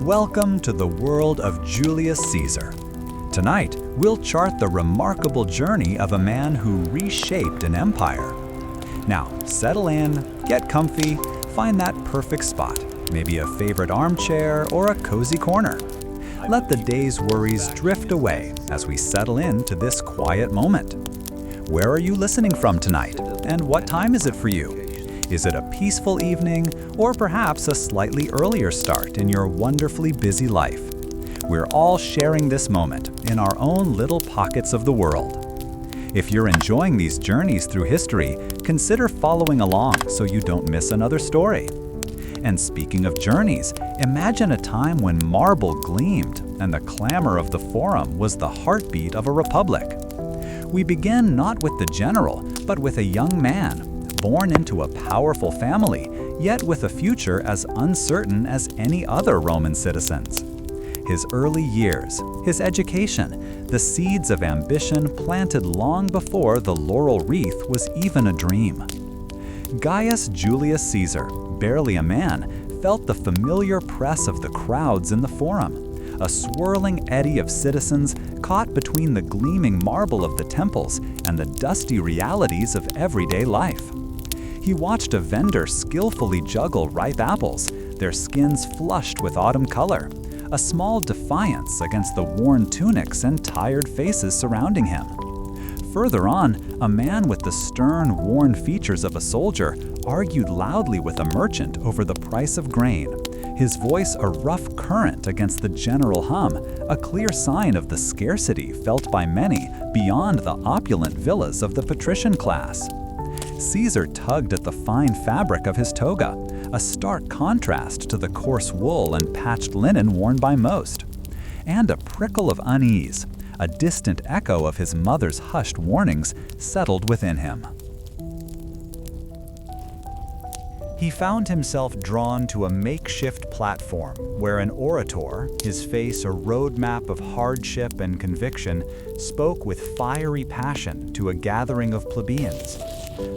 Welcome to the world of Julius Caesar. Tonight, we'll chart the remarkable journey of a man who reshaped an empire. Now, settle in, get comfy, find that perfect spot, maybe a favorite armchair or a cozy corner. Let the day's worries drift away as we settle into this quiet moment. Where are you listening from tonight, and what time is it for you? Is it a peaceful evening, or perhaps a slightly earlier start in your wonderfully busy life? We're all sharing this moment in our own little pockets of the world. If you're enjoying these journeys through history, consider following along so you don't miss another story. And speaking of journeys, imagine a time when marble gleamed and the clamor of the forum was the heartbeat of a republic. We begin not with the general, but with a young man, born into a powerful family, yet with a future as uncertain as any other Roman citizen's. His early years, his education, the seeds of ambition planted long before the laurel wreath was even a dream. Gaius Julius Caesar, barely a man, felt the familiar press of the crowds in the forum, a swirling eddy of citizens caught between the gleaming marble of the temples and the dusty realities of everyday life. He watched a vendor skillfully juggle ripe apples, their skins flushed with autumn color, a small defiance against the worn tunics and tired faces surrounding him. Further on, a man with the stern, worn features of a soldier argued loudly with a merchant over the price of grain, his voice a rough current against the general hum, a clear sign of the scarcity felt by many beyond the opulent villas of the patrician class. Caesar tugged at the fine fabric of his toga, a stark contrast to the coarse wool and patched linen worn by most. And a prickle of unease, a distant echo of his mother's hushed warnings, settled within him. He found himself drawn to a makeshift platform where an orator, his face a roadmap of hardship and conviction, spoke with fiery passion to a gathering of plebeians.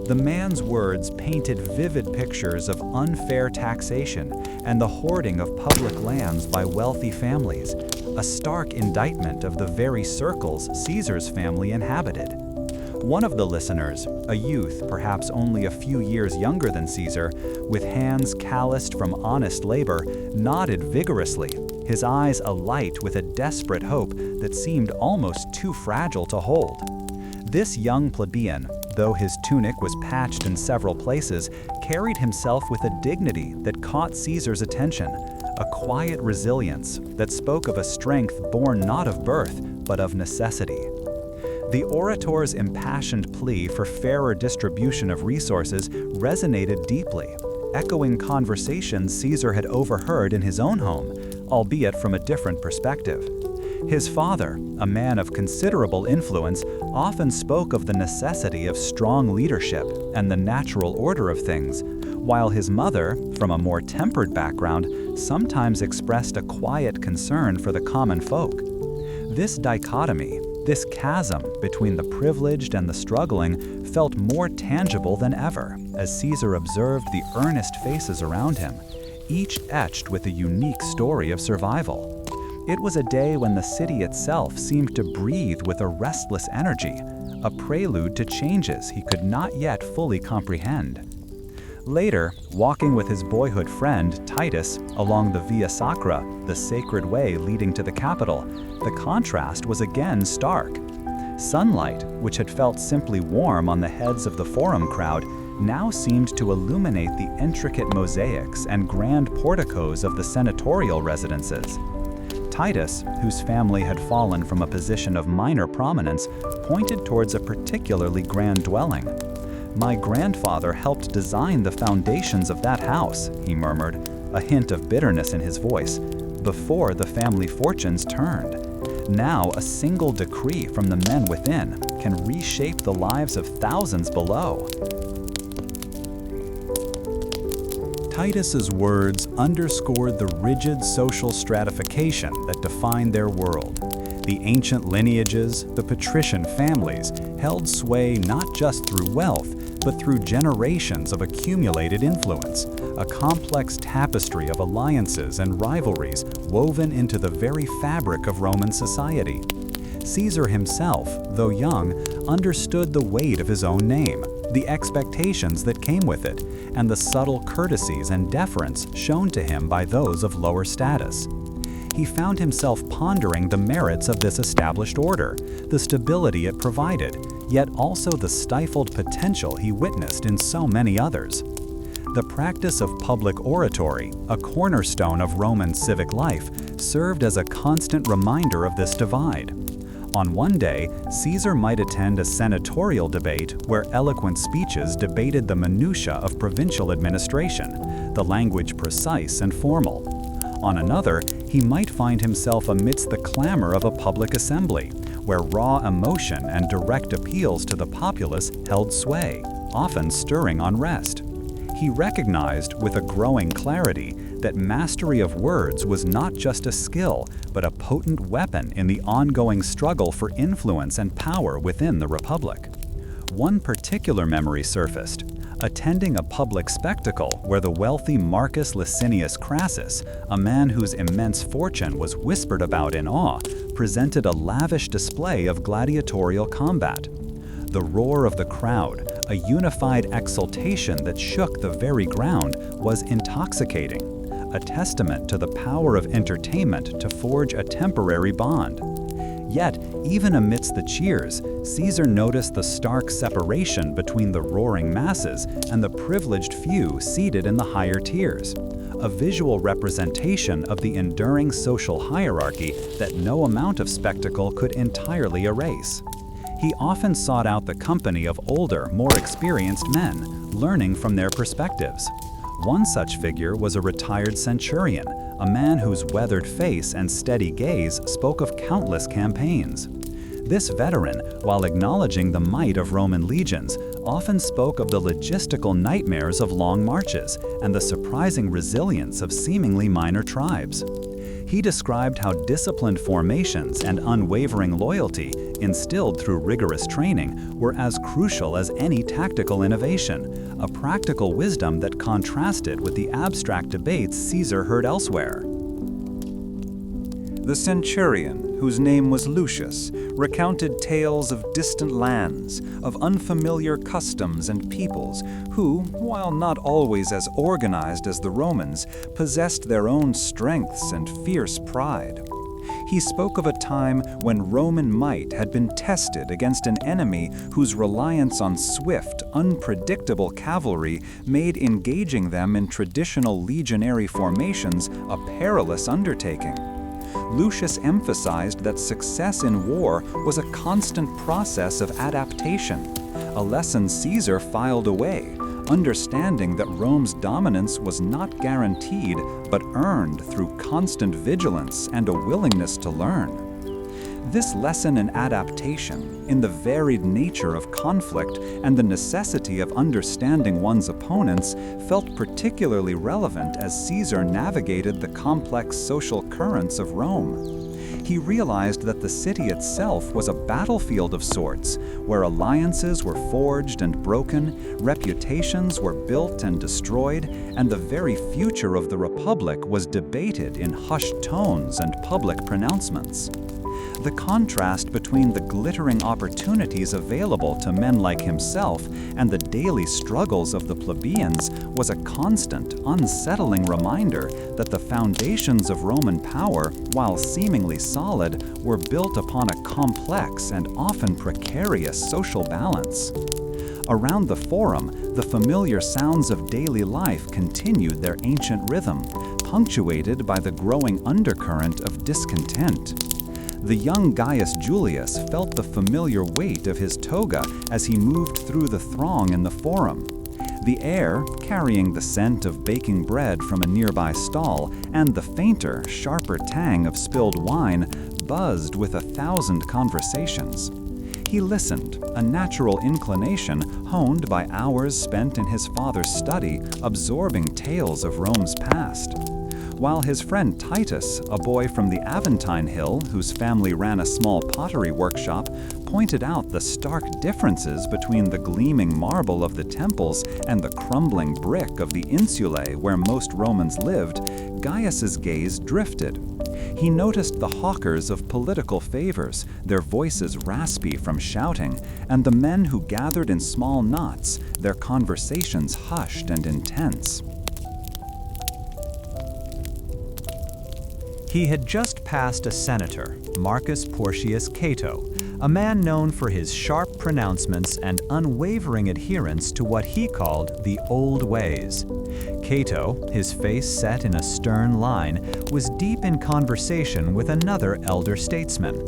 The man's words painted vivid pictures of unfair taxation and the hoarding of public lands by wealthy families, a stark indictment of the very circles Caesar's family inhabited. One of the listeners, a youth perhaps only a few years younger than Caesar, with hands calloused from honest labor, nodded vigorously, his eyes alight with a desperate hope that seemed almost too fragile to hold. This young plebeian, though his tunic was patched in several places, carried himself with a dignity that caught Caesar's attention, a quiet resilience that spoke of a strength born not of birth, but of necessity. The orator's impassioned plea for fairer distribution of resources resonated deeply, echoing conversations Caesar had overheard in his own home, albeit from a different perspective. His father, a man of considerable influence, often spoke of the necessity of strong leadership and the natural order of things, while his mother, from a more tempered background, sometimes expressed a quiet concern for the common folk. This dichotomy, this chasm between the privileged and the struggling, felt more tangible than ever as Caesar observed the earnest faces around him, each etched with a unique story of survival. It was a day when the city itself seemed to breathe with a restless energy, a prelude to changes he could not yet fully comprehend. Later, walking with his boyhood friend, Titus, along the Via Sacra, the sacred way leading to the capital, the contrast was again stark. Sunlight, which had felt simply warm on the heads of the forum crowd, now seemed to illuminate the intricate mosaics and grand porticos of the senatorial residences. Titus, whose family had fallen from a position of minor prominence, pointed towards a particularly grand dwelling. "My grandfather helped design the foundations of that house," he murmured, a hint of bitterness in his voice, "before the family fortunes turned. Now a single decree from the men within can reshape the lives of thousands below." Titus's words underscored the rigid social stratification that defined their world. The ancient lineages, the patrician families, held sway not just through wealth, but through generations of accumulated influence, a complex tapestry of alliances and rivalries woven into the very fabric of Roman society. Caesar himself, though young, understood the weight of his own name, the expectations that came with it, and the subtle courtesies and deference shown to him by those of lower status. He found himself pondering the merits of this established order, the stability it provided, yet also the stifled potential he witnessed in so many others. The practice of public oratory, a cornerstone of Roman civic life, served as a constant reminder of this divide. On one day, Caesar might attend a senatorial debate where eloquent speeches debated the minutiae of provincial administration, the language precise and formal. On another, he might find himself amidst the clamor of a public assembly, where raw emotion and direct appeals to the populace held sway, often stirring unrest. He recognized with a growing clarity that mastery of words was not just a skill, but a potent weapon in the ongoing struggle for influence and power within the Republic. One particular memory surfaced: attending a public spectacle where the wealthy Marcus Licinius Crassus, a man whose immense fortune was whispered about in awe, presented a lavish display of gladiatorial combat. The roar of the crowd, a unified exultation that shook the very ground, was intoxicating, a testament to the power of entertainment to forge a temporary bond. Yet, even amidst the cheers, Caesar noticed the stark separation between the roaring masses and the privileged few seated in the higher tiers, a visual representation of the enduring social hierarchy that no amount of spectacle could entirely erase. He often sought out the company of older, more experienced men, learning from their perspectives. One such figure was a retired centurion, a man whose weathered face and steady gaze spoke of countless campaigns. This veteran, while acknowledging the might of Roman legions, often spoke of the logistical nightmares of long marches and the surprising resilience of seemingly minor tribes. He described how disciplined formations and unwavering loyalty, instilled through rigorous training, were as crucial as any tactical innovation, a practical wisdom that contrasted with the abstract debates Caesar heard elsewhere. The centurion, whose name was Lucius, recounted tales of distant lands, of unfamiliar customs and peoples who, while not always as organized as the Romans, possessed their own strengths and fierce pride. He spoke of a time when Roman might had been tested against an enemy whose reliance on swift, unpredictable cavalry made engaging them in traditional legionary formations a perilous undertaking. Lucius emphasized that success in war was a constant process of adaptation, a lesson Caesar filed away, understanding that Rome's dominance was not guaranteed but earned through constant vigilance and a willingness to learn. This lesson in adaptation, in the varied nature of conflict and the necessity of understanding one's opponents, felt particularly relevant as Caesar navigated the complex social currents of Rome. He realized that the city itself was a battlefield of sorts, where alliances were forged and broken, reputations were built and destroyed, and the very future of the Republic was debated in hushed tones and public pronouncements. The contrast between the glittering opportunities available to men like himself and the daily struggles of the plebeians was a constant, unsettling reminder that the foundations of Roman power, while seemingly solid, were built upon a complex and often precarious social balance. Around the Forum, the familiar sounds of daily life continued their ancient rhythm, punctuated by the growing undercurrent of discontent. The young Gaius Julius felt the familiar weight of his toga as he moved through the throng in the Forum. The air, carrying the scent of baking bread from a nearby stall and the fainter, sharper tang of spilled wine, buzzed with 1,000 conversations. He listened, a natural inclination honed by hours spent in his father's study, absorbing tales of Rome's past. While his friend Titus, a boy from the Aventine Hill whose family ran a small pottery workshop, pointed out the stark differences between the gleaming marble of the temples and the crumbling brick of the insulae where most Romans lived, Gaius's gaze drifted. He noticed the hawkers of political favors, their voices raspy from shouting, and the men who gathered in small knots, their conversations hushed and intense. He had just passed a senator, Marcus Porcius Cato, a man known for his sharp pronouncements and unwavering adherence to what he called the old ways. Cato, his face set in a stern line, was deep in conversation with another elder statesman.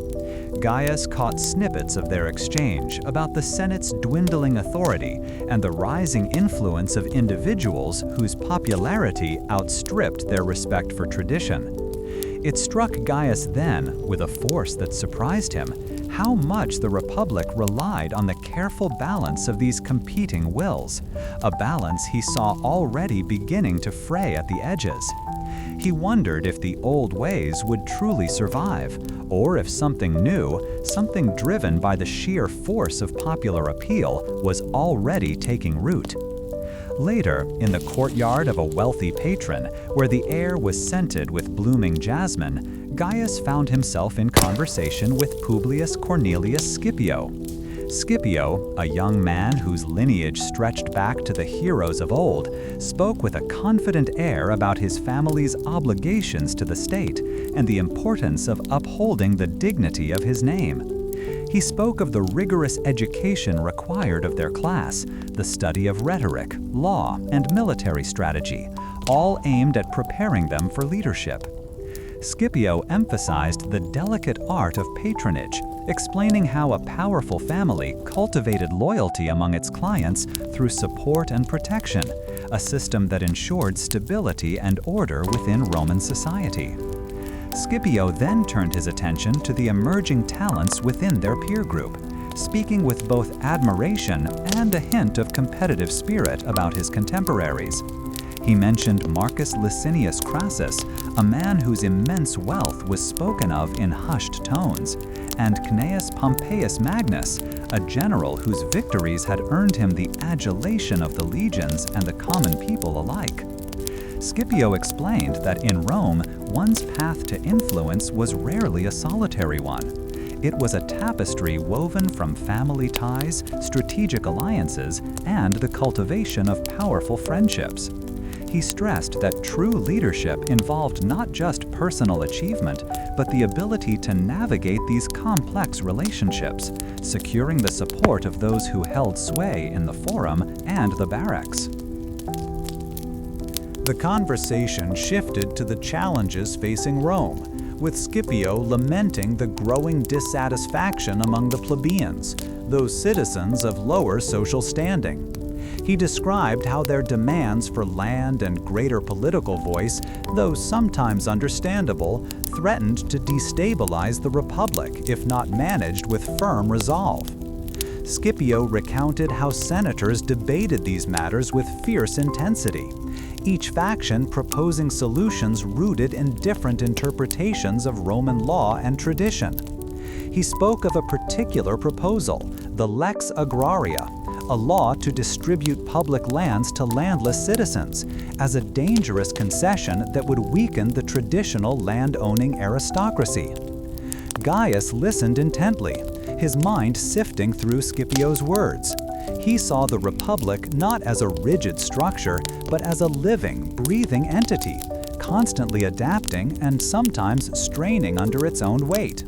Gaius caught snippets of their exchange about the Senate's dwindling authority and the rising influence of individuals whose popularity outstripped their respect for tradition. It struck Gaius then, with a force that surprised him, how much the Republic relied on the careful balance of these competing wills, a balance he saw already beginning to fray at the edges. He wondered if the old ways would truly survive, or if something new, something driven by the sheer force of popular appeal, was already taking root. Later, in the courtyard of a wealthy patron, where the air was scented with blooming jasmine, Gaius found himself in conversation with Publius Cornelius Scipio. Scipio, a young man whose lineage stretched back to the heroes of old, spoke with a confident air about his family's obligations to the state and the importance of upholding the dignity of his name. He spoke of the rigorous education required of their class, the study of rhetoric, law, and military strategy, all aimed at preparing them for leadership. Scipio emphasized the delicate art of patronage, explaining how a powerful family cultivated loyalty among its clients through support and protection, a system that ensured stability and order within Roman society. Scipio then turned his attention to the emerging talents within their peer group, speaking with both admiration and a hint of competitive spirit about his contemporaries. He mentioned Marcus Licinius Crassus, a man whose immense wealth was spoken of in hushed tones, and Cnaeus Pompeius Magnus, a general whose victories had earned him the adulation of the legions and the common people alike. Scipio explained that in Rome, one's path to influence was rarely a solitary one. It was a tapestry woven from family ties, strategic alliances, and the cultivation of powerful friendships. He stressed that true leadership involved not just personal achievement, but the ability to navigate these complex relationships, securing the support of those who held sway in the forum and the barracks. The conversation shifted to the challenges facing Rome, with Scipio lamenting the growing dissatisfaction among the plebeians, those citizens of lower social standing. He described how their demands for land and greater political voice, though sometimes understandable, threatened to destabilize the Republic if not managed with firm resolve. Scipio recounted how senators debated these matters with fierce intensity, each faction proposing solutions rooted in different interpretations of Roman law and tradition. He spoke of a particular proposal, the lex agraria, a law to distribute public lands to landless citizens, as a dangerous concession that would weaken the traditional land-owning aristocracy. Gaius listened intently, his mind sifting through Scipio's words. He saw the Republic not as a rigid structure, but as a living, breathing entity, constantly adapting and sometimes straining under its own weight.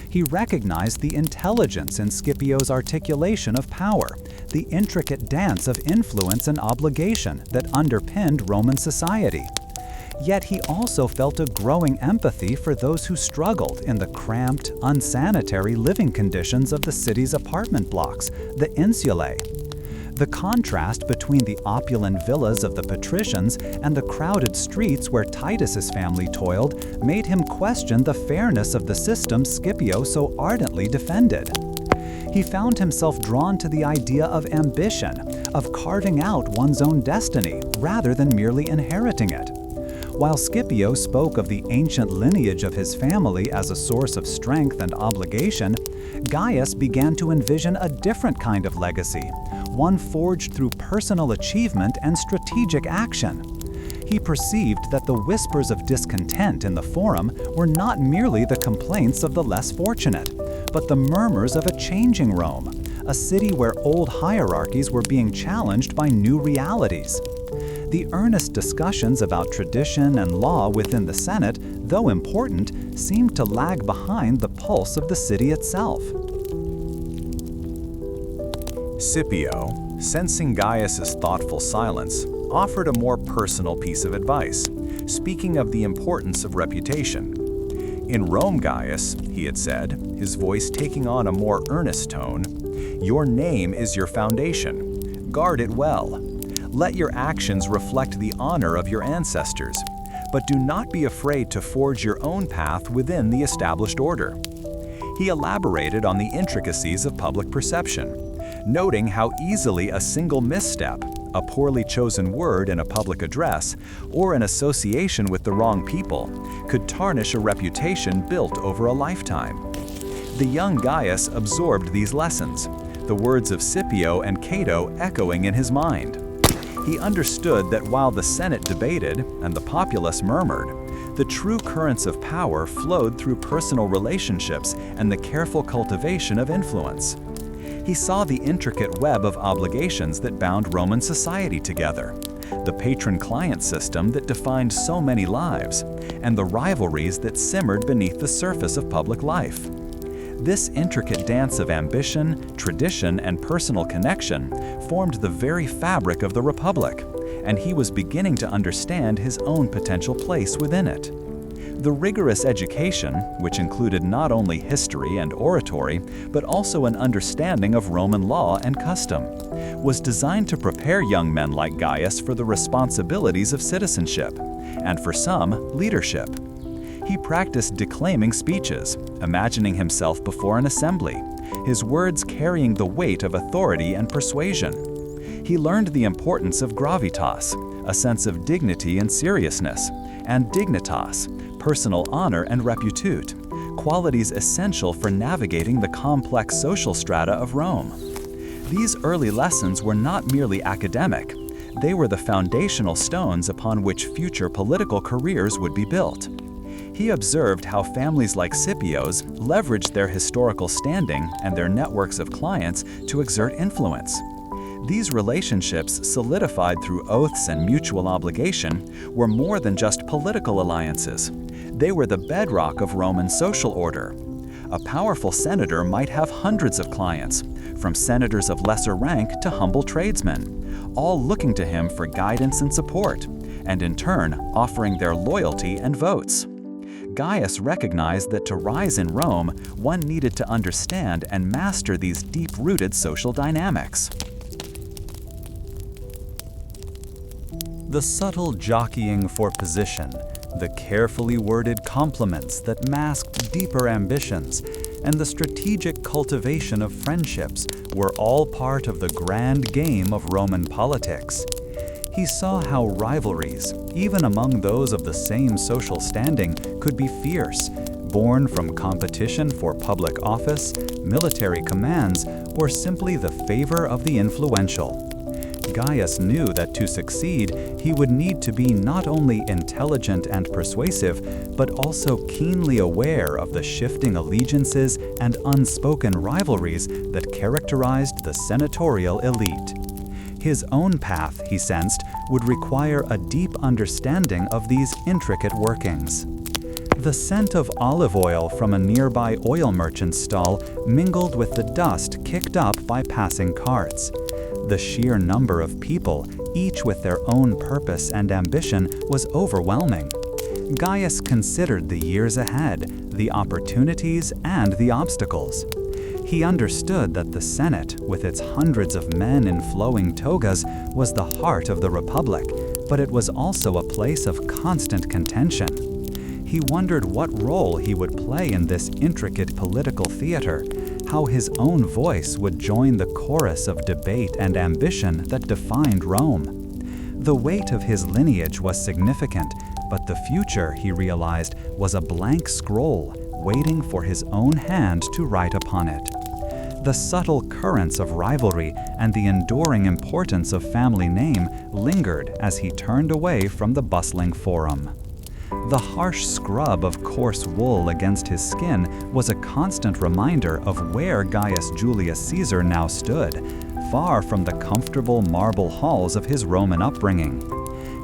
He recognized the intelligence in Scipio's articulation of power, the intricate dance of influence and obligation that underpinned Roman society. Yet he also felt a growing empathy for those who struggled in the cramped, unsanitary living conditions of the city's apartment blocks, the insulae. The contrast between the opulent villas of the patricians and the crowded streets where Titus's family toiled made him question the fairness of the system Scipio so ardently defended. He found himself drawn to the idea of ambition, of carving out one's own destiny rather than merely inheriting it. While Scipio spoke of the ancient lineage of his family as a source of strength and obligation, Gaius began to envision a different kind of legacy, one forged through personal achievement and strategic action. He perceived that the whispers of discontent in the forum were not merely the complaints of the less fortunate, but the murmurs of a changing Rome, a city where old hierarchies were being challenged by new realities. The earnest discussions about tradition and law within the Senate, though important, seemed to lag behind the pulse of the city itself. Scipio, sensing Gaius's thoughtful silence, offered a more personal piece of advice, speaking of the importance of reputation. "In Rome, Gaius," he had said, his voice taking on a more earnest tone, "your name is your foundation. Guard it well. Let your actions reflect the honor of your ancestors, but do not be afraid to forge your own path within the established order." He elaborated on the intricacies of public perception, noting how easily a single misstep, a poorly chosen word in a public address, or an association with the wrong people, could tarnish a reputation built over a lifetime. The young Gaius absorbed these lessons, the words of Scipio and Cato echoing in his mind. He understood that while the Senate debated and the populace murmured, the true currents of power flowed through personal relationships and the careful cultivation of influence. He saw the intricate web of obligations that bound Roman society together, the patron-client system that defined so many lives, and the rivalries that simmered beneath the surface of public life. This intricate dance of ambition, tradition, and personal connection formed the very fabric of the Republic, and he was beginning to understand his own potential place within it. The rigorous education, which included not only history and oratory, but also an understanding of Roman law and custom, was designed to prepare young men like Gaius for the responsibilities of citizenship, and for some, leadership. He practiced declaiming speeches, imagining himself before an assembly, his words carrying the weight of authority and persuasion. He learned the importance of gravitas, a sense of dignity and seriousness, and dignitas, personal honor and reputute, qualities essential for navigating the complex social strata of Rome. These early lessons were not merely academic, they were the foundational stones upon which future political careers would be built. He observed how families like Scipio's leveraged their historical standing and their networks of clients to exert influence. These relationships, solidified through oaths and mutual obligation, were more than just political alliances. They were the bedrock of Roman social order. A powerful senator might have hundreds of clients, from senators of lesser rank to humble tradesmen, all looking to him for guidance and support, and in turn offering their loyalty and votes. Gaius recognized that to rise in Rome, one needed to understand and master these deep-rooted social dynamics. The subtle jockeying for position, the carefully worded compliments that masked deeper ambitions, and the strategic cultivation of friendships were all part of the grand game of Roman politics. He saw how rivalries, even among those of the same social standing, could be fierce, born from competition for public office, military commands, or simply the favor of the influential. Gaius knew that to succeed, he would need to be not only intelligent and persuasive, but also keenly aware of the shifting allegiances and unspoken rivalries that characterized the senatorial elite. His own path, he sensed, would require a deep understanding of these intricate workings. The scent of olive oil from a nearby oil merchant's stall mingled with the dust kicked up by passing carts. The sheer number of people, each with their own purpose and ambition, was overwhelming. Gaius considered the years ahead, the opportunities and the obstacles. He understood that the Senate, with its hundreds of men in flowing togas, was the heart of the Republic, but it was also a place of constant contention. He wondered what role he would play in this intricate political theater, how his own voice would join the chorus of debate and ambition that defined Rome. The weight of his lineage was significant, But the future, he realized, was a blank scroll, waiting for his own hand to write upon it. The subtle currents of rivalry and the enduring importance of family name lingered as he turned away from the bustling forum. The harsh scrub of coarse wool against his skin was a constant reminder of where Gaius Julius Caesar now stood, far from the comfortable marble halls of his Roman upbringing.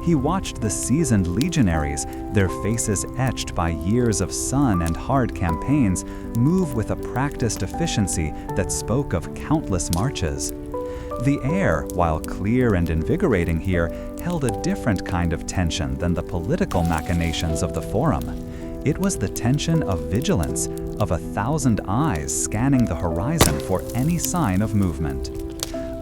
He watched the seasoned legionaries, their faces etched by years of sun and hard campaigns, move with a practiced efficiency that spoke of countless marches. The air, while clear and invigorating here, held a different kind of tension than the political machinations of the Forum. It was the tension of vigilance, of 1,000 eyes scanning the horizon for any sign of movement.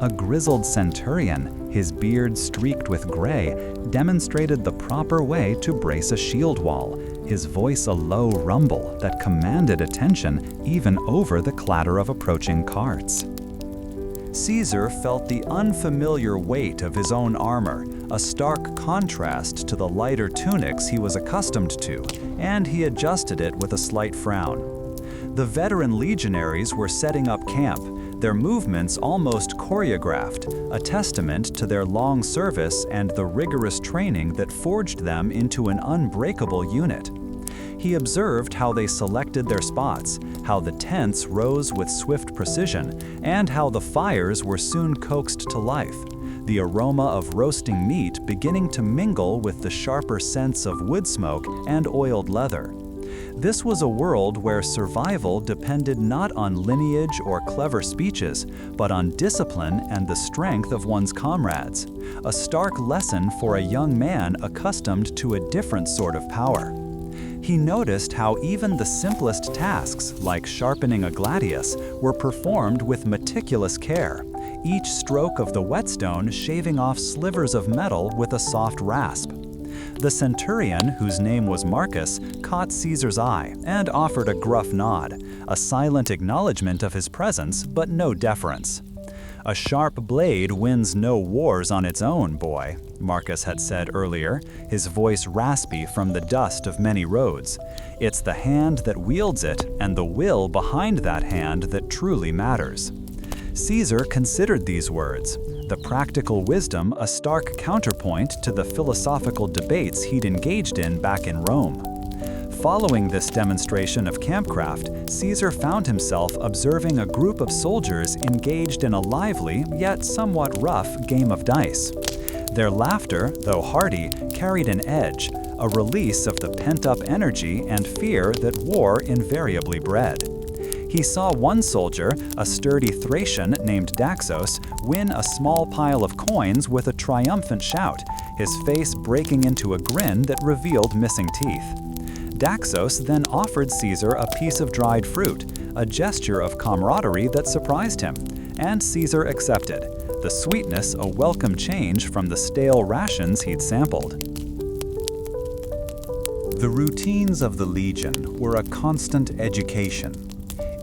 A grizzled centurion, his beard streaked with gray, demonstrated the proper way to brace a shield wall, his voice a low rumble that commanded attention even over the clatter of approaching carts. Caesar felt the unfamiliar weight of his own armor, a stark contrast to the lighter tunics he was accustomed to, and he adjusted it with a slight frown. The veteran legionaries were setting up camp, their movements almost choreographed, a testament to their long service and the rigorous training that forged them into an unbreakable unit. He observed how they selected their spots, how the tents rose with swift precision, and how the fires were soon coaxed to life, the aroma of roasting meat beginning to mingle with the sharper scents of wood smoke and oiled leather. This was a world where survival depended not on lineage or clever speeches, but on discipline and the strength of one's comrades, a stark lesson for a young man accustomed to a different sort of power. He noticed how even the simplest tasks, like sharpening a gladius, were performed with meticulous care, each stroke of the whetstone shaving off slivers of metal with a soft rasp. The centurion, whose name was Marcus, caught Caesar's eye and offered a gruff nod, a silent acknowledgement of his presence, but no deference. "A sharp blade wins no wars on its own, boy," Marcus had said earlier, his voice raspy from the dust of many roads. "It's the hand that wields it and the will behind that hand that truly matters." Caesar considered these words, the practical wisdom a stark counterpoint to the philosophical debates he'd engaged in back in Rome. Following this demonstration of campcraft, Caesar found himself observing a group of soldiers engaged in a lively, yet somewhat rough, game of dice. Their laughter, though hearty, carried an edge, a release of the pent-up energy and fear that war invariably bred. He saw one soldier, a sturdy Thracian named Daxos, win a small pile of coins with a triumphant shout, his face breaking into a grin that revealed missing teeth. Daxos then offered Caesar a piece of dried fruit, a gesture of camaraderie that surprised him, and Caesar accepted, the sweetness a welcome change from the stale rations he'd sampled. The routines of the Legion were a constant education.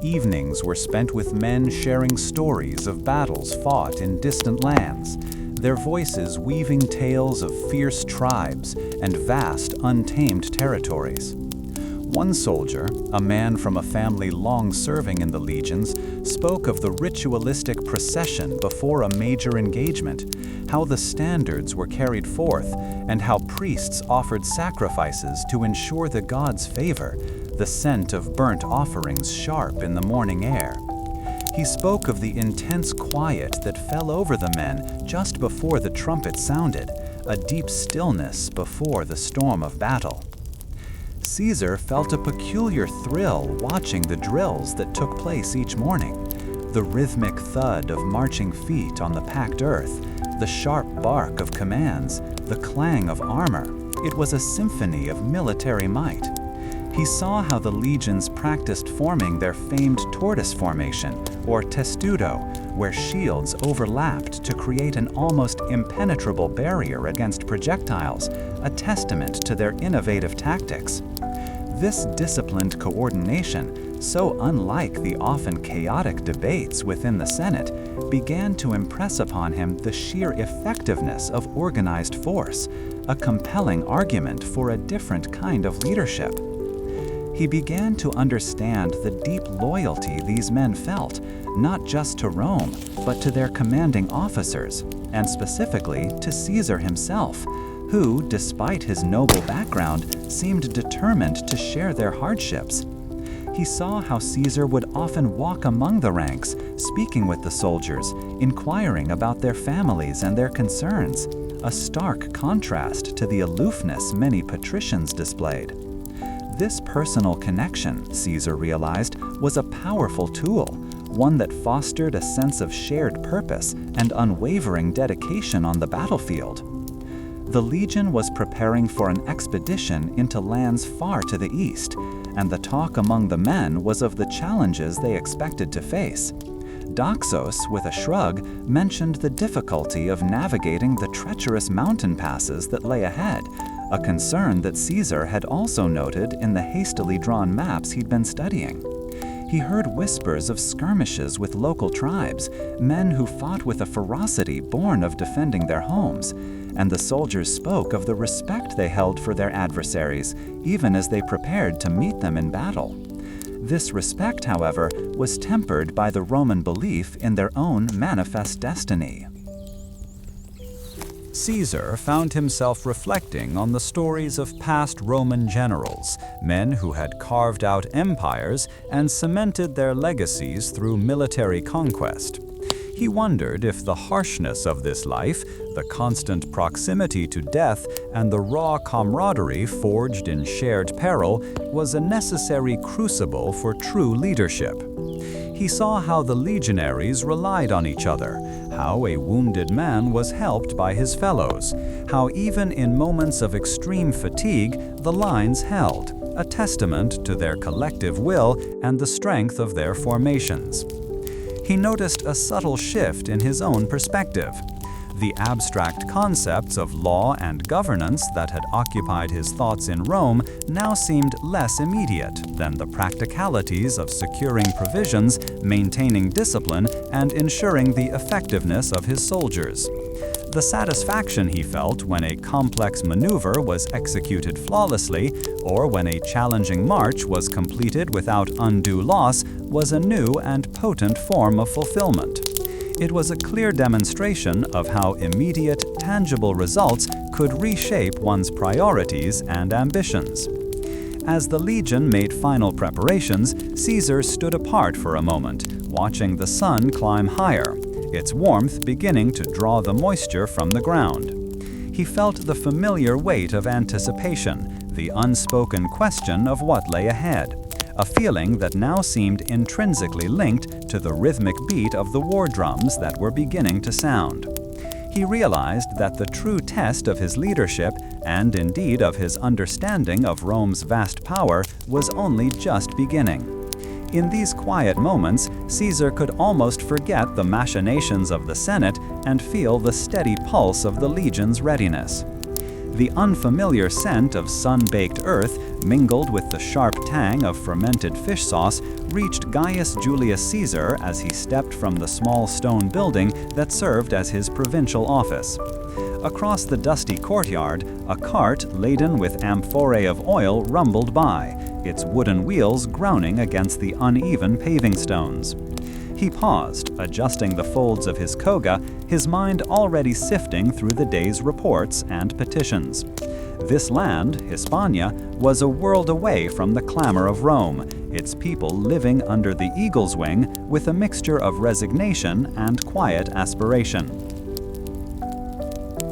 Evenings were spent with men sharing stories of battles fought in distant lands, their voices weaving tales of fierce tribes and vast, untamed territories. One soldier, a man from a family long serving in the legions, spoke of the ritualistic procession before a major engagement, how the standards were carried forth, and how priests offered sacrifices to ensure the gods' favor, the scent of burnt offerings sharp in the morning air. He spoke of the intense quiet that fell over the men just before the trumpet sounded, a deep stillness before the storm of battle. Caesar felt a peculiar thrill watching the drills that took place each morning, the rhythmic thud of marching feet on the packed earth, the sharp bark of commands, the clang of armor. It was a symphony of military might. He saw how the legions practiced forming their famed tortoise formation, or testudo, where shields overlapped to create an almost impenetrable barrier against projectiles, a testament to their innovative tactics. This disciplined coordination, so unlike the often chaotic debates within the Senate, began to impress upon him the sheer effectiveness of organized force, a compelling argument for a different kind of leadership. He began to understand the deep loyalty these men felt, not just to Rome, but to their commanding officers, and specifically to Caesar himself, who, despite his noble background, seemed determined to share their hardships. He saw how Caesar would often walk among the ranks, speaking with the soldiers, inquiring about their families and their concerns, a stark contrast to the aloofness many patricians displayed. This personal connection, Caesar realized, was a powerful tool, one that fostered a sense of shared purpose and unwavering dedication on the battlefield. The legion was preparing for an expedition into lands far to the east, and the talk among the men was of the challenges they expected to face. Doxos, with a shrug, mentioned the difficulty of navigating the treacherous mountain passes that lay ahead, a concern that Caesar had also noted in the hastily drawn maps he'd been studying. He heard whispers of skirmishes with local tribes, men who fought with a ferocity born of defending their homes, and the soldiers spoke of the respect they held for their adversaries, even as they prepared to meet them in battle. This respect, however, was tempered by the Roman belief in their own manifest destiny. Caesar found himself reflecting on the stories of past Roman generals, men who had carved out empires and cemented their legacies through military conquest. He wondered if the harshness of this life, the constant proximity to death, and the raw camaraderie forged in shared peril was a necessary crucible for true leadership. He saw how the legionaries relied on each other, how a wounded man was helped by his fellows, how even in moments of extreme fatigue, the lines held, a testament to their collective will and the strength of their formations. He noticed a subtle shift in his own perspective. The abstract concepts of law and governance that had occupied his thoughts in Rome now seemed less immediate than the practicalities of securing provisions, maintaining discipline, and ensuring the effectiveness of his soldiers. The satisfaction he felt when a complex maneuver was executed flawlessly, or when a challenging march was completed without undue loss, was a new and potent form of fulfillment. It was a clear demonstration of how immediate, tangible results could reshape one's priorities and ambitions. As the legion made final preparations, Caesar stood apart for a moment, watching the sun climb higher, its warmth beginning to draw the moisture from the ground. He felt the familiar weight of anticipation, the unspoken question of what lay ahead, a feeling that now seemed intrinsically linked to the rhythmic beat of the war drums that were beginning to sound. He realized that the true test of his leadership, and indeed of his understanding of Rome's vast power, was only just beginning. In these quiet moments, Caesar could almost forget the machinations of the Senate and feel the steady pulse of the legion's readiness. The unfamiliar scent of sun-baked earth, mingled with the sharp tang of fermented fish sauce, reached Gaius Julius Caesar as he stepped from the small stone building that served as his provincial office. Across the dusty courtyard, a cart laden with amphorae of oil rumbled by, its wooden wheels groaning against the uneven paving stones. He paused, adjusting the folds of his toga, his mind already sifting through the day's reports and petitions. This land, Hispania, was a world away from the clamor of Rome, its people living under the eagle's wing with a mixture of resignation and quiet aspiration.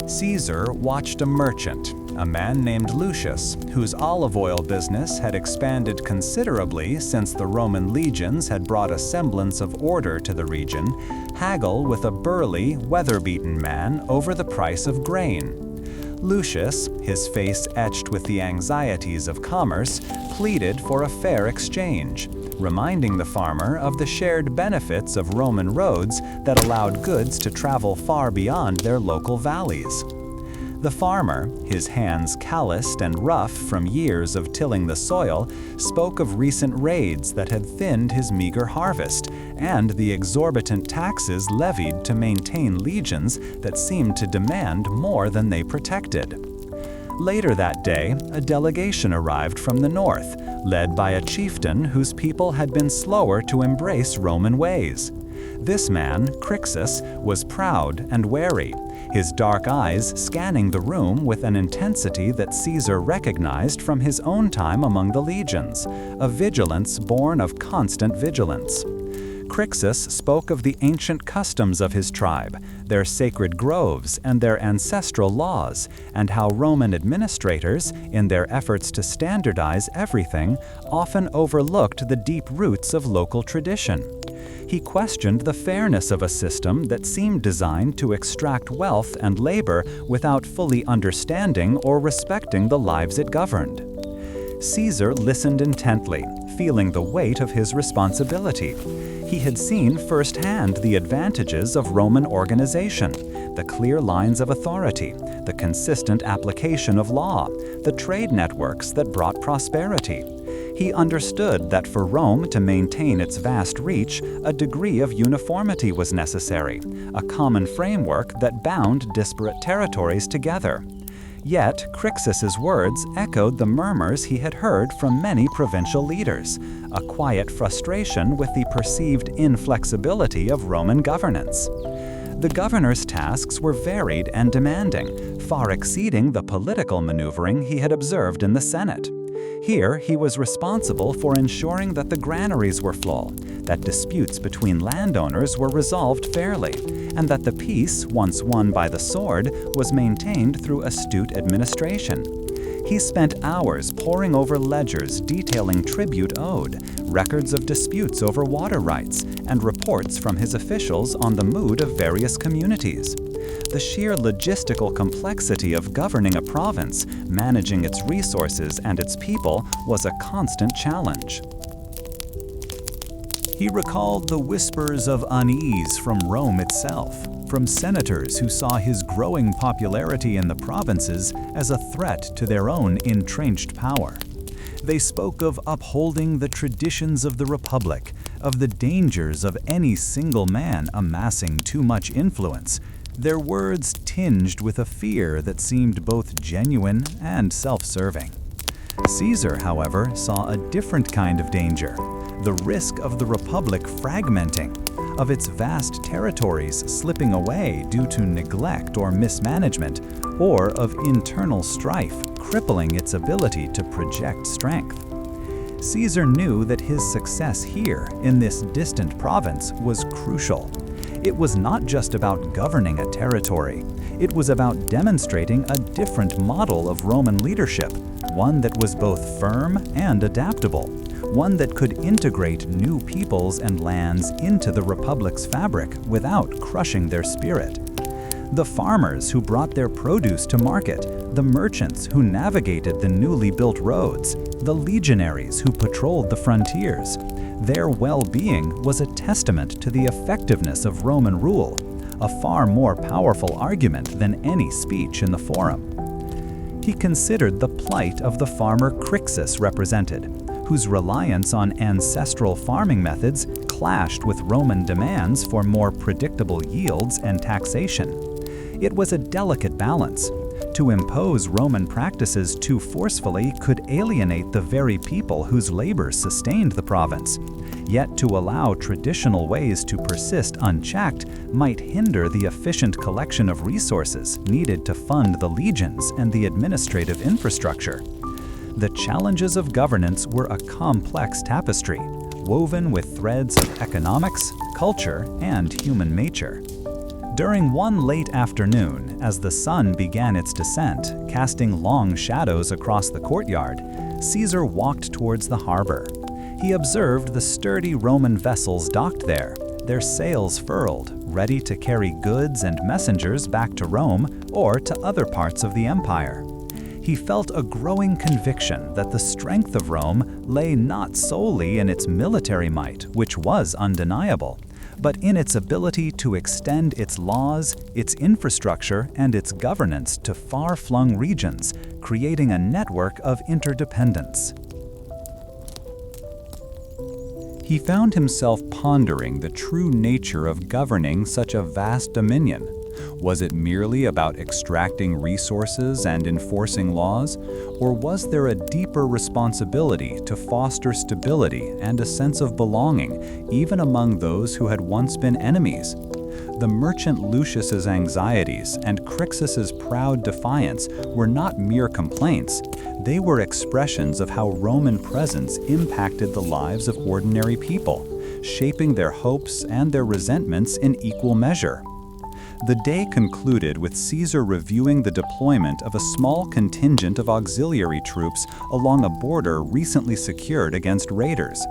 Caesar watched a merchant, a man named Lucius, whose olive oil business had expanded considerably since the Roman legions had brought a semblance of order to the region, haggle with a burly, weather-beaten man over the price of grain. Lucius, his face etched with the anxieties of commerce, pleaded for a fair exchange, reminding the farmer of the shared benefits of Roman roads that allowed goods to travel far beyond their local valleys. The farmer, his hands calloused and rough from years of tilling the soil, spoke of recent raids that had thinned his meager harvest and the exorbitant taxes levied to maintain legions that seemed to demand more than they protected. Later that day, a delegation arrived from the north, led by a chieftain whose people had been slower to embrace Roman ways. This man, Crixus, was proud and wary, his dark eyes scanning the room with an intensity that Caesar recognized from his own time among the legions, a vigilance born of constant vigilance. Crixus spoke of the ancient customs of his tribe, their sacred groves and their ancestral laws, and how Roman administrators, in their efforts to standardize everything, often overlooked the deep roots of local tradition. He questioned the fairness of a system that seemed designed to extract wealth and labor without fully understanding or respecting the lives it governed. Caesar listened intently, feeling the weight of his responsibility. He had seen firsthand the advantages of Roman organization, the clear lines of authority, the consistent application of law, the trade networks that brought prosperity. He understood that for Rome to maintain its vast reach, a degree of uniformity was necessary, a common framework that bound disparate territories together. Yet, Crixus's words echoed the murmurs he had heard from many provincial leaders, a quiet frustration with the perceived inflexibility of Roman governance. The governor's tasks were varied and demanding, far exceeding the political maneuvering he had observed in the Senate. Here, he was responsible for ensuring that the granaries were full, that disputes between landowners were resolved fairly, and that the peace, once won by the sword, was maintained through astute administration. He spent hours poring over ledgers detailing tribute owed, records of disputes over water rights, and reports from his officials on the mood of various communities. The sheer logistical complexity of governing a province, managing its resources and its people, was a constant challenge. He recalled the whispers of unease from Rome itself, from senators who saw his growing popularity in the provinces as a threat to their own entrenched power. They spoke of upholding the traditions of the Republic, of the dangers of any single man amassing too much influence, their words tinged with a fear that seemed both genuine and self-serving. Caesar, however, saw a different kind of danger, the risk of the Republic fragmenting, of its vast territories slipping away due to neglect or mismanagement, or of internal strife crippling its ability to project strength. Caesar knew that his success here, in this distant province, was crucial. It was not just about governing a territory. It was about demonstrating a different model of Roman leadership, one that was both firm and adaptable, one that could integrate new peoples and lands into the Republic's fabric without crushing their spirit. The farmers who brought their produce to market, the merchants who navigated the newly built roads, the legionaries who patrolled the frontiers, their well-being was a testament to the effectiveness of Roman rule, a far more powerful argument than any speech in the forum. He considered the plight of the farmer Crixus represented, whose reliance on ancestral farming methods clashed with Roman demands for more predictable yields and taxation. It was a delicate balance. To impose Roman practices too forcefully could alienate the very people whose labor sustained the province. Yet to allow traditional ways to persist unchecked might hinder the efficient collection of resources needed to fund the legions and the administrative infrastructure. The challenges of governance were a complex tapestry, woven with threads of economics, culture, and human nature. During one late afternoon, as the sun began its descent, casting long shadows across the courtyard, Caesar walked towards the harbor. He observed the sturdy Roman vessels docked there, their sails furled, ready to carry goods and messengers back to Rome or to other parts of the empire. He felt a growing conviction that the strength of Rome lay not solely in its military might, which was undeniable, but in its ability to extend its laws, its infrastructure, and its governance to far-flung regions, creating a network of interdependence. He found himself pondering the true nature of governing such a vast dominion. Was it merely about extracting resources and enforcing laws, or was there a deeper responsibility to foster stability and a sense of belonging, even among those who had once been enemies? The merchant Lucius's anxieties and Crixus's proud defiance were not mere complaints. They were expressions of how Roman presence impacted the lives of ordinary people, shaping their hopes and their resentments in equal measure. The day concluded with Caesar reviewing the deployment of a small contingent of auxiliary troops along a border recently secured against raiders.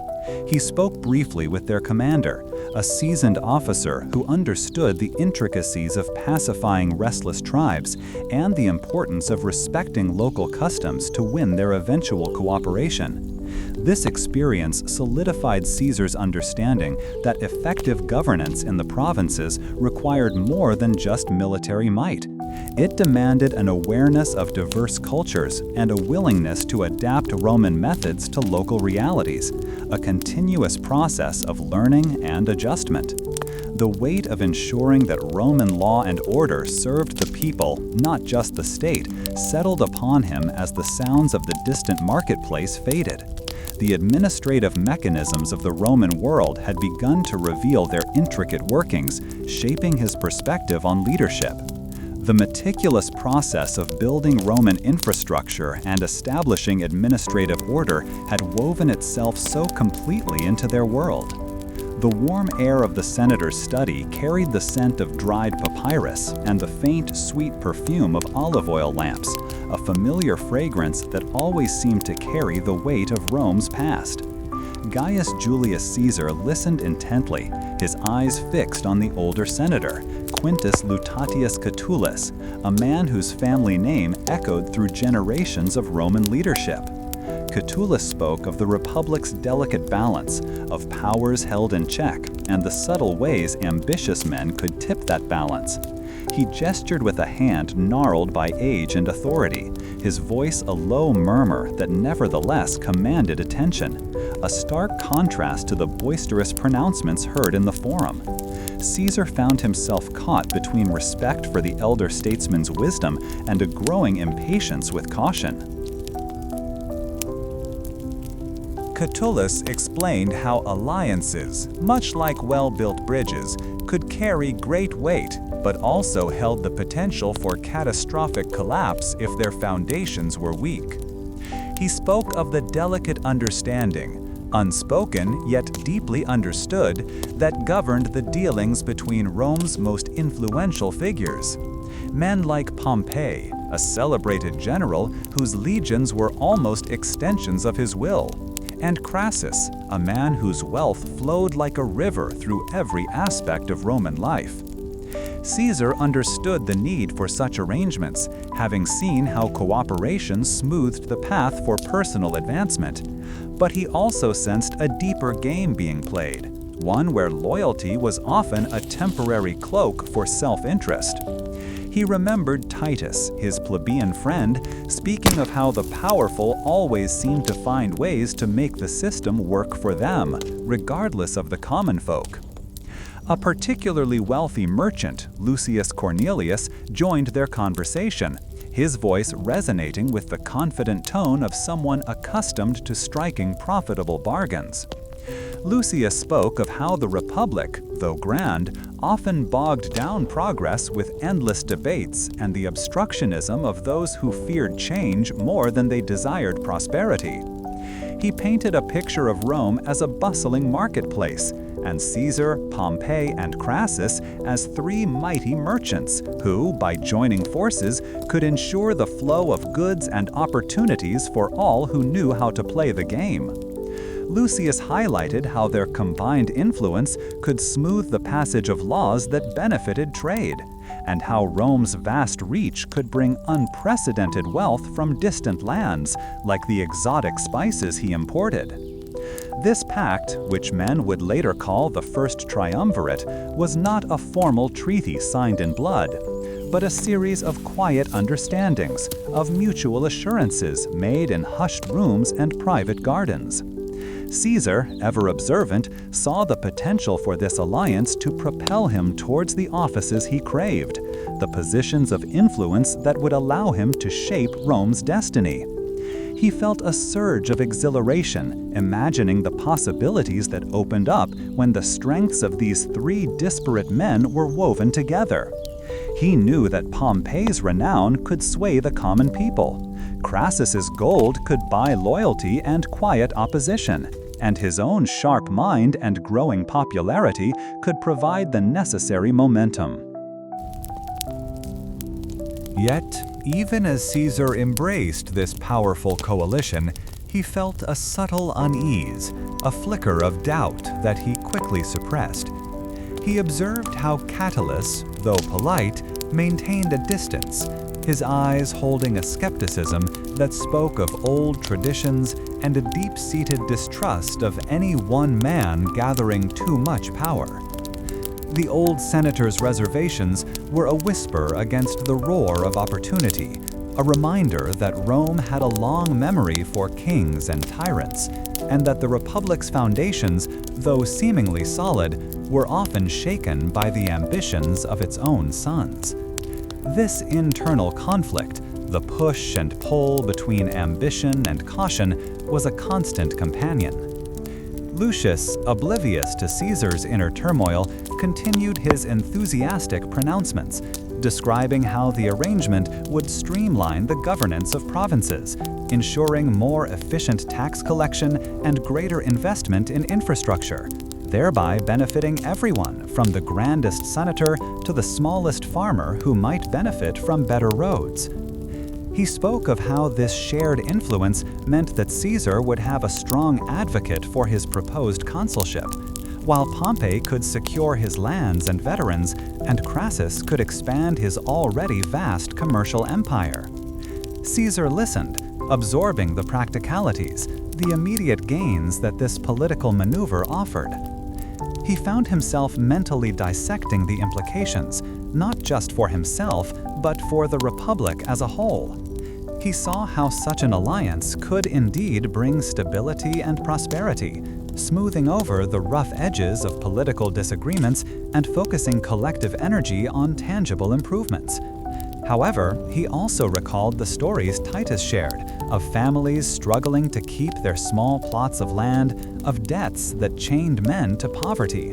He spoke briefly with their commander, a seasoned officer who understood the intricacies of pacifying restless tribes and the importance of respecting local customs to win their eventual cooperation. This experience solidified Caesar's understanding that effective governance in the provinces required more than just military might. It demanded an awareness of diverse cultures and a willingness to adapt Roman methods to local realities, a continuous process of learning and adjustment. The weight of ensuring that Roman law and order served the people, not just the state, settled upon him as the sounds of the distant marketplace faded. The administrative mechanisms of the Roman world had begun to reveal their intricate workings, shaping his perspective on leadership. The meticulous process of building Roman infrastructure and establishing administrative order had woven itself so completely into their world. The warm air of the senator's study carried the scent of dried papyrus and the faint, sweet perfume of olive oil lamps, a familiar fragrance that always seemed to carry the weight of Rome's past. Gaius Julius Caesar listened intently, his eyes fixed on the older senator, Quintus Lutatius Catulus, a man whose family name echoed through generations of Roman leadership. Catulus spoke of the Republic's delicate balance, of powers held in check, and the subtle ways ambitious men could tip that balance. He gestured with a hand gnarled by age and authority, his voice a low murmur that nevertheless commanded attention, a stark contrast to the boisterous pronouncements heard in the forum. Caesar found himself caught between respect for the elder statesman's wisdom and a growing impatience with caution. Catulus explained how alliances, much like well-built bridges, could carry great weight, but also held the potential for catastrophic collapse if their foundations were weak. He spoke of the delicate understanding, unspoken yet deeply understood, that governed the dealings between Rome's most influential figures. Men like Pompey, a celebrated general whose legions were almost extensions of his will, and Crassus, a man whose wealth flowed like a river through every aspect of Roman life. Caesar understood the need for such arrangements, having seen how cooperation smoothed the path for personal advancement. But he also sensed a deeper game being played, one where loyalty was often a temporary cloak for self-interest. He remembered Titus, his plebeian friend, speaking of how the powerful always seemed to find ways to make the system work for them, regardless of the common folk. A particularly wealthy merchant, Lucius Cornelius, joined their conversation, his voice resonating with the confident tone of someone accustomed to striking profitable bargains. Lucius spoke of how the Republic, though grand, often bogged down progress with endless debates and the obstructionism of those who feared change more than they desired prosperity. He painted a picture of Rome as a bustling marketplace, and Caesar, Pompey, and Crassus as three mighty merchants who, by joining forces, could ensure the flow of goods and opportunities for all who knew how to play the game. Lucius highlighted how their combined influence could smooth the passage of laws that benefited trade, and how Rome's vast reach could bring unprecedented wealth from distant lands, like the exotic spices he imported. This pact, which men would later call the First Triumvirate, was not a formal treaty signed in blood, but a series of quiet understandings, of mutual assurances made in hushed rooms and private gardens. Caesar, ever observant, saw the potential for this alliance to propel him towards the offices he craved, the positions of influence that would allow him to shape Rome's destiny. He felt a surge of exhilaration, imagining the possibilities that opened up when the strengths of these three disparate men were woven together. He knew that Pompey's renown could sway the common people. Crassus's gold could buy loyalty and quiet opposition, and his own sharp mind and growing popularity could provide the necessary momentum. Yet, even as Caesar embraced this powerful coalition, he felt a subtle unease, a flicker of doubt that he quickly suppressed. He observed how Catulus, though polite, maintained a distance, his eyes holding a skepticism that spoke of old traditions and a deep-seated distrust of any one man gathering too much power. The old senator's reservations were a whisper against the roar of opportunity, a reminder that Rome had a long memory for kings and tyrants, and that the Republic's foundations, though seemingly solid, were often shaken by the ambitions of its own sons. This internal conflict, the push and pull between ambition and caution, was a constant companion. Lucius, oblivious to Caesar's inner turmoil, continued his enthusiastic pronouncements, describing how the arrangement would streamline the governance of provinces, ensuring more efficient tax collection and greater investment in infrastructure, thereby benefiting everyone from the grandest senator to the smallest farmer who might benefit from better roads. He spoke of how this shared influence meant that Caesar would have a strong advocate for his proposed consulship, while Pompey could secure his lands and veterans, and Crassus could expand his already vast commercial empire. Caesar listened, absorbing the practicalities, the immediate gains that this political maneuver offered. He found himself mentally dissecting the implications, not just for himself, but for the Republic as a whole. He saw how such an alliance could indeed bring stability and prosperity, smoothing over the rough edges of political disagreements and focusing collective energy on tangible improvements. However, he also recalled the stories Titus shared of families struggling to keep their small plots of land, of debts that chained men to poverty,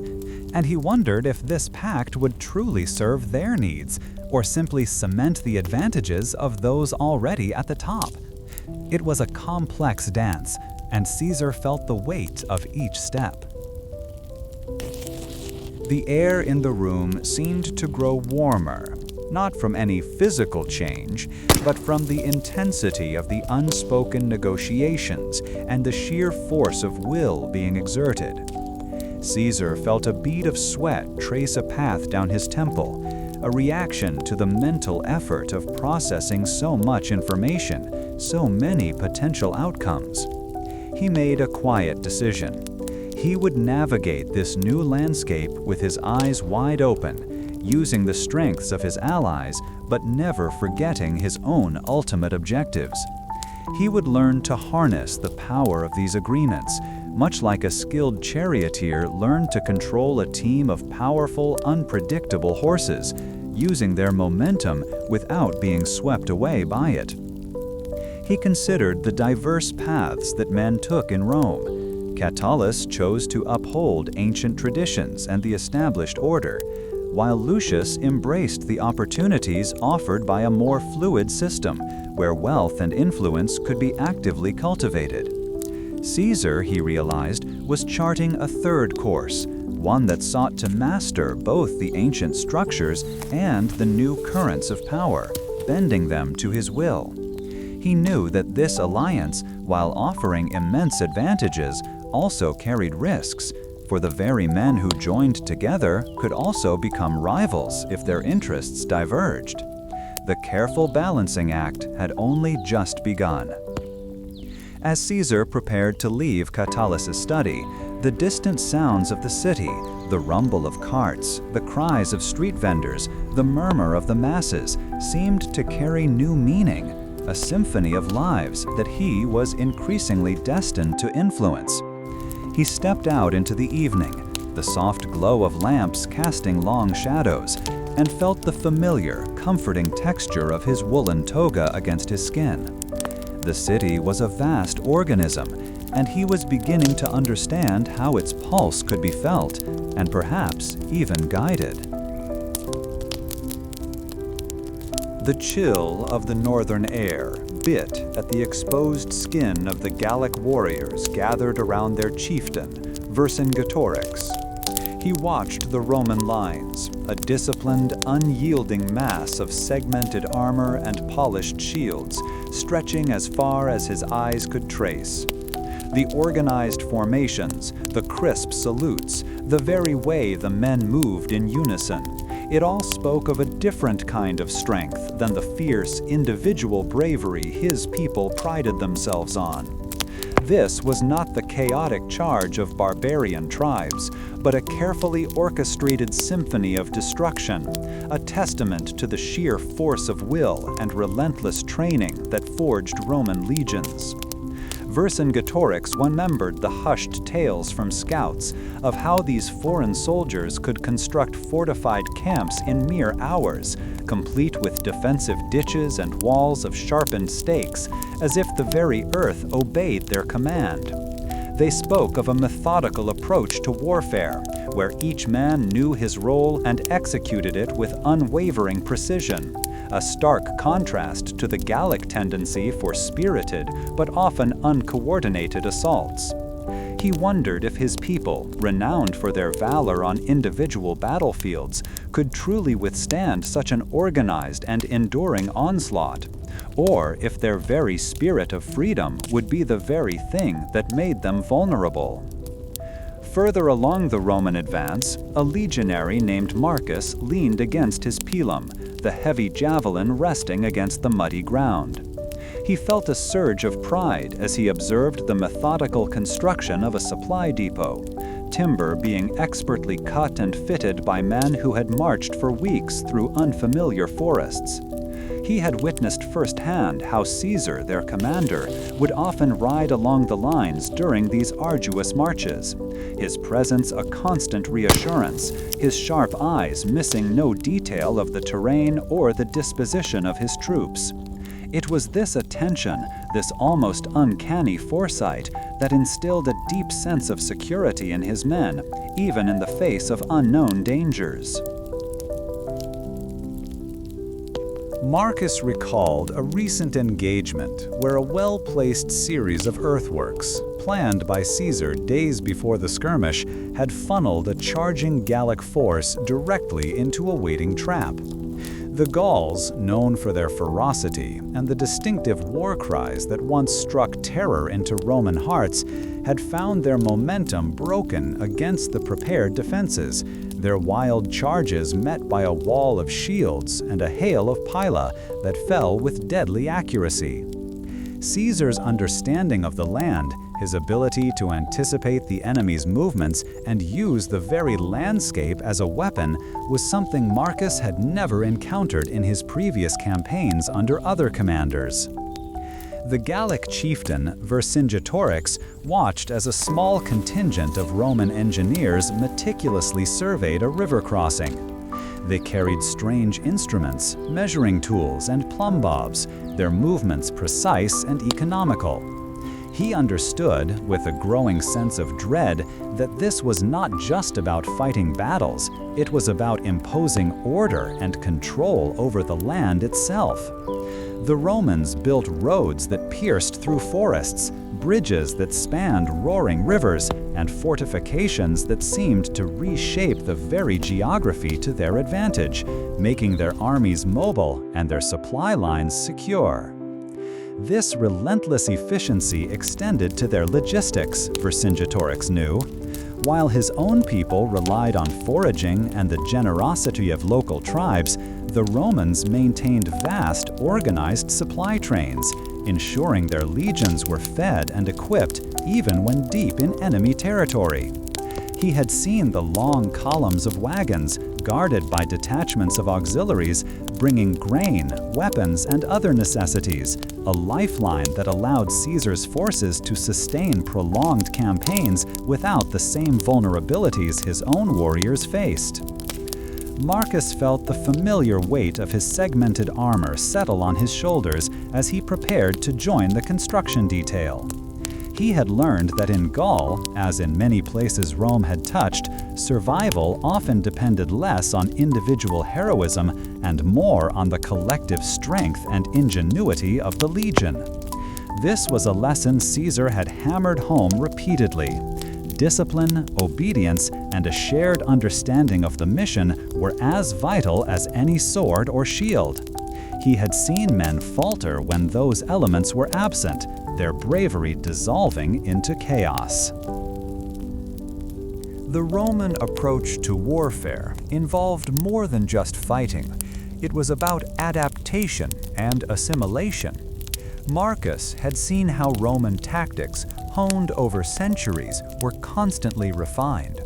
and he wondered if this pact would truly serve their needs or simply cement the advantages of those already at the top. It was a complex dance, and Caesar felt the weight of each step. The air in the room seemed to grow warmer, not from any physical change, but from the intensity of the unspoken negotiations and the sheer force of will being exerted. Caesar felt a bead of sweat trace a path down his temple, a reaction to the mental effort of processing so much information, so many potential outcomes. He made a quiet decision. He would navigate this new landscape with his eyes wide open, using the strengths of his allies, but never forgetting his own ultimate objectives. He would learn to harness the power of these agreements, much like a skilled charioteer learned to control a team of powerful, unpredictable horses, using their momentum without being swept away by it. He considered the diverse paths that men took in Rome. Catulus chose to uphold ancient traditions and the established order, while Lucius embraced the opportunities offered by a more fluid system, where wealth and influence could be actively cultivated. Caesar, he realized, was charting a third course, one that sought to master both the ancient structures and the new currents of power, bending them to his will. He knew that this alliance, while offering immense advantages, also carried risks, for the very men who joined together could also become rivals if their interests diverged. The careful balancing act had only just begun. As Caesar prepared to leave Catulus' study, the distant sounds of the city, the rumble of carts, the cries of street vendors, the murmur of the masses, seemed to carry new meaning, a symphony of lives that he was increasingly destined to influence. He stepped out into the evening, the soft glow of lamps casting long shadows, and felt the familiar, comforting texture of his woolen toga against his skin. The city was a vast organism, and he was beginning to understand how its pulse could be felt, and perhaps even guided. The chill of the northern air bit at the exposed skin of the Gallic warriors gathered around their chieftain, Vercingetorix. He watched the Roman lines, a disciplined, unyielding mass of segmented armor and polished shields, stretching as far as his eyes could trace. The organized formations, the crisp salutes, the very way the men moved in unison, it all spoke of a different kind of strength than the fierce, individual bravery his people prided themselves on. This was not the chaotic charge of barbarian tribes, but a carefully orchestrated symphony of destruction, a testament to the sheer force of will and relentless training that forged Roman legions. Vercingetorix remembered the hushed tales from scouts of how these foreign soldiers could construct fortified camps in mere hours, complete with defensive ditches and walls of sharpened stakes, as if the very earth obeyed their command. They spoke of a methodical approach to warfare, where each man knew his role and executed it with unwavering precision, a stark contrast to the Gallic tendency for spirited but often uncoordinated assaults. He wondered if his people, renowned for their valor on individual battlefields, could truly withstand such an organized and enduring onslaught, or if their very spirit of freedom would be the very thing that made them vulnerable. Further along the Roman advance, a legionary named Marcus leaned against his pilum, the heavy javelin resting against the muddy ground. He felt a surge of pride as he observed the methodical construction of a supply depot, timber being expertly cut and fitted by men who had marched for weeks through unfamiliar forests. He had witnessed firsthand how Caesar, their commander, would often ride along the lines during these arduous marches, his presence a constant reassurance, his sharp eyes missing no detail of the terrain or the disposition of his troops. It was this attention, this almost uncanny foresight, that instilled a deep sense of security in his men, even in the face of unknown dangers. Marcus recalled a recent engagement where a well-placed series of earthworks, planned by Caesar days before the skirmish, had funneled a charging Gallic force directly into a waiting trap. The Gauls, known for their ferocity and the distinctive war cries that once struck terror into Roman hearts, had found their momentum broken against the prepared defenses, their wild charges met by a wall of shields and a hail of pila that fell with deadly accuracy. Caesar's understanding of the land, his ability to anticipate the enemy's movements and use the very landscape as a weapon, was something Marcus had never encountered in his previous campaigns under other commanders. The Gallic chieftain Vercingetorix watched as a small contingent of Roman engineers meticulously surveyed a river crossing. They carried strange instruments, measuring tools, and plumb bobs, their movements precise and economical. He understood, with a growing sense of dread, that this was not just about fighting battles, it was about imposing order and control over the land itself. The Romans built roads that pierced through forests, bridges that spanned roaring rivers, and fortifications that seemed to reshape the very geography to their advantage, making their armies mobile and their supply lines secure. This relentless efficiency extended to their logistics, Vercingetorix knew. While his own people relied on foraging and the generosity of local tribes, the Romans maintained vast, organized supply trains, ensuring their legions were fed and equipped even when deep in enemy territory. He had seen the long columns of wagons, guarded by detachments of auxiliaries, bringing grain, weapons, and other necessities, a lifeline that allowed Caesar's forces to sustain prolonged campaigns without the same vulnerabilities his own warriors faced. Marcus felt the familiar weight of his segmented armor settle on his shoulders as he prepared to join the construction detail. He had learned that in Gaul, as in many places Rome had touched, survival often depended less on individual heroism and more on the collective strength and ingenuity of the legion. This was a lesson Caesar had hammered home repeatedly. Discipline, obedience, and a shared understanding of the mission were as vital as any sword or shield. He had seen men falter when those elements were absent, their bravery dissolving into chaos. The Roman approach to warfare involved more than just fighting. It was about adaptation and assimilation. Marcus had seen how Roman tactics, honed over centuries, were constantly refined.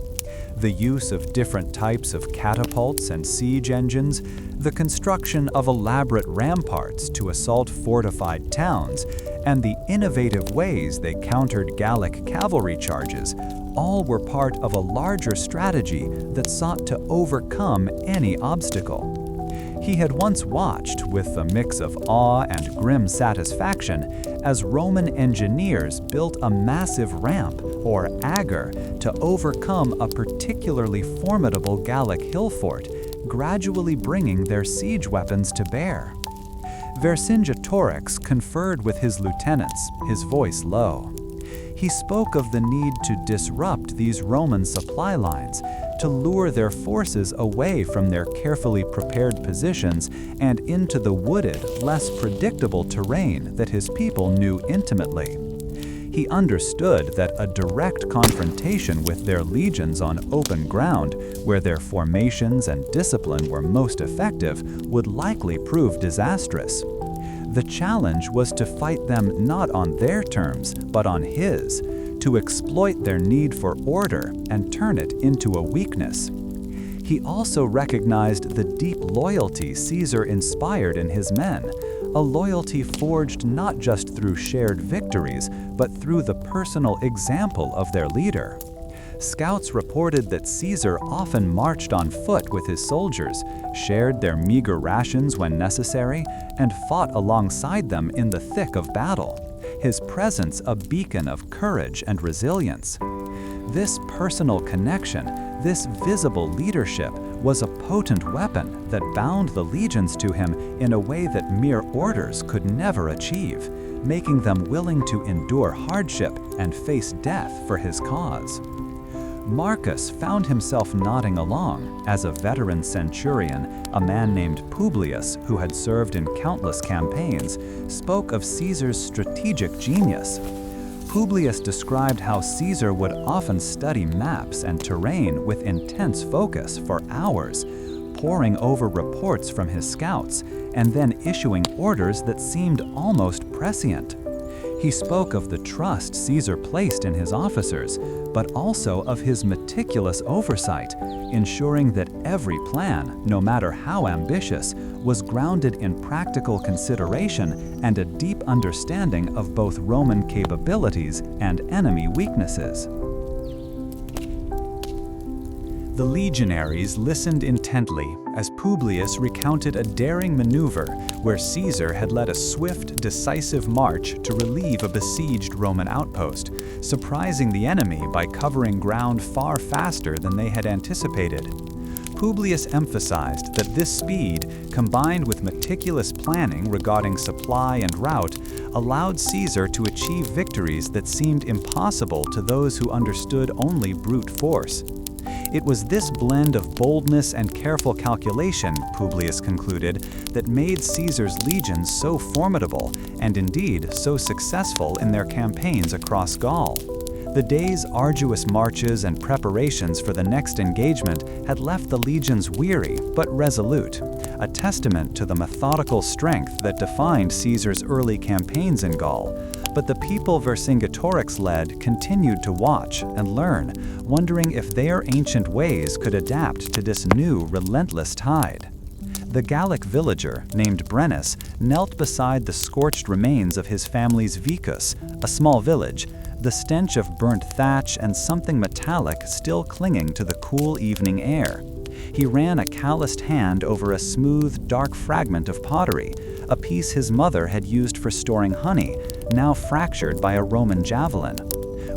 The use of different types of catapults and siege engines, the construction of elaborate ramparts to assault fortified towns, and the innovative ways they countered Gallic cavalry charges, all were part of a larger strategy that sought to overcome any obstacle. He had once watched, with a mix of awe and grim satisfaction, as Roman engineers built a massive ramp, or agger, to overcome a particularly formidable Gallic hill fort, gradually bringing their siege weapons to bear. Vercingetorix conferred with his lieutenants, his voice low. He spoke of the need to disrupt these Roman supply lines, to lure their forces away from their carefully prepared positions and into the wooded, less predictable terrain that his people knew intimately. He understood that a direct confrontation with their legions on open ground, where their formations and discipline were most effective, would likely prove disastrous. The challenge was to fight them not on their terms, but on his, to exploit their need for order and turn it into a weakness. He also recognized the deep loyalty Caesar inspired in his men, a loyalty forged not just through shared victories, but through the personal example of their leader. Scouts reported that Caesar often marched on foot with his soldiers, shared their meager rations when necessary, and fought alongside them in the thick of battle, his presence a beacon of courage and resilience. This personal connection, this visible leadership, was a potent weapon that bound the legions to him in a way that mere orders could never achieve, making them willing to endure hardship and face death for his cause. Marcus found himself nodding along as a veteran centurion, a man named Publius, who had served in countless campaigns, spoke of Caesar's strategic genius. Publius described how Caesar would often study maps and terrain with intense focus for hours, poring over reports from his scouts, and then issuing orders that seemed almost prescient. He spoke of the trust Caesar placed in his officers, but also of his meticulous oversight, ensuring that every plan, no matter how ambitious, was grounded in practical consideration and a deep understanding of both Roman capabilities and enemy weaknesses. The legionaries listened intently as Publius recounted a daring maneuver where Caesar had led a swift, decisive march to relieve a besieged Roman outpost, surprising the enemy by covering ground far faster than they had anticipated. Publius emphasized that this speed, combined with meticulous planning regarding supply and route, allowed Caesar to achieve victories that seemed impossible to those who understood only brute force. It was this blend of boldness and careful calculation, Publius concluded, that made Caesar's legions so formidable and indeed so successful in their campaigns across Gaul. The day's arduous marches and preparations for the next engagement had left the legions weary but resolute, a testament to the methodical strength that defined Caesar's early campaigns in Gaul, But the people Vercingetorix led continued to watch and learn, wondering if their ancient ways could adapt to this new, relentless tide. The Gallic villager, named Brennus, knelt beside the scorched remains of his family's vicus, a small village, the stench of burnt thatch and something metallic still clinging to the cool evening air. He ran a calloused hand over a smooth, dark fragment of pottery, a piece his mother had used for storing honey, now fractured by a Roman javelin.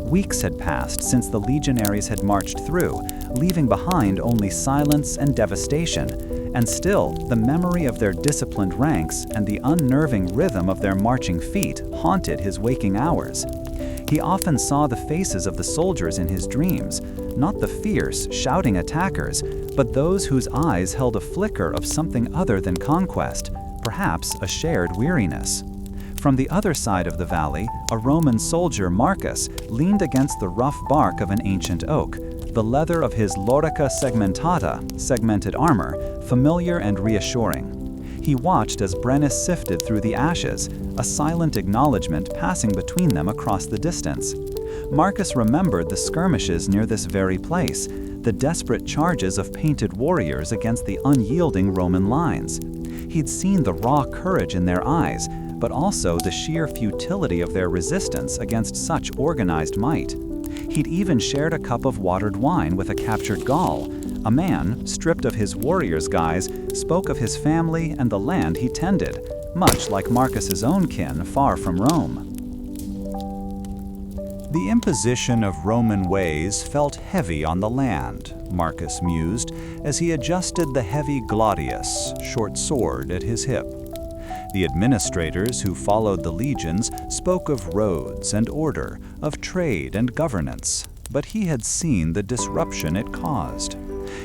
Weeks had passed since the legionaries had marched through, leaving behind only silence and devastation, and still the memory of their disciplined ranks and the unnerving rhythm of their marching feet haunted his waking hours. He often saw the faces of the soldiers in his dreams, not the fierce, shouting attackers, but those whose eyes held a flicker of something other than conquest, perhaps a shared weariness. From the other side of the valley, a Roman soldier, Marcus, leaned against the rough bark of an ancient oak, the leather of his lorica segmentata, segmented armor, familiar and reassuring. He watched as Brennus sifted through the ashes, a silent acknowledgement passing between them across the distance. Marcus remembered the skirmishes near this very place, the desperate charges of painted warriors against the unyielding Roman lines. He'd seen the raw courage in their eyes, but also the sheer futility of their resistance against such organized might. He'd even shared a cup of watered wine with a captured Gaul. A man, stripped of his warrior's guise, spoke of his family and the land he tended, much like Marcus's own kin far from Rome. The imposition of Roman ways felt heavy on the land, Marcus mused, as he adjusted the heavy gladius, short sword, at his hip. The administrators who followed the legions spoke of roads and order, of trade and governance, but he had seen the disruption it caused.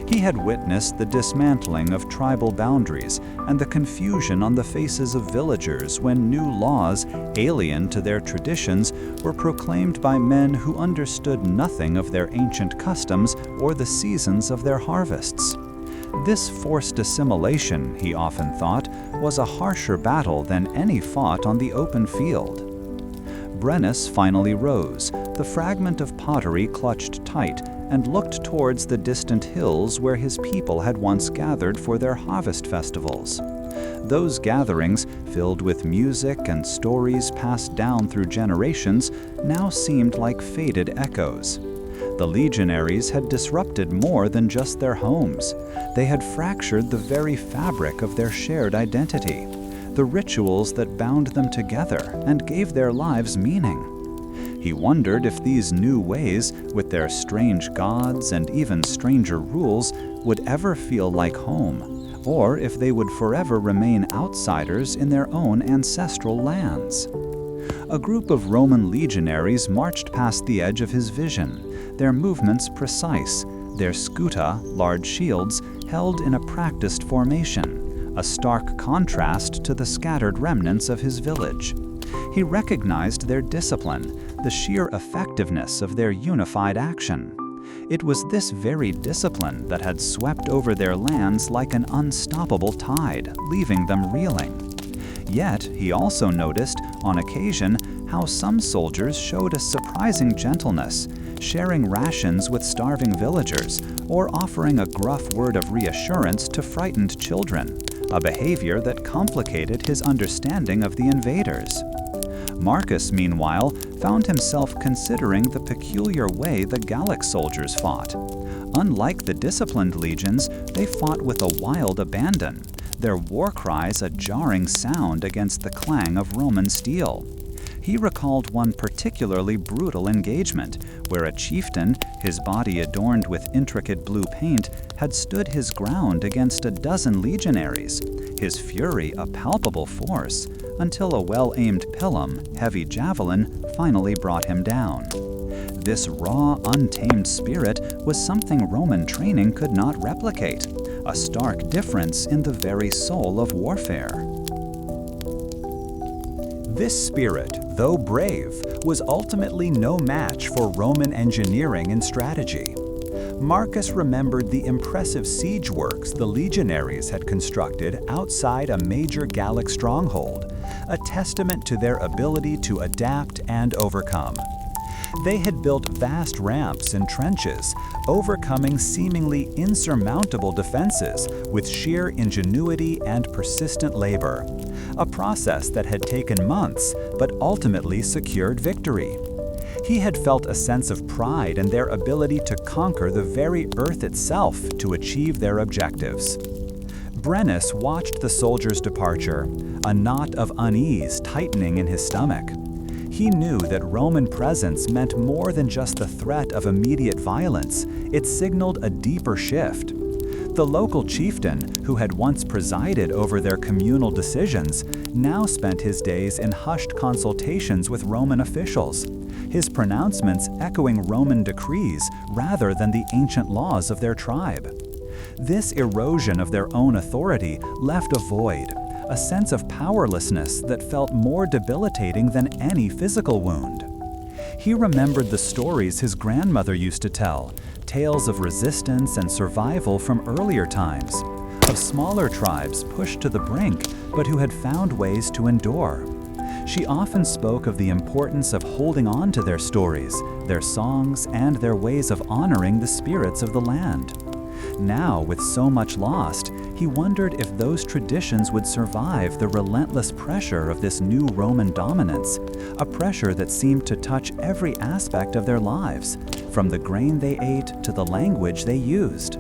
He had witnessed the dismantling of tribal boundaries and the confusion on the faces of villagers when new laws, alien to their traditions, were proclaimed by men who understood nothing of their ancient customs or the seasons of their harvests. This forced assimilation, he often thought, was a harsher battle than any fought on the open field. Brennus finally rose, the fragment of pottery clutched tight, and looked towards the distant hills where his people had once gathered for their harvest festivals. Those gatherings, filled with music and stories passed down through generations, now seemed like faded echoes. The legionaries had disrupted more than just their homes. They had fractured the very fabric of their shared identity, the rituals that bound them together and gave their lives meaning. He wondered if these new ways, with their strange gods and even stranger rules, would ever feel like home, or if they would forever remain outsiders in their own ancestral lands. A group of Roman legionaries marched past the edge of his vision, their movements precise, their scuta, large shields, held in a practiced formation, a stark contrast to the scattered remnants of his village. He recognized their discipline, the sheer effectiveness of their unified action. It was this very discipline that had swept over their lands like an unstoppable tide, leaving them reeling. Yet, he also noticed, on occasion, how some soldiers showed a surprising gentleness, sharing rations with starving villagers, or offering a gruff word of reassurance to frightened children, a behavior that complicated his understanding of the invaders. Marcus, meanwhile, found himself considering the peculiar way the Gallic soldiers fought. Unlike the disciplined legions, they fought with a wild abandon, their war cries a jarring sound against the clang of Roman steel. He recalled one particularly brutal engagement, where a chieftain, his body adorned with intricate blue paint, had stood his ground against a dozen legionaries, his fury a palpable force, until a well-aimed pilum, heavy javelin, finally brought him down. This raw, untamed spirit was something Roman training could not replicate, a stark difference in the very soul of warfare. This spirit, though brave, was ultimately no match for Roman engineering and strategy. Marcus remembered the impressive siege works the legionaries had constructed outside a major Gallic stronghold, a testament to their ability to adapt and overcome. They had built vast ramps and trenches, overcoming seemingly insurmountable defenses with sheer ingenuity and persistent labor, a process that had taken months but ultimately secured victory. He had felt a sense of pride in their ability to conquer the very earth itself to achieve their objectives. Brennus watched the soldiers' departure, a knot of unease tightening in his stomach. He knew that Roman presence meant more than just the threat of immediate violence. It signaled a deeper shift. The local chieftain, who had once presided over their communal decisions, now spent his days in hushed consultations with Roman officials, his pronouncements echoing Roman decrees rather than the ancient laws of their tribe. This erosion of their own authority left a void, a sense of powerlessness that felt more debilitating than any physical wound. He remembered the stories his grandmother used to tell, tales of resistance and survival from earlier times, of smaller tribes pushed to the brink but who had found ways to endure. She often spoke of the importance of holding on to their stories, their songs, and their ways of honoring the spirits of the land. Now, with so much lost, he wondered if those traditions would survive the relentless pressure of this new Roman dominance, a pressure that seemed to touch every aspect of their lives, from the grain they ate to the language they used.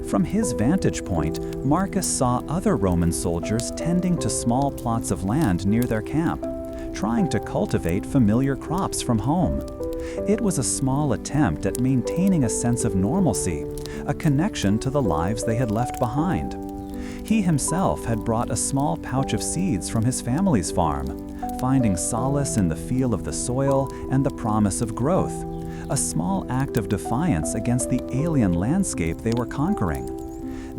From his vantage point, Marcus saw other Roman soldiers tending to small plots of land near their camp, trying to cultivate familiar crops from home. It was a small attempt at maintaining a sense of normalcy, a connection to the lives they had left behind. He himself had brought a small pouch of seeds from his family's farm, finding solace in the feel of the soil and the promise of growth, a small act of defiance against the alien landscape they were conquering.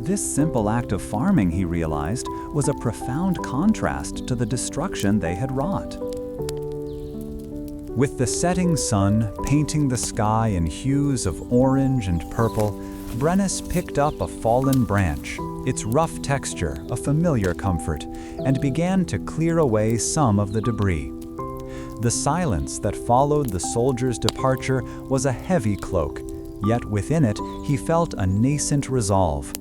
This simple act of farming, he realized, was a profound contrast to the destruction they had wrought. With the setting sun painting the sky in hues of orange and purple, Brennus picked up a fallen branch, its rough texture a familiar comfort, and began to clear away some of the debris. The silence that followed the soldier's departure was a heavy cloak, yet within it he felt a nascent resolve.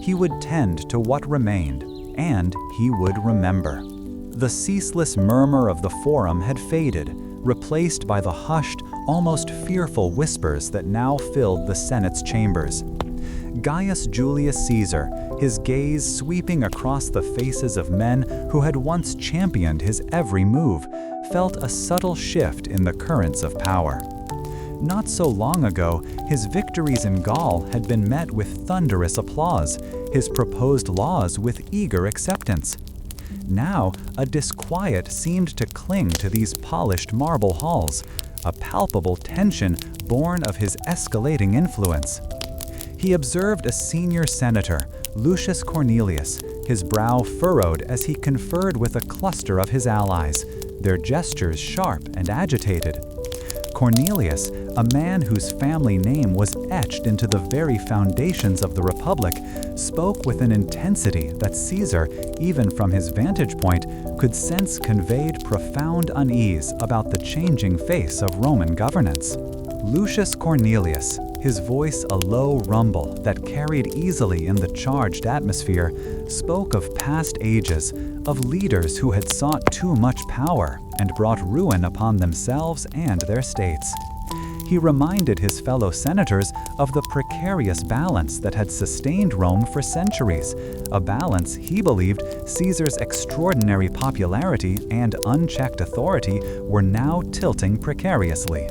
He would tend to what remained, and he would remember. The ceaseless murmur of the forum had faded, replaced by the hushed, almost fearful whispers that now filled the Senate's chambers. Gaius Julius Caesar, his gaze sweeping across the faces of men who had once championed his every move, felt a subtle shift in the currents of power. Not so long ago, his victories in Gaul had been met with thunderous applause, his proposed laws with eager acceptance. Now, a disquiet seemed to cling to these polished marble halls, a palpable tension born of his escalating influence. He observed a senior senator, Lucius Cornelius, his brow furrowed as he conferred with a cluster of his allies, their gestures sharp and agitated. Cornelius, a man whose family name was etched into the very foundations of the Republic, spoke with an intensity that Caesar, even from his vantage point, could sense conveyed profound unease about the changing face of Roman governance. Lucius Cornelius, his voice a low rumble that carried easily in the charged atmosphere, spoke of past ages, of leaders who had sought too much power and brought ruin upon themselves and their states. He reminded his fellow senators of the precarious balance that had sustained Rome for centuries, a balance he believed Caesar's extraordinary popularity and unchecked authority were now tilting precariously.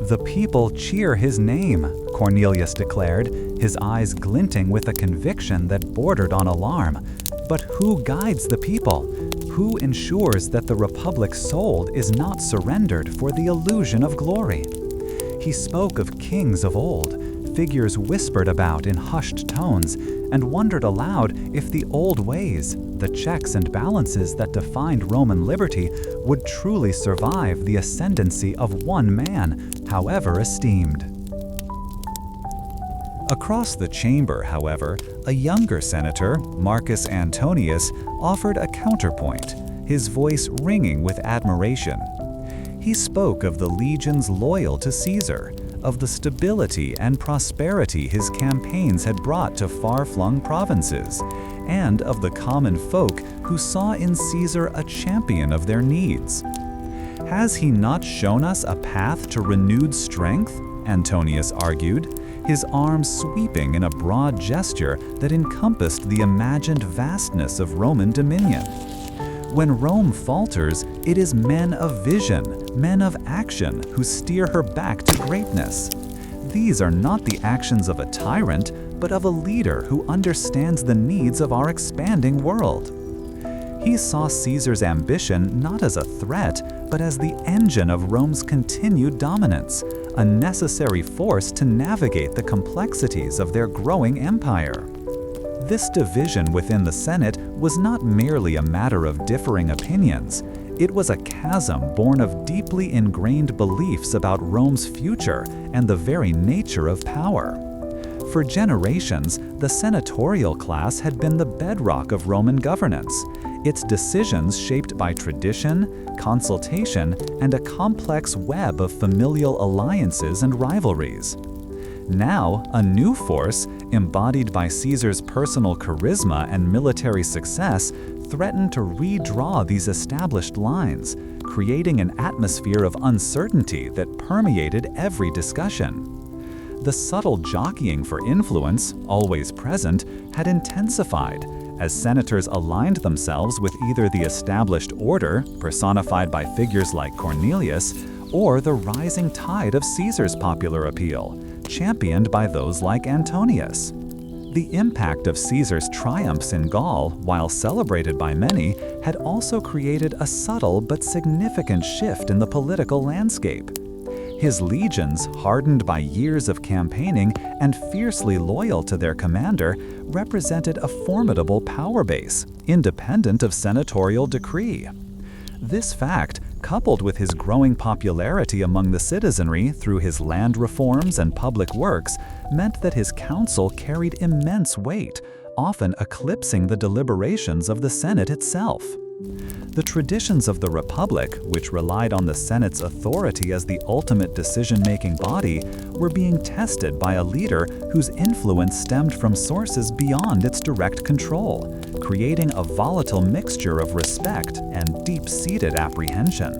"The people cheer his name," Cornelius declared, his eyes glinting with a conviction that bordered on alarm. But who guides the people? Who ensures that the Republic's soul is not surrendered for the illusion of glory? He spoke of kings of old, figures whispered about in hushed tones, and wondered aloud if the old ways, the checks and balances that defined Roman liberty, would truly survive the ascendancy of one man, however esteemed. Across the chamber, however, a younger senator, Marcus Antonius, offered a counterpoint, his voice ringing with admiration. He spoke of the legions loyal to Caesar, of the stability and prosperity his campaigns had brought to far-flung provinces, and of the common folk who saw in Caesar a champion of their needs. "Has he not shown us a path to renewed strength?" Antonius argued, his arms sweeping in a broad gesture that encompassed the imagined vastness of Roman dominion. When Rome falters, it is men of vision, men of action, who steer her back to greatness. These are not the actions of a tyrant, but of a leader who understands the needs of our expanding world. He saw Caesar's ambition not as a threat, but as the engine of Rome's continued dominance, a necessary force to navigate the complexities of their growing empire. This division within the Senate was not merely a matter of differing opinions. It was a chasm born of deeply ingrained beliefs about Rome's future and the very nature of power. For generations, the senatorial class had been the bedrock of Roman governance, its decisions shaped by tradition, consultation, and a complex web of familial alliances and rivalries. Now, a new force, embodied by Caesar's personal charisma and military success, threatened to redraw these established lines, creating an atmosphere of uncertainty that permeated every discussion. The subtle jockeying for influence, always present, had intensified, as senators aligned themselves with either the established order, personified by figures like Cornelius, or the rising tide of Caesar's popular appeal, championed by those like Antonius. The impact of Caesar's triumphs in Gaul, while celebrated by many, had also created a subtle but significant shift in the political landscape. His legions, hardened by years of campaigning and fiercely loyal to their commander, represented a formidable power base, independent of senatorial decree. This fact, coupled with his growing popularity among the citizenry through his land reforms and public works, meant that his council carried immense weight, often eclipsing the deliberations of the Senate itself. The traditions of the Republic, which relied on the Senate's authority as the ultimate decision-making body, were being tested by a leader whose influence stemmed from sources beyond its direct control, creating a volatile mixture of respect and deep-seated apprehension.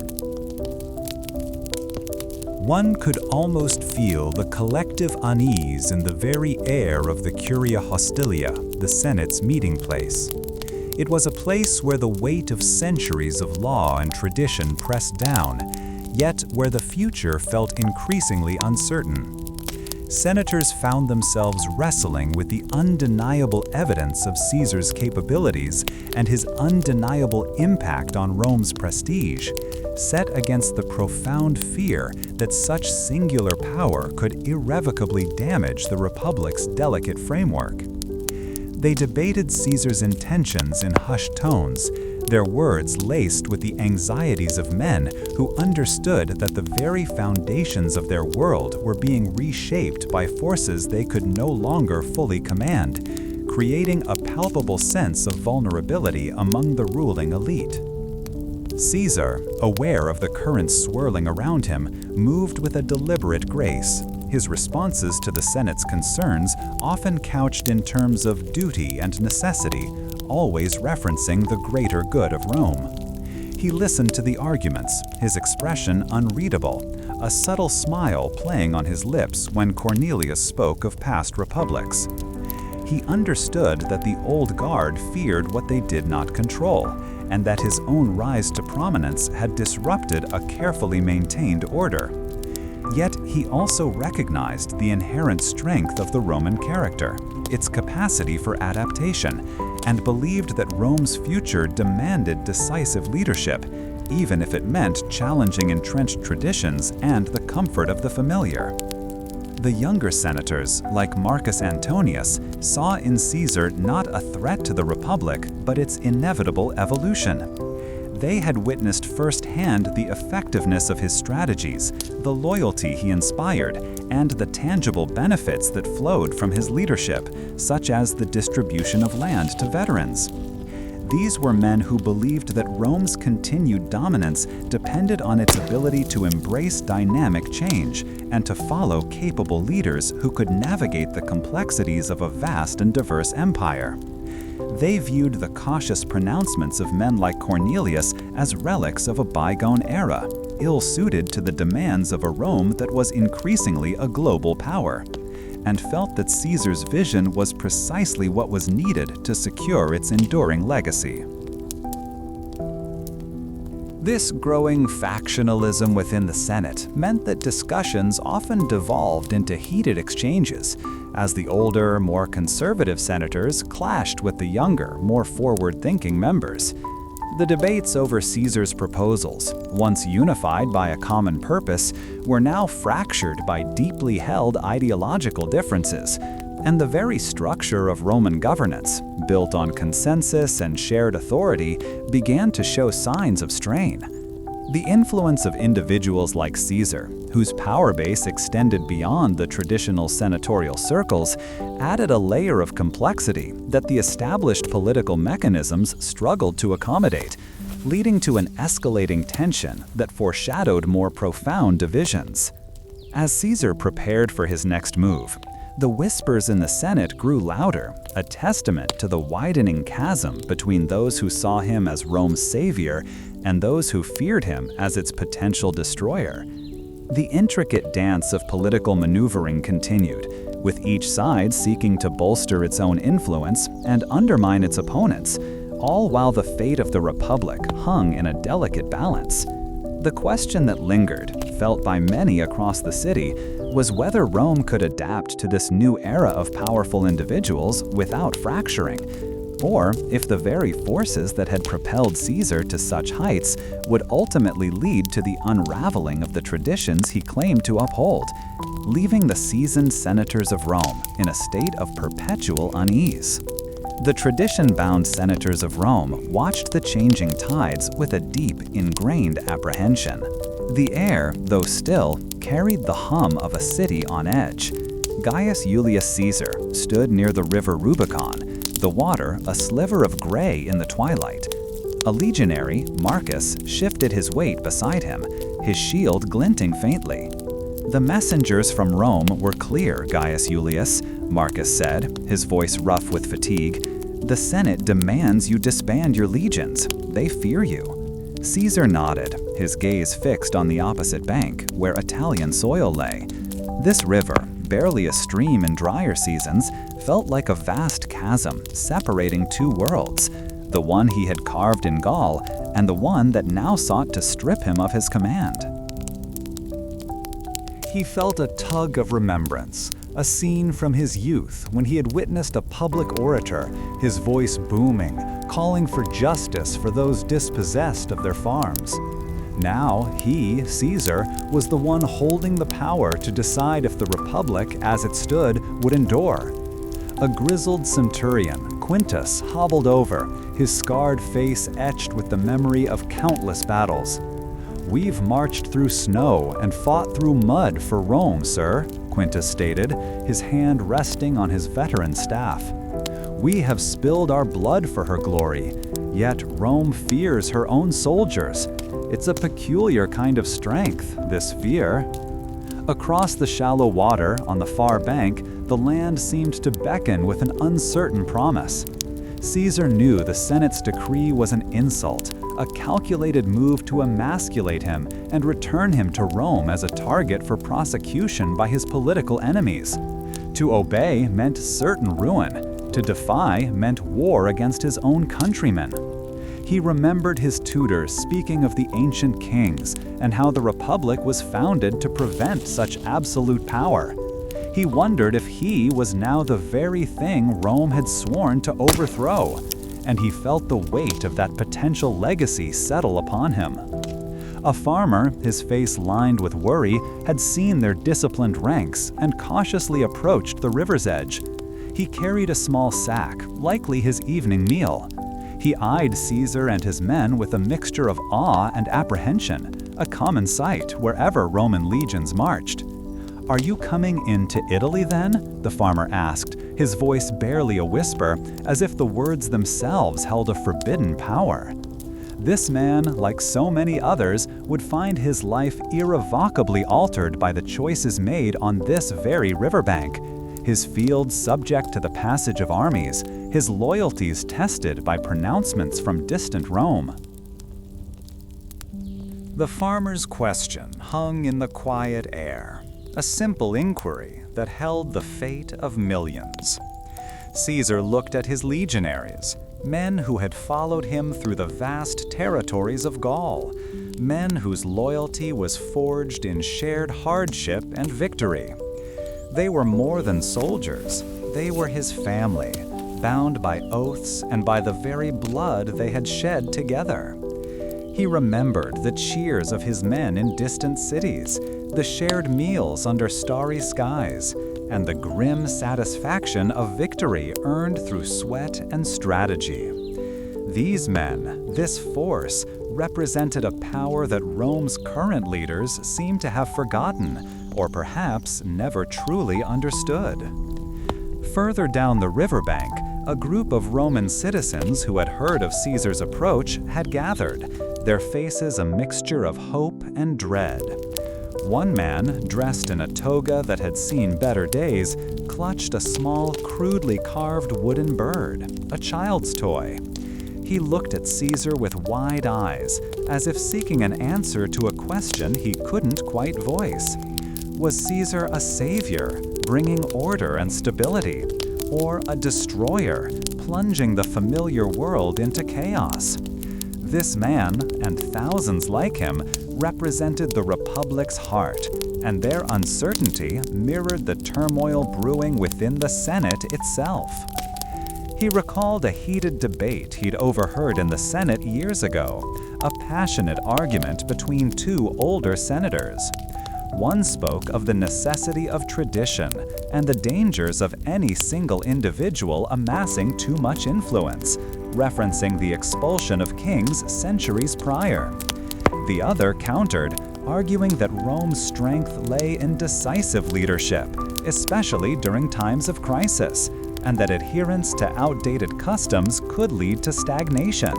One could almost feel the collective unease in the very air of the Curia Hostilia, the Senate's meeting place. It was a place where the weight of centuries of law and tradition pressed down, yet where the future felt increasingly uncertain. Senators found themselves wrestling with the undeniable evidence of Caesar's capabilities and his undeniable impact on Rome's prestige, set against the profound fear that such singular power could irrevocably damage the Republic's delicate framework. They debated Caesar's intentions in hushed tones, their words laced with the anxieties of men who understood that the very foundations of their world were being reshaped by forces they could no longer fully command, creating a palpable sense of vulnerability among the ruling elite. Caesar, aware of the currents swirling around him, moved with a deliberate grace, his responses to the Senate's concerns often couched in terms of duty and necessity, always referencing the greater good of Rome. He listened to the arguments, his expression unreadable, a subtle smile playing on his lips when Cornelius spoke of past republics. He understood that the old guard feared what they did not control, and that his own rise to prominence had disrupted a carefully maintained order. Yet he also recognized the inherent strength of the Roman character, its capacity for adaptation, and believed that Rome's future demanded decisive leadership, even if it meant challenging entrenched traditions and the comfort of the familiar. The younger senators, like Marcus Antonius, saw in Caesar not a threat to the Republic, but its inevitable evolution. They had witnessed firsthand the effectiveness of his strategies, the loyalty he inspired, and the tangible benefits that flowed from his leadership, such as the distribution of land to veterans. These were men who believed that Rome's continued dominance depended on its ability to embrace dynamic change and to follow capable leaders who could navigate the complexities of a vast and diverse empire. They viewed the cautious pronouncements of men like Cornelius as relics of a bygone era, ill-suited to the demands of a Rome that was increasingly a global power, and felt that Caesar's vision was precisely what was needed to secure its enduring legacy. This growing factionalism within the Senate meant that discussions often devolved into heated exchanges, as the older, more conservative senators clashed with the younger, more forward-thinking members. The debates over Caesar's proposals, once unified by a common purpose, were now fractured by deeply held ideological differences, and the very structure of Roman governance, built on consensus and shared authority, began to show signs of strain. The influence of individuals like Caesar, whose power base extended beyond the traditional senatorial circles, added a layer of complexity that the established political mechanisms struggled to accommodate, leading to an escalating tension that foreshadowed more profound divisions. As Caesar prepared for his next move, the whispers in the Senate grew louder, a testament to the widening chasm between those who saw him as Rome's savior and those who feared him as its potential destroyer. The intricate dance of political maneuvering continued, with each side seeking to bolster its own influence and undermine its opponents, all while the fate of the Republic hung in a delicate balance. The question that lingered, felt by many across the city, was whether Rome could adapt to this new era of powerful individuals without fracturing, or if the very forces that had propelled Caesar to such heights would ultimately lead to the unraveling of the traditions he claimed to uphold, leaving the seasoned senators of Rome in a state of perpetual unease. The tradition-bound senators of Rome watched the changing tides with a deep, ingrained apprehension. The air, though still, carried the hum of a city on edge. Gaius Julius Caesar stood near the river Rubicon, the water a sliver of gray in the twilight. A legionary, Marcus, shifted his weight beside him, his shield glinting faintly. "The messengers from Rome were clear, Gaius Julius," Marcus said, his voice rough with fatigue. "The Senate demands you disband your legions. They fear you." Caesar nodded, his gaze fixed on the opposite bank, where Italian soil lay. This river, barely a stream in drier seasons, felt like a vast chasm separating two worlds, the one he had carved in Gaul and the one that now sought to strip him of his command. He felt a tug of remembrance, a scene from his youth when he had witnessed a public orator, his voice booming, calling for justice for those dispossessed of their farms. Now he, Caesar, was the one holding the power to decide if the Republic, as it stood, would endure. A grizzled centurion, Quintus, hobbled over, his scarred face etched with the memory of countless battles. "We've marched through snow and fought through mud for Rome, sir," Quintus stated, his hand resting on his veteran staff. "We have spilled our blood for her glory, yet Rome fears her own soldiers. It's a peculiar kind of strength, this fear." Across the shallow water on the far bank, the land seemed to beckon with an uncertain promise. Caesar knew the Senate's decree was an insult, a calculated move to emasculate him and return him to Rome as a target for prosecution by his political enemies. To obey meant certain ruin. To defy meant war against his own countrymen. He remembered his tutors speaking of the ancient kings and how the Republic was founded to prevent such absolute power. He wondered if he was now the very thing Rome had sworn to overthrow, and he felt the weight of that potential legacy settle upon him. A farmer, his face lined with worry, had seen their disciplined ranks and cautiously approached the river's edge. He carried a small sack, likely his evening meal. He eyed Caesar and his men with a mixture of awe and apprehension, a common sight wherever Roman legions marched. "Are you coming into Italy then?" the farmer asked, his voice barely a whisper, as if the words themselves held a forbidden power. This man, like so many others, would find his life irrevocably altered by the choices made on this very riverbank, his fields subject to the passage of armies, his loyalties tested by pronouncements from distant Rome. The farmer's question hung in the quiet air, a simple inquiry that held the fate of millions. Caesar looked at his legionaries, men who had followed him through the vast territories of Gaul, men whose loyalty was forged in shared hardship and victory. They were more than soldiers, they were his family, bound by oaths and by the very blood they had shed together. He remembered the cheers of his men in distant cities, the shared meals under starry skies, and the grim satisfaction of victory earned through sweat and strategy. These men, this force, represented a power that Rome's current leaders seem to have forgotten, or perhaps never truly understood. Further down the riverbank, a group of Roman citizens who had heard of Caesar's approach had gathered, their faces a mixture of hope and dread. One man, dressed in a toga that had seen better days, clutched a small, crudely carved wooden bird, a child's toy. He looked at Caesar with wide eyes, as if seeking an answer to a question he couldn't quite voice. Was Caesar a savior, bringing order and stability, or a destroyer, plunging the familiar world into chaos? This man, and thousands like him, represented the Republic's heart, and their uncertainty mirrored the turmoil brewing within the Senate itself. He recalled a heated debate he'd overheard in the Senate years ago, a passionate argument between two older senators. One spoke of the necessity of tradition and the dangers of any single individual amassing too much influence, referencing the expulsion of kings centuries prior. The other countered, arguing that Rome's strength lay in decisive leadership, especially during times of crisis, and that adherence to outdated customs could lead to stagnation.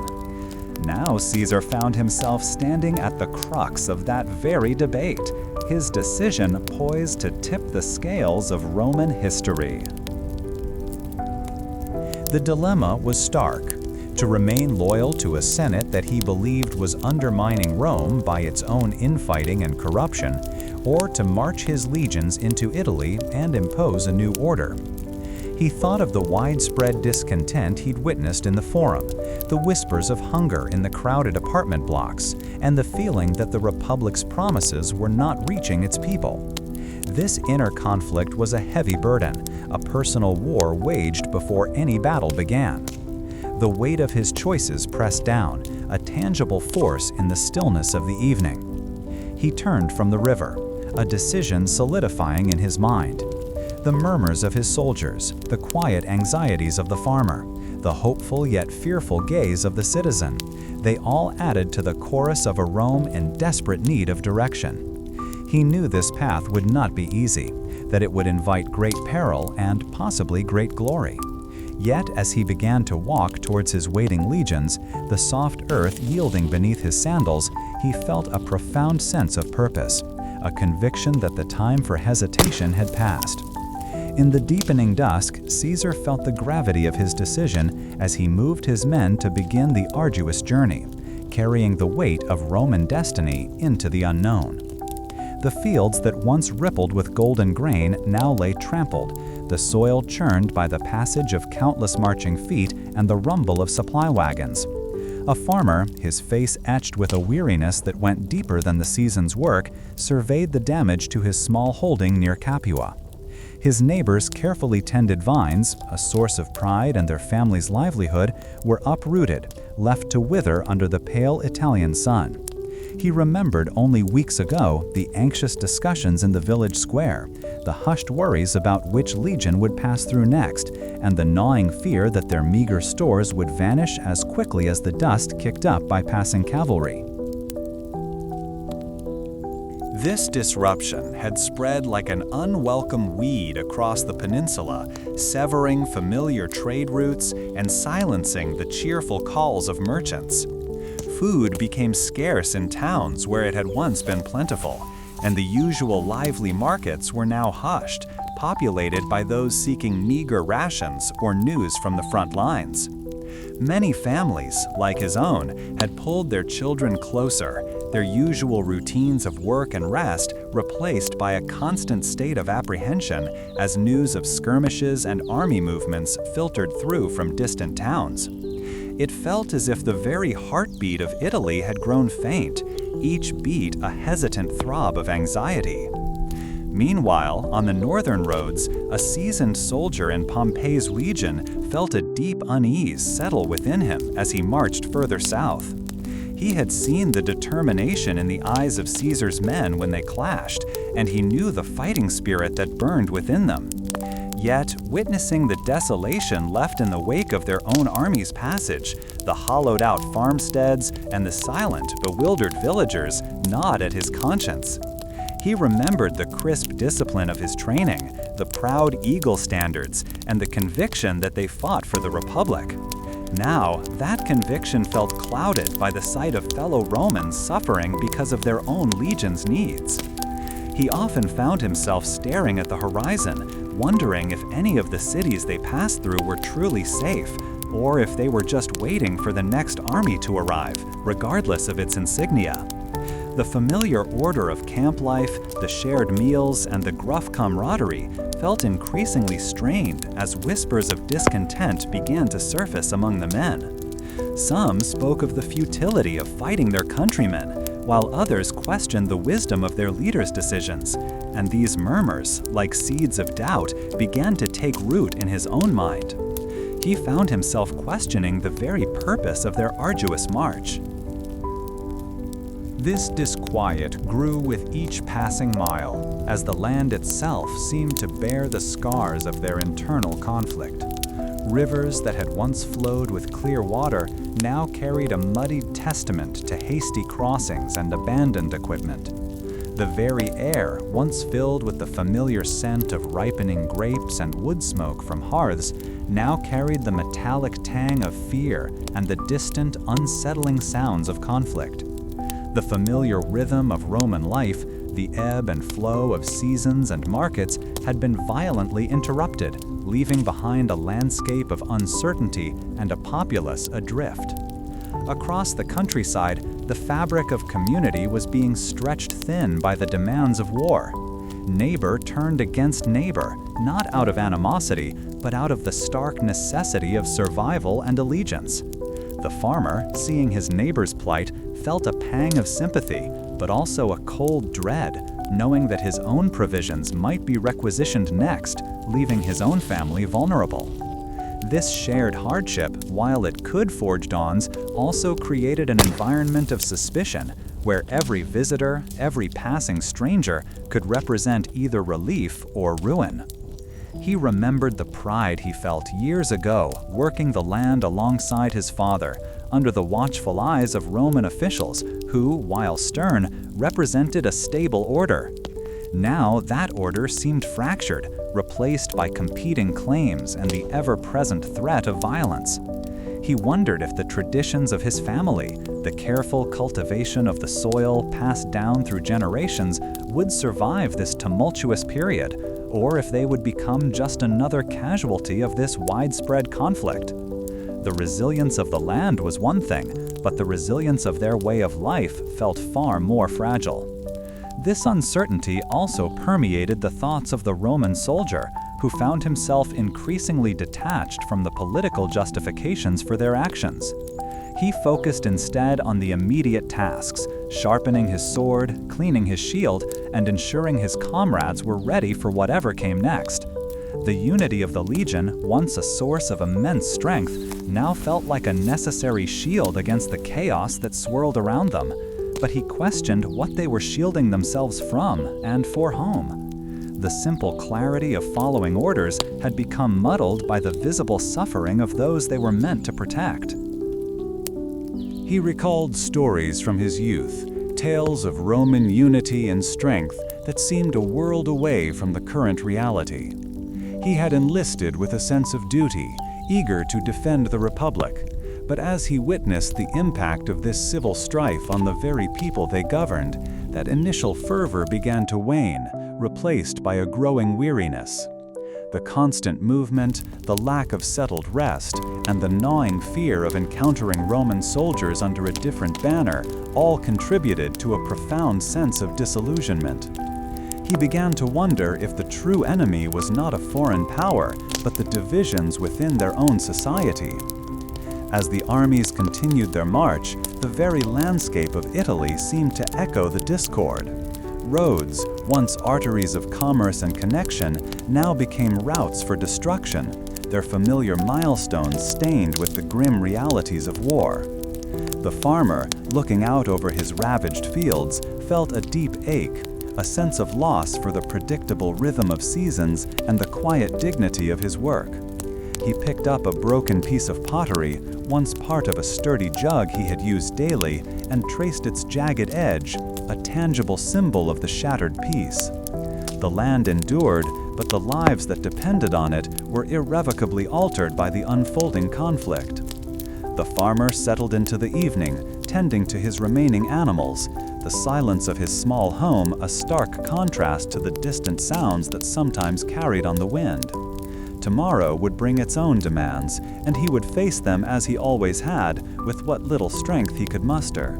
Now Caesar found himself standing at the crux of that very debate, his decision poised to tip the scales of Roman history. The dilemma was stark: to remain loyal to a Senate that he believed was undermining Rome by its own infighting and corruption, or to march his legions into Italy and impose a new order. He thought of the widespread discontent he'd witnessed in the Forum, the whispers of hunger in the crowded apartment blocks, and the feeling that the Republic's promises were not reaching its people. This inner conflict was a heavy burden, a personal war waged before any battle began. The weight of his choices pressed down, a tangible force in the stillness of the evening. He turned from the river, a decision solidifying in his mind. The murmurs of his soldiers, the quiet anxieties of the farmer, the hopeful yet fearful gaze of the citizen, they all added to the chorus of a Rome in desperate need of direction. He knew this path would not be easy, that it would invite great peril and possibly great glory. Yet, as he began to walk towards his waiting legions, the soft earth yielding beneath his sandals, he felt a profound sense of purpose, a conviction that the time for hesitation had passed. In the deepening dusk, Caesar felt the gravity of his decision as he moved his men to begin the arduous journey, carrying the weight of Roman destiny into the unknown. The fields that once rippled with golden grain now lay trampled, the soil churned by the passage of countless marching feet and the rumble of supply wagons. A farmer, his face etched with a weariness that went deeper than the season's work, surveyed the damage to his small holding near Capua. His neighbors' carefully tended vines, a source of pride and their family's livelihood, were uprooted, left to wither under the pale Italian sun. He remembered only weeks ago the anxious discussions in the village square, the hushed worries about which legion would pass through next, and the gnawing fear that their meager stores would vanish as quickly as the dust kicked up by passing cavalry. This disruption had spread like an unwelcome weed across the peninsula, severing familiar trade routes and silencing the cheerful calls of merchants. Food became scarce in towns where it had once been plentiful, and the usual lively markets were now hushed, populated by those seeking meager rations or news from the front lines. Many families, like his own, had pulled their children closer, their usual routines of work and rest replaced by a constant state of apprehension as news of skirmishes and army movements filtered through from distant towns. It felt as if the very heartbeat of Italy had grown faint, each beat a hesitant throb of anxiety. Meanwhile, on the northern roads, a seasoned soldier in Pompey's legion felt a deep unease settle within him as he marched further south. He had seen the determination in the eyes of Caesar's men when they clashed, and he knew the fighting spirit that burned within them. Yet, witnessing the desolation left in the wake of their own army's passage, the hollowed-out farmsteads and the silent, bewildered villagers gnawed at his conscience. He remembered the crisp discipline of his training, the proud eagle standards, and the conviction that they fought for the Republic. Now, that conviction felt clouded by the sight of fellow Romans suffering because of their own legion's needs. He often found himself staring at the horizon, wondering if any of the cities they passed through were truly safe, or if they were just waiting for the next army to arrive, regardless of its insignia. The familiar order of camp life, the shared meals, and the gruff camaraderie felt increasingly strained as whispers of discontent began to surface among the men. Some spoke of the futility of fighting their countrymen, while others questioned the wisdom of their leaders' decisions, and these murmurs, like seeds of doubt, began to take root in his own mind. He found himself questioning the very purpose of their arduous march. This disquiet grew with each passing mile, as the land itself seemed to bear the scars of their internal conflict. Rivers that had once flowed with clear water now carried a muddied testament to hasty crossings and abandoned equipment. The very air, once filled with the familiar scent of ripening grapes and wood smoke from hearths, now carried the metallic tang of fear and the distant, unsettling sounds of conflict. The familiar rhythm of Roman life, the ebb and flow of seasons and markets, had been violently interrupted, leaving behind a landscape of uncertainty and a populace adrift. Across the countryside, the fabric of community was being stretched thin by the demands of war. Neighbor turned against neighbor, not out of animosity, but out of the stark necessity of survival and allegiance. The farmer, seeing his neighbor's plight, felt a pang of sympathy, but also a cold dread, knowing that his own provisions might be requisitioned next, leaving his own family vulnerable. This shared hardship, while it could forge dawns, also created an environment of suspicion, where every visitor, every passing stranger, could represent either relief or ruin. He remembered the pride he felt years ago working the land alongside his father, under the watchful eyes of Roman officials who, while stern, represented a stable order. Now that order seemed fractured, replaced by competing claims and the ever-present threat of violence. He wondered if the traditions of his family, the careful cultivation of the soil passed down through generations, would survive this tumultuous period, or if they would become just another casualty of this widespread conflict. The resilience of the land was one thing, but the resilience of their way of life felt far more fragile. This uncertainty also permeated the thoughts of the Roman soldier, who found himself increasingly detached from the political justifications for their actions. He focused instead on the immediate tasks, sharpening his sword, cleaning his shield, and ensuring his comrades were ready for whatever came next. The unity of the legion, once a source of immense strength, now felt like a necessary shield against the chaos that swirled around them, but he questioned what they were shielding themselves from and for whom. The simple clarity of following orders had become muddled by the visible suffering of those they were meant to protect. He recalled stories from his youth, tales of Roman unity and strength that seemed a world away from the current reality. He had enlisted with a sense of duty, eager to defend the Republic, but as he witnessed the impact of this civil strife on the very people they governed, that initial fervor began to wane, replaced by a growing weariness. The constant movement, the lack of settled rest, and the gnawing fear of encountering Roman soldiers under a different banner all contributed to a profound sense of disillusionment. He began to wonder if the true enemy was not a foreign power, but the divisions within their own society. As the armies continued their march, the very landscape of Italy seemed to echo the discord. Roads, once arteries of commerce and connection, now became routes for destruction, their familiar milestones stained with the grim realities of war. The farmer, looking out over his ravaged fields, felt a deep ache, a sense of loss for the predictable rhythm of seasons and the quiet dignity of his work. He picked up a broken piece of pottery, once part of a sturdy jug he had used daily, and traced its jagged edge, a tangible symbol of the shattered piece. The land endured, but the lives that depended on it were irrevocably altered by the unfolding conflict. The farmer settled into the evening, tending to his remaining animals, the silence of his small home a stark contrast to the distant sounds that sometimes carried on the wind. Tomorrow would bring its own demands, and he would face them as he always had, with what little strength he could muster.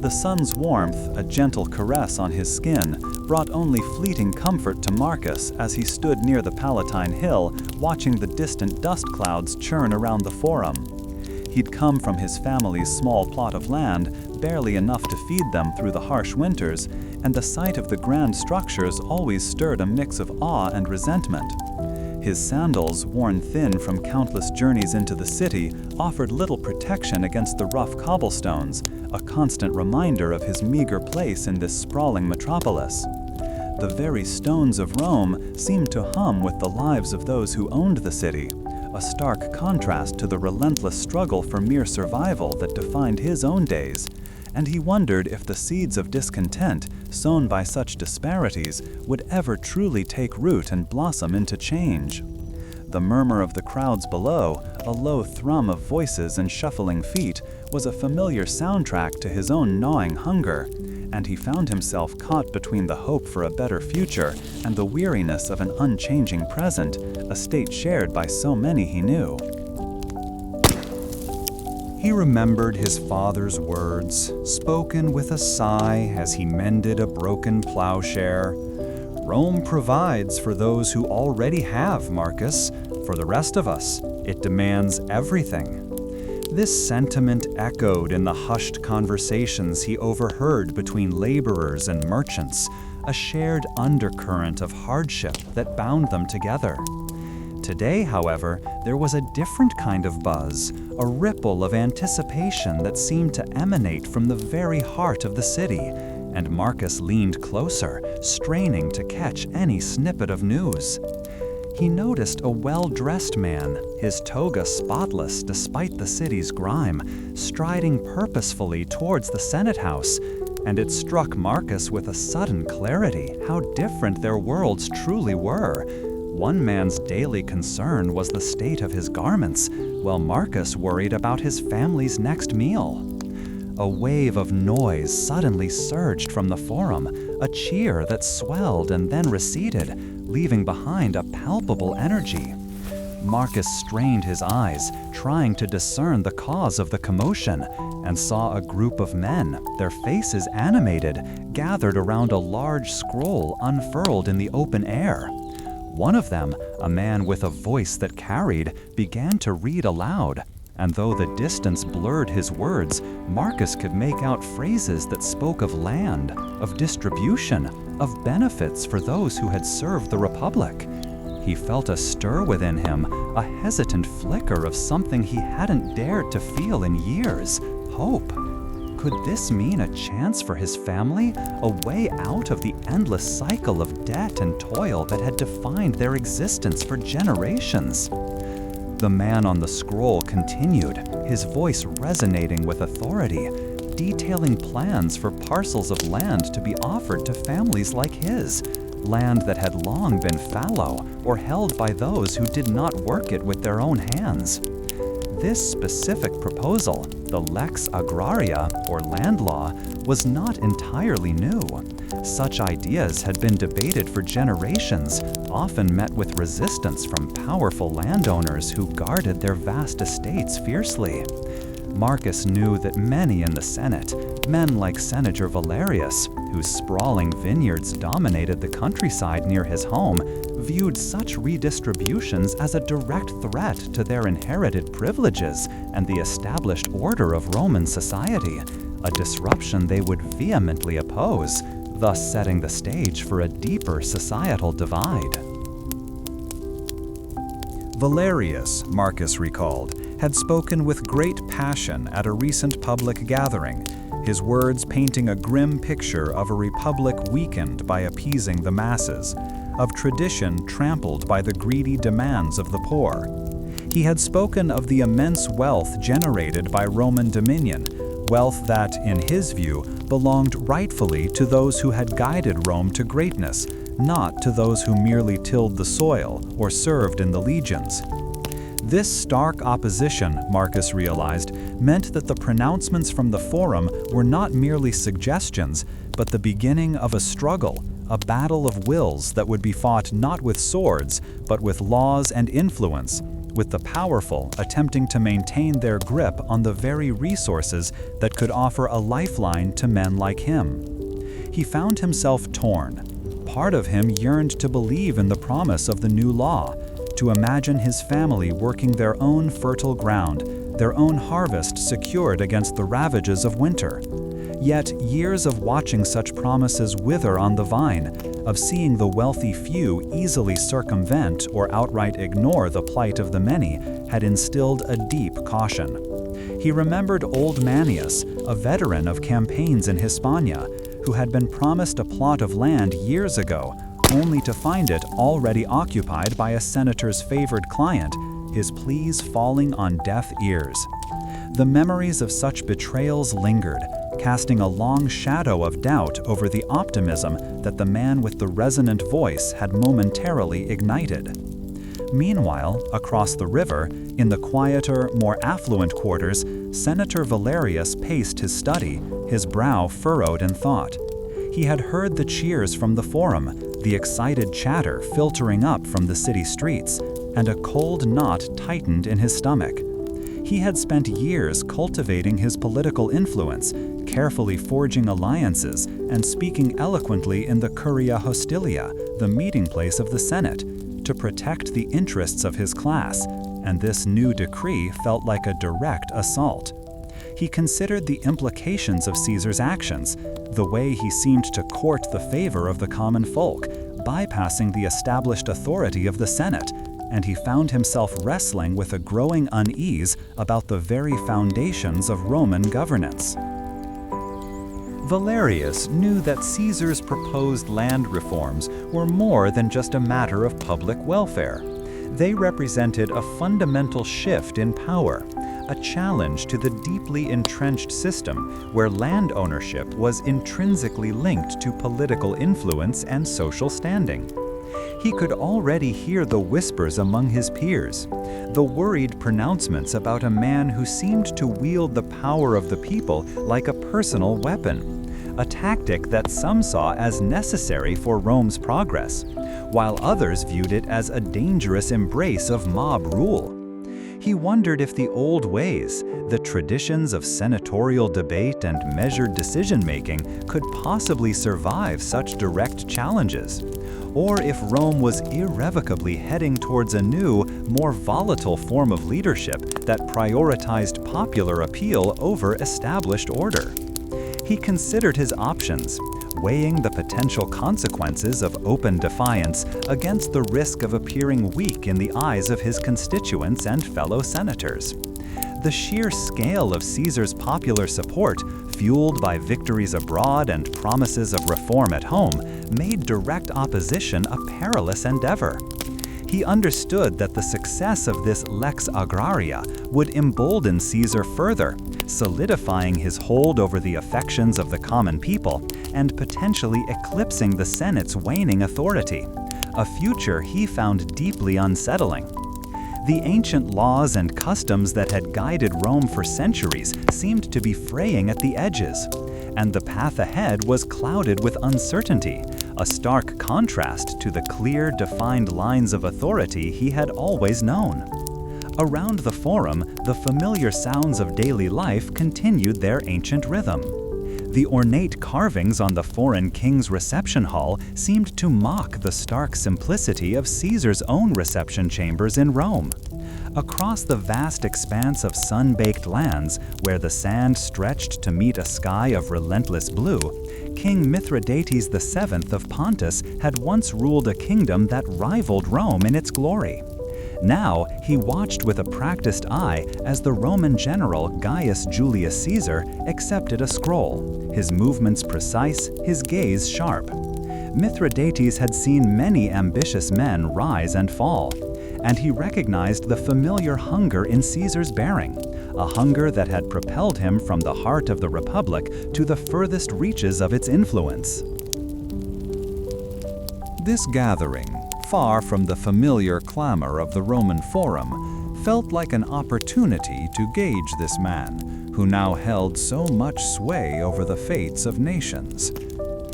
The sun's warmth, a gentle caress on his skin, brought only fleeting comfort to Marcus as he stood near the Palatine Hill, watching the distant dust clouds churn around the Forum. He'd come from his family's small plot of land, barely enough to feed them through the harsh winters, and the sight of the grand structures always stirred a mix of awe and resentment. His sandals, worn thin from countless journeys into the city, offered little protection against the rough cobblestones, a constant reminder of his meager place in this sprawling metropolis. The very stones of Rome seemed to hum with the lives of those who owned the city, a stark contrast to the relentless struggle for mere survival that defined his own days, and he wondered if the seeds of discontent sown by such disparities would ever truly take root and blossom into change. The murmur of the crowds below, a low thrum of voices and shuffling feet, was a familiar soundtrack to his own gnawing hunger, and he found himself caught between the hope for a better future and the weariness of an unchanging present, a state shared by so many he knew. He remembered his father's words, spoken with a sigh as he mended a broken plowshare. Rome provides for those who already have, Marcus. For the rest of us, it demands everything. This sentiment echoed in the hushed conversations he overheard between laborers and merchants, a shared undercurrent of hardship that bound them together. Today, however, there was a different kind of buzz, a ripple of anticipation that seemed to emanate from the very heart of the city, and Marcus leaned closer, straining to catch any snippet of news. He noticed a well-dressed man, his toga spotless despite the city's grime, striding purposefully towards the Senate House, and it struck Marcus with a sudden clarity how different their worlds truly were. One man's daily concern was the state of his garments, while Marcus worried about his family's next meal. A wave of noise suddenly surged from the Forum, a cheer that swelled and then receded, leaving behind a palpable energy. Marcus strained his eyes, trying to discern the cause of the commotion, and saw a group of men, their faces animated, gathered around a large scroll unfurled in the open air. One of them, a man with a voice that carried, began to read aloud, and though the distance blurred his words, Marcus could make out phrases that spoke of land, of distribution, of benefits for those who had served the Republic. He felt a stir within him, a hesitant flicker of something he hadn't dared to feel in years, hope. Could this mean a chance for his family, a way out of the endless cycle of debt and toil that had defined their existence for generations? The man on the scroll continued, his voice resonating with authority. detailing plans for parcels of land to be offered to families like his, land that had long been fallow or held by those who did not work it with their own hands. This specific proposal, the lex agraria, or land law, was not entirely new. Such ideas had been debated for generations, often met with resistance from powerful landowners who guarded their vast estates fiercely. Marcus knew that many in the Senate, men like Senator Valerius, whose sprawling vineyards dominated the countryside near his home, viewed such redistributions as a direct threat to their inherited privileges and the established order of Roman society, a disruption they would vehemently oppose, thus setting the stage for a deeper societal divide. Valerius, Marcus recalled, had spoken with great passion at a recent public gathering, his words painting a grim picture of a republic weakened by appeasing the masses, of tradition trampled by the greedy demands of the poor. He had spoken of the immense wealth generated by Roman dominion, wealth that, in his view, belonged rightfully to those who had guided Rome to greatness, not to those who merely tilled the soil or served in the legions. This stark opposition, Marcus realized, meant that the pronouncements from the forum were not merely suggestions, but the beginning of a struggle, a battle of wills that would be fought not with swords, but with laws and influence, with the powerful attempting to maintain their grip on the very resources that could offer a lifeline to men like him. He found himself torn. Part of him yearned to believe in the promise of the new law, to imagine his family working their own fertile ground, their own harvest secured against the ravages of winter. Yet years of watching such promises wither on the vine, of seeing the wealthy few easily circumvent or outright ignore the plight of the many, had instilled a deep caution. He remembered old Manius, a veteran of campaigns in Hispania, who had been promised a plot of land years ago, only to find it already occupied by a senator's favored client, his pleas falling on deaf ears. The memories of such betrayals lingered, casting a long shadow of doubt over the optimism that the man with the resonant voice had momentarily ignited. Meanwhile, across the river, in the quieter, more affluent quarters, Senator Valerius paced his study, his brow furrowed in thought. He had heard the cheers from the forum, the excited chatter filtering up from the city streets, and a cold knot tightened in his stomach. He had spent years cultivating his political influence, carefully forging alliances, and speaking eloquently in the Curia Hostilia, the meeting place of the Senate, to protect the interests of his class, and this new decree felt like a direct assault. He considered the implications of Caesar's actions, the way he seemed to court the favor of the common folk, bypassing the established authority of the Senate, and he found himself wrestling with a growing unease about the very foundations of Roman governance. Valerius knew that Caesar's proposed land reforms were more than just a matter of public welfare. They represented a fundamental shift in power, a challenge to the deeply entrenched system where land ownership was intrinsically linked to political influence and social standing. He could already hear the whispers among his peers, the worried pronouncements about a man who seemed to wield the power of the people like a personal weapon, a tactic that some saw as necessary for Rome's progress, while others viewed it as a dangerous embrace of mob rule. He wondered if the old ways, the traditions of senatorial debate and measured decision-making, could possibly survive such direct challenges, or if Rome was irrevocably heading towards a new, more volatile form of leadership that prioritized popular appeal over established order. He considered his options, weighing the potential consequences of open defiance against the risk of appearing weak in the eyes of his constituents and fellow senators. The sheer scale of Caesar's popular support, fueled by victories abroad and promises of reform at home, made direct opposition a perilous endeavor. He understood that the success of this lex agraria would embolden Caesar further, solidifying his hold over the affections of the common people and potentially eclipsing the Senate's waning authority, a future he found deeply unsettling. The ancient laws and customs that had guided Rome for centuries seemed to be fraying at the edges, and the path ahead was clouded with uncertainty, a stark contrast to the clear, defined lines of authority he had always known. Around the forum, the familiar sounds of daily life continued their ancient rhythm. The ornate carvings on the foreign king's reception hall seemed to mock the stark simplicity of Caesar's own reception chambers in Rome. Across the vast expanse of sun-baked lands, where the sand stretched to meet a sky of relentless blue, King Mithridates VII of Pontus had once ruled a kingdom that rivaled Rome in its glory. Now, he watched with a practiced eye as the Roman general Gaius Julius Caesar accepted a scroll, his movements precise, his gaze sharp. Mithridates had seen many ambitious men rise and fall, and he recognized the familiar hunger in Caesar's bearing, a hunger that had propelled him from the heart of the Republic to the furthest reaches of its influence. This gathering, far from the familiar clamor of the Roman Forum, felt like an opportunity to gauge this man, who now held so much sway over the fates of nations.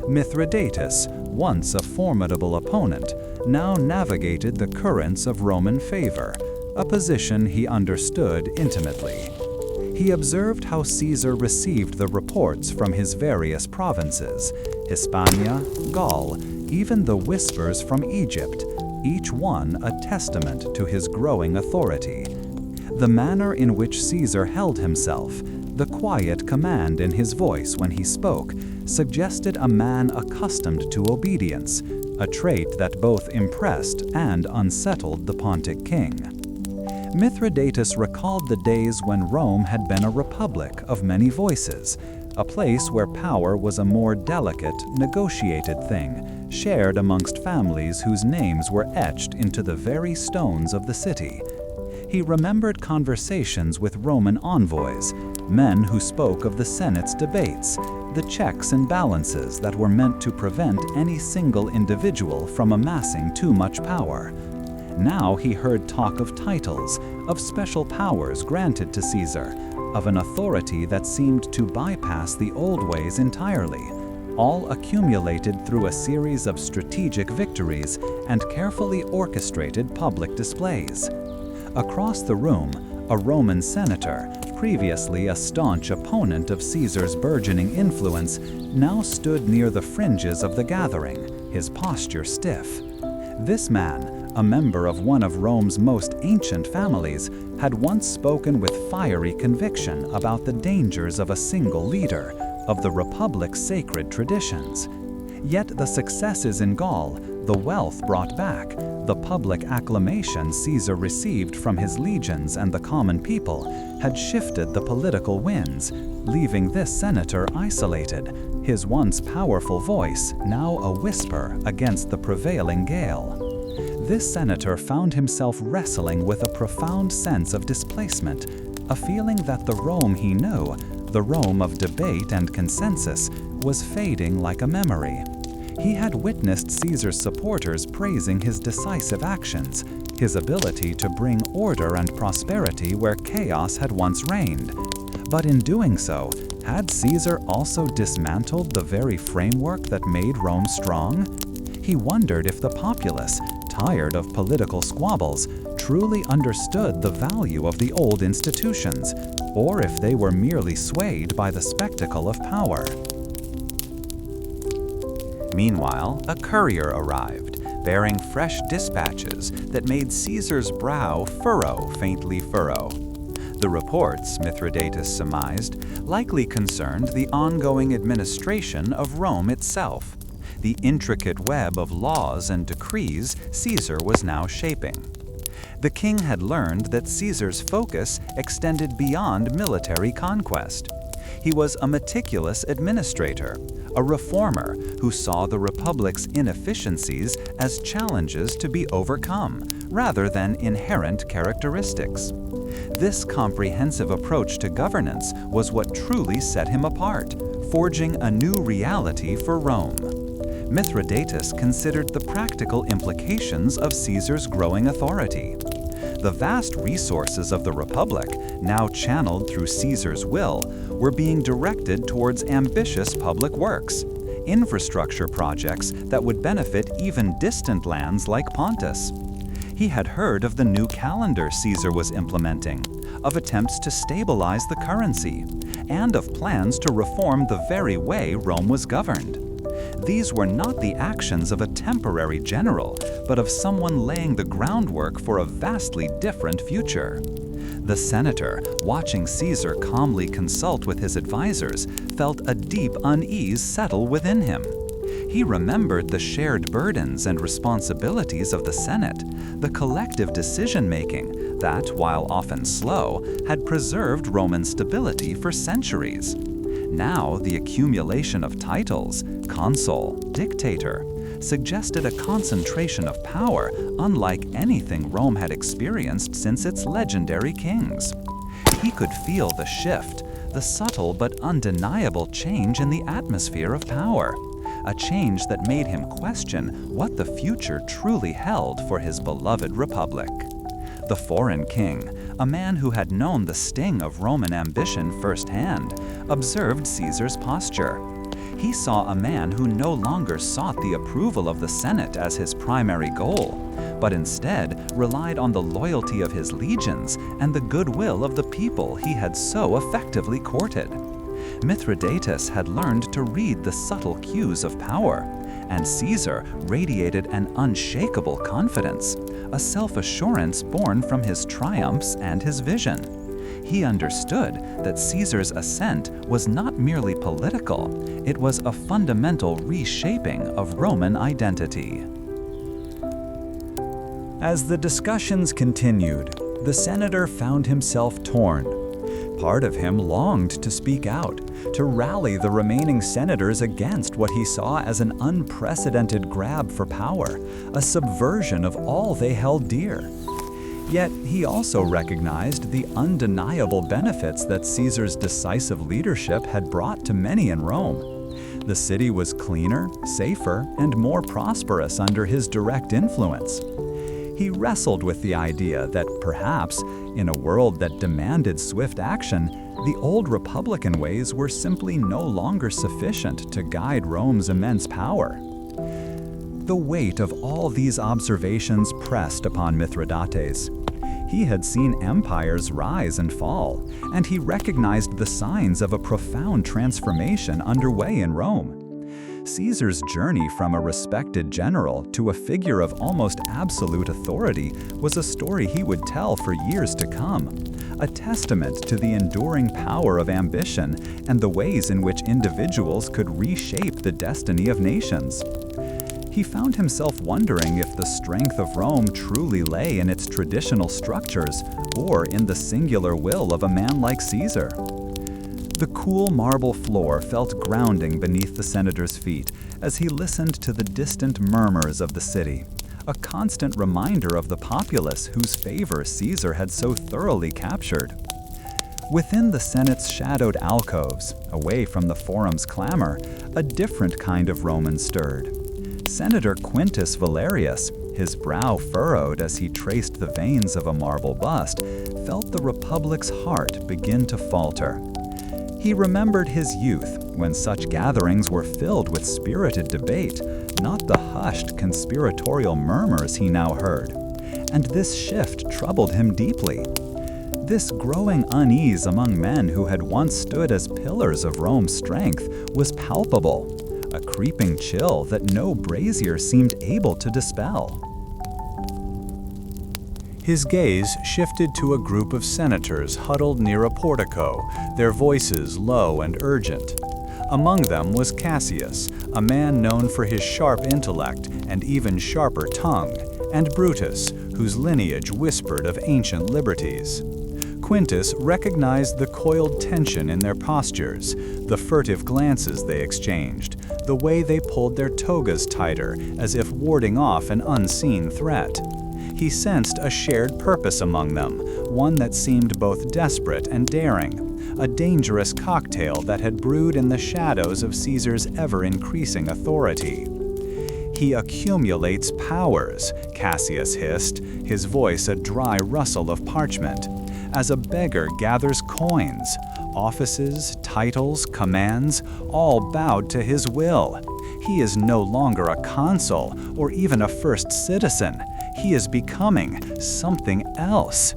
Mithridates, once a formidable opponent, now navigated the currents of Roman favor, a position he understood intimately. He observed how Caesar received the reports from his various provinces, Hispania, Gaul, even the whispers from Egypt, each one a testament to his growing authority. The manner in which Caesar held himself, the quiet command in his voice when he spoke, suggested a man accustomed to obedience, a trait that both impressed and unsettled the Pontic king. Mithridates recalled the days when Rome had been a republic of many voices, a place where power was a more delicate, negotiated thing, shared amongst families whose names were etched into the very stones of the city. He remembered conversations with Roman envoys, men who spoke of the Senate's debates, the checks and balances that were meant to prevent any single individual from amassing too much power. Now he heard talk of titles, of special powers granted to Caesar, of an authority that seemed to bypass the old ways entirely, all accumulated through a series of strategic victories and carefully orchestrated public displays. Across the room, a Roman senator, previously a staunch opponent of Caesar's burgeoning influence, now stood near the fringes of the gathering, his posture stiff. This man, a member of one of Rome's most ancient families, had once spoken with fiery conviction about the dangers of a single leader, of the Republic's sacred traditions. Yet the successes in Gaul, the wealth brought back, the public acclamation Caesar received from his legions and the common people had shifted the political winds, leaving this senator isolated, his once powerful voice now a whisper against the prevailing gale. This senator found himself wrestling with a profound sense of displacement, a feeling that the Rome he knew, the Rome of debate and consensus, was fading like a memory. He had witnessed Caesar's supporters praising his decisive actions, his ability to bring order and prosperity where chaos had once reigned. But in doing so, had Caesar also dismantled the very framework that made Rome strong? He wondered if the populace, tired of political squabbles, truly understood the value of the old institutions, or if they were merely swayed by the spectacle of power. Meanwhile, a courier arrived, bearing fresh dispatches that made Caesar's brow faintly furrow. The reports, Mithridates surmised, likely concerned the ongoing administration of Rome itself, the intricate web of laws and decrees Caesar was now shaping. The king had learned that Caesar's focus extended beyond military conquest. He was a meticulous administrator, a reformer who saw the Republic's inefficiencies as challenges to be overcome, rather than inherent characteristics. This comprehensive approach to governance was what truly set him apart, forging a new reality for Rome. Mithridates considered the practical implications of Caesar's growing authority. The vast resources of the Republic, now channeled through Caesar's will, were being directed towards ambitious public works, infrastructure projects that would benefit even distant lands like Pontus. He had heard of the new calendar Caesar was implementing, of attempts to stabilize the currency, and of plans to reform the very way Rome was governed. These were not the actions of a temporary general, but of someone laying the groundwork for a vastly different future. The senator, watching Caesar calmly consult with his advisors, felt a deep unease settle within him. He remembered the shared burdens and responsibilities of the Senate, the collective decision-making that, while often slow, had preserved Roman stability for centuries. Now, the accumulation of titles, consul, dictator, suggested a concentration of power unlike anything Rome had experienced since its legendary kings. He could feel the shift, the subtle but undeniable change in the atmosphere of power, a change that made him question what the future truly held for his beloved republic. The foreign king, a man who had known the sting of Roman ambition firsthand, observed Caesar's posture. He saw a man who no longer sought the approval of the Senate as his primary goal, but instead relied on the loyalty of his legions and the goodwill of the people he had so effectively courted. Mithridates had learned to read the subtle cues of power, and Caesar radiated an unshakable confidence, a self-assurance born from his triumphs and his vision. He understood that Caesar's ascent was not merely political, it was a fundamental reshaping of Roman identity. As the discussions continued, the senator found himself torn. Part of him longed to speak out, to rally the remaining senators against what he saw as an unprecedented grab for power, a subversion of all they held dear. Yet he also recognized the undeniable benefits that Caesar's decisive leadership had brought to many in Rome. The city was cleaner, safer, and more prosperous under his direct influence. He wrestled with the idea that perhaps, in a world that demanded swift action, the old Republican ways were simply no longer sufficient to guide Rome's immense power. The weight of all these observations pressed upon Mithridates. He had seen empires rise and fall, and he recognized the signs of a profound transformation underway in Rome. Caesar's journey from a respected general to a figure of almost absolute authority was a story he would tell for years to come, a testament to the enduring power of ambition and the ways in which individuals could reshape the destiny of nations. He found himself wondering if the strength of Rome truly lay in its traditional structures or in the singular will of a man like Caesar. The cool marble floor felt grounding beneath the senator's feet as he listened to the distant murmurs of the city, a constant reminder of the populace whose favor Caesar had so thoroughly captured. Within the Senate's shadowed alcoves, away from the forum's clamor, a different kind of Roman stirred. Senator Quintus Valerius, his brow furrowed as he traced the veins of a marble bust, felt the Republic's heart begin to falter. He remembered his youth, when such gatherings were filled with spirited debate, not the hushed conspiratorial murmurs he now heard. And this shift troubled him deeply. This growing unease among men who had once stood as pillars of Rome's strength was palpable, a creeping chill that no brazier seemed able to dispel. His gaze shifted to a group of senators huddled near a portico, their voices low and urgent. Among them was Cassius, a man known for his sharp intellect and even sharper tongue, and Brutus, whose lineage whispered of ancient liberties. Quintus recognized the coiled tension in their postures, the furtive glances they exchanged, the way they pulled their togas tighter as if warding off an unseen threat. He sensed a shared purpose among them, one that seemed both desperate and daring, a dangerous cocktail that had brewed in the shadows of Caesar's ever-increasing authority. "He accumulates powers," Cassius hissed, his voice a dry rustle of parchment, "as a beggar gathers coins. Offices, titles, commands, all bowed to his will. He is no longer a consul or even a first citizen. He is becoming something else."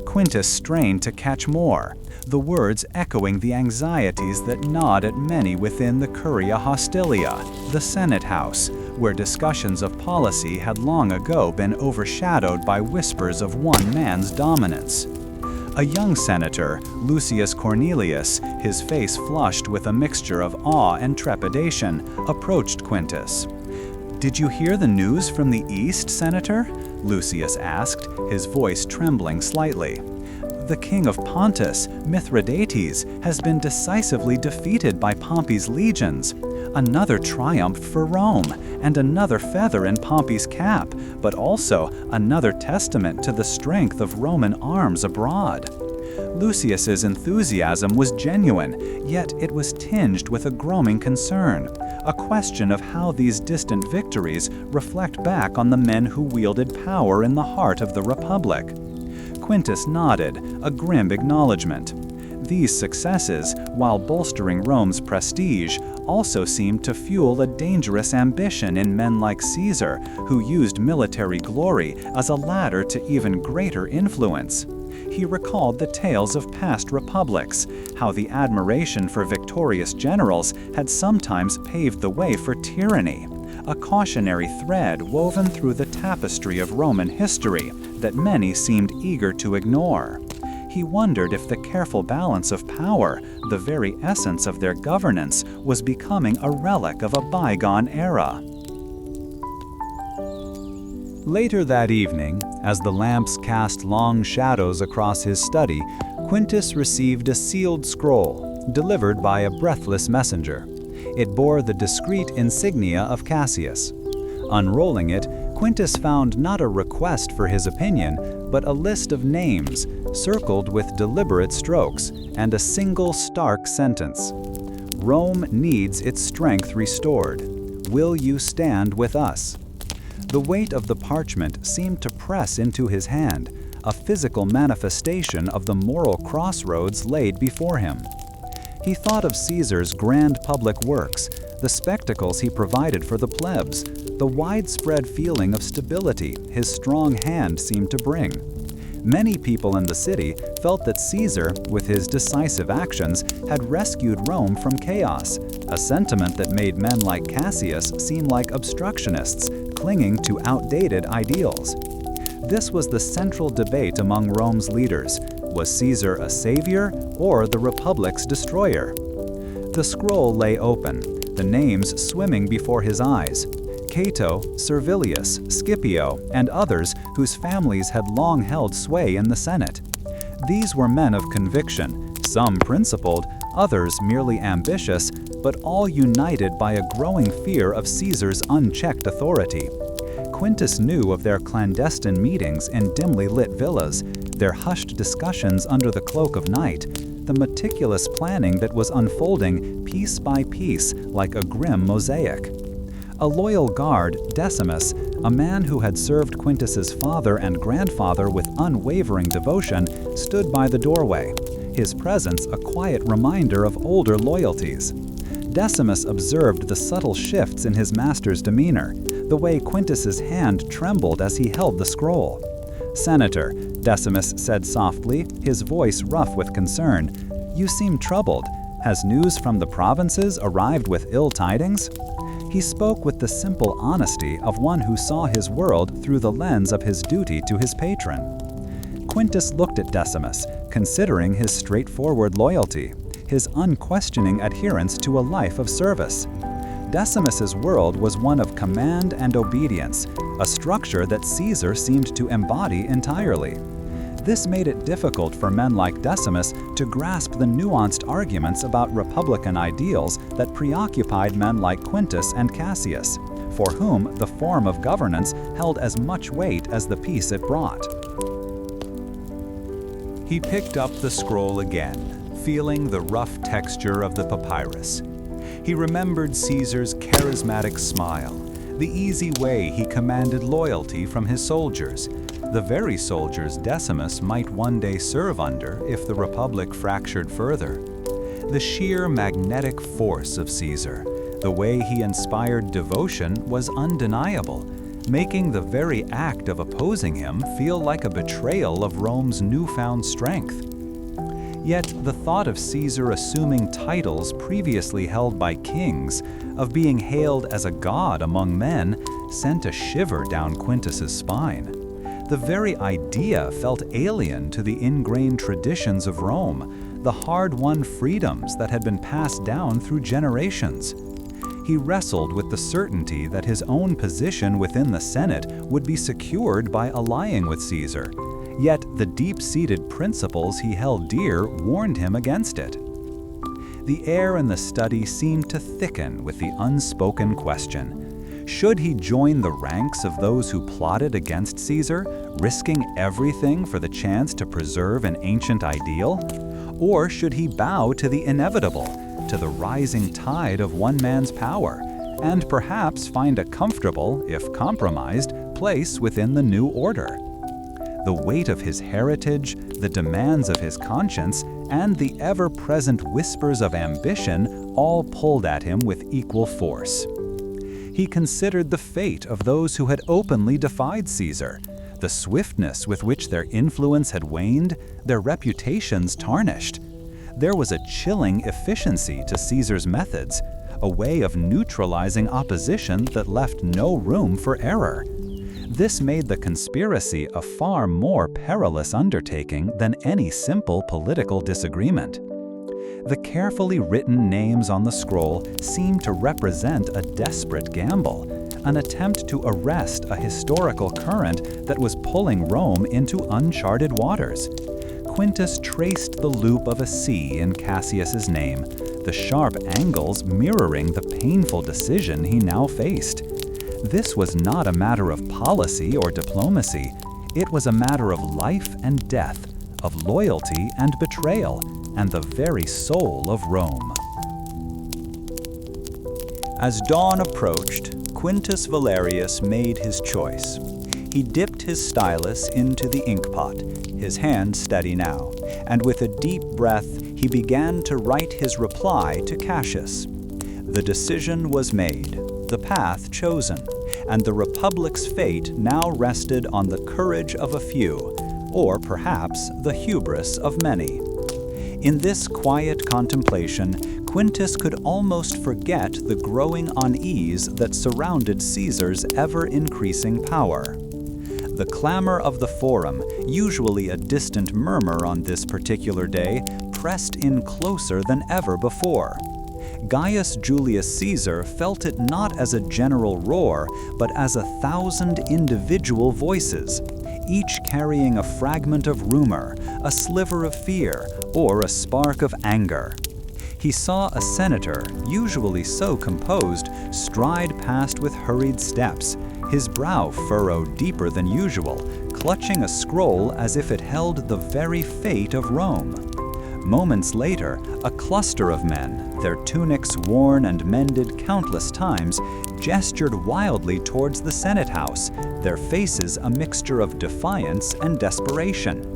Quintus strained to catch more, the words echoing the anxieties that gnawed at many within the Curia Hostilia, the Senate House, where discussions of policy had long ago been overshadowed by whispers of one man's dominance. A young senator, Lucius Cornelius, his face flushed with a mixture of awe and trepidation, approached Quintus. "Did you hear the news from the east, Senator?" Lucius asked, his voice trembling slightly. "The king of Pontus, Mithridates, has been decisively defeated by Pompey's legions. Another triumph for Rome, and another feather in Pompey's cap, but also another testament to the strength of Roman arms abroad." Lucius's enthusiasm was genuine, yet it was tinged with a growing concern, a question of how these distant victories reflect back on the men who wielded power in the heart of the Republic. Quintus nodded, a grim acknowledgement. These successes, while bolstering Rome's prestige, also seemed to fuel a dangerous ambition in men like Caesar, who used military glory as a ladder to even greater influence. He recalled the tales of past republics, how the admiration for victorious generals had sometimes paved the way for tyranny, a cautionary thread woven through the tapestry of Roman history that many seemed eager to ignore. He wondered if the careful balance of power, the very essence of their governance, was becoming a relic of a bygone era. Later that evening, as the lamps cast long shadows across his study, Quintus received a sealed scroll, delivered by a breathless messenger. It bore the discreet insignia of Cassius. Unrolling it, Quintus found not a request for his opinion, but a list of names, circled with deliberate strokes, and a single stark sentence. "Rome needs its strength restored. Will you stand with us?" The weight of the parchment seemed to press into his hand, a physical manifestation of the moral crossroads laid before him. He thought of Caesar's grand public works, the spectacles he provided for the plebs, the widespread feeling of stability his strong hand seemed to bring. Many people in the city felt that Caesar, with his decisive actions, had rescued Rome from chaos, a sentiment that made men like Cassius seem like obstructionists, clinging to outdated ideals. This was the central debate among Rome's leaders. Was Caesar a savior or the Republic's destroyer? The scroll lay open, the names swimming before his eyes. Cato, Servilius, Scipio, and others whose families had long held sway in the Senate. These were men of conviction, some principled, others merely ambitious, but all united by a growing fear of Caesar's unchecked authority. Quintus knew of their clandestine meetings in dimly lit villas, their hushed discussions under the cloak of night, the meticulous planning that was unfolding piece by piece like a grim mosaic. A loyal guard, Decimus, a man who had served Quintus's father and grandfather with unwavering devotion, stood by the doorway, his presence a quiet reminder of older loyalties. Decimus observed the subtle shifts in his master's demeanor, the way Quintus's hand trembled as he held the scroll. "Senator," Decimus said softly, his voice rough with concern, "you seem troubled. Has news from the provinces arrived with ill tidings?" He spoke with the simple honesty of one who saw his world through the lens of his duty to his patron. Quintus looked at Decimus, considering his straightforward loyalty, his unquestioning adherence to a life of service. Decimus's world was one of command and obedience, a structure that Caesar seemed to embody entirely. This made it difficult for men like Decimus to grasp the nuanced arguments about republican ideals that preoccupied men like Quintus and Cassius, for whom the form of governance held as much weight as the peace it brought. He picked up the scroll again, feeling the rough texture of the papyrus. He remembered Caesar's charismatic smile, the easy way he commanded loyalty from his soldiers, the very soldiers Decimus might one day serve under if the Republic fractured further. The sheer magnetic force of Caesar, the way he inspired devotion, was undeniable, making the very act of opposing him feel like a betrayal of Rome's newfound strength. Yet the thought of Caesar assuming titles previously held by kings, of being hailed as a god among men, sent a shiver down Quintus's spine. The very idea felt alien to the ingrained traditions of Rome, the hard-won freedoms that had been passed down through generations. He wrestled with the certainty that his own position within the Senate would be secured by allying with Caesar, yet the deep-seated principles he held dear warned him against it. The air in the study seemed to thicken with the unspoken question. Should he join the ranks of those who plotted against Caesar, risking everything for the chance to preserve an ancient ideal? Or should he bow to the inevitable, to the rising tide of one man's power, and perhaps find a comfortable, if compromised, place within the new order? The weight of his heritage, the demands of his conscience, and the ever-present whispers of ambition all pulled at him with equal force. He considered the fate of those who had openly defied Caesar, the swiftness with which their influence had waned, their reputations tarnished. There was a chilling efficiency to Caesar's methods, a way of neutralizing opposition that left no room for error. This made the conspiracy a far more perilous undertaking than any simple political disagreement. The carefully written names on the scroll seemed to represent a desperate gamble, an attempt to arrest a historical current that was pulling Rome into uncharted waters. Quintus traced the loop of a C in Cassius's name, the sharp angles mirroring the painful decision he now faced. This was not a matter of policy or diplomacy. It was a matter of life and death, of loyalty and betrayal, and the very soul of Rome. As dawn approached, Quintus Valerius made his choice. He dipped his stylus into the inkpot, his hand steady now, and with a deep breath he began to write his reply to Cassius. The decision was made, the path chosen, and the Republic's fate now rested on the courage of a few, or perhaps the hubris of many. In this quiet contemplation, Quintus could almost forget the growing unease that surrounded Caesar's ever-increasing power. The clamor of the Forum, usually a distant murmur on this particular day, pressed in closer than ever before. Gaius Julius Caesar felt it not as a general roar, but as 1,000 individual voices, each carrying a fragment of rumor, a sliver of fear, or a spark of anger. He saw a senator, usually so composed, stride past with hurried steps, his brow furrowed deeper than usual, clutching a scroll as if it held the very fate of Rome. Moments later, a cluster of men, their tunics worn and mended countless times, gestured wildly towards the Senate House, their faces a mixture of defiance and desperation.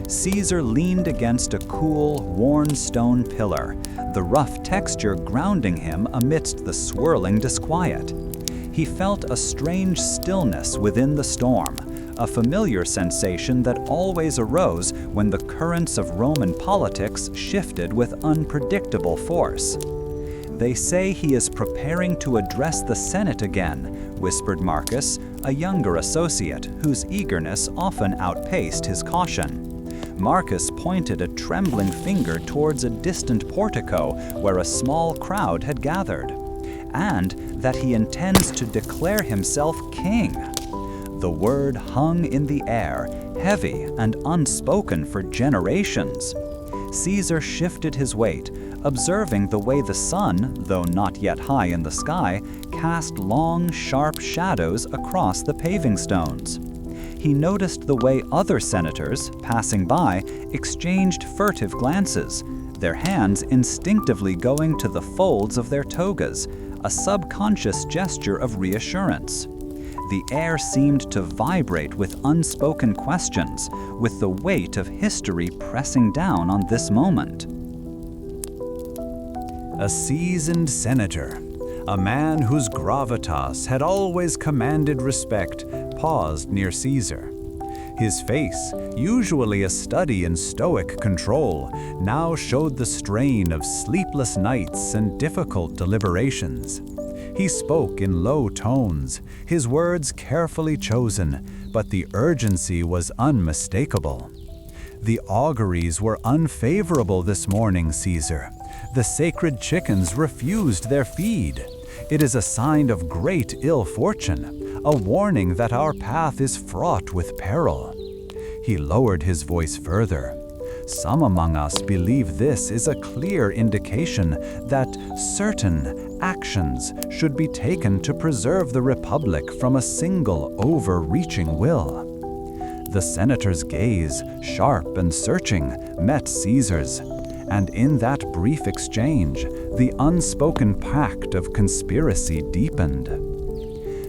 Caesar leaned against a cool, worn stone pillar, the rough texture grounding him amidst the swirling disquiet. He felt a strange stillness within the storm, a familiar sensation that always arose when the currents of Roman politics shifted with unpredictable force. "They say he is preparing to address the Senate again," whispered Marcus, a younger associate whose eagerness often outpaced his caution. Marcus pointed a trembling finger towards a distant portico where a small crowd had gathered, and that he intends to declare himself king. The word hung in the air, heavy and unspoken for generations. Caesar shifted his weight, observing the way the sun, though not yet high in the sky, cast long, sharp shadows across the paving stones. he noticed the way other senators, passing by, exchanged furtive glances, their hands instinctively going to the folds of their togas, a subconscious gesture of reassurance. The air seemed to vibrate with unspoken questions, with the weight of history pressing down on this moment. A seasoned senator, a man whose gravitas had always commanded respect, paused near Caesar. His face, usually a study in stoic control, now showed the strain of sleepless nights and difficult deliberations. He spoke in low tones, his words carefully chosen, but the urgency was unmistakable. The auguries were unfavorable this morning, Caesar. The sacred chickens refused their feed. It is a sign of great ill fortune, a warning that our path is fraught with peril. He lowered his voice further. Some among us believe this is a clear indication that certain actions should be taken to preserve the Republic from a single overreaching will. The senator's gaze, sharp and searching, met Caesar's, and in that brief exchange, the unspoken pact of conspiracy deepened.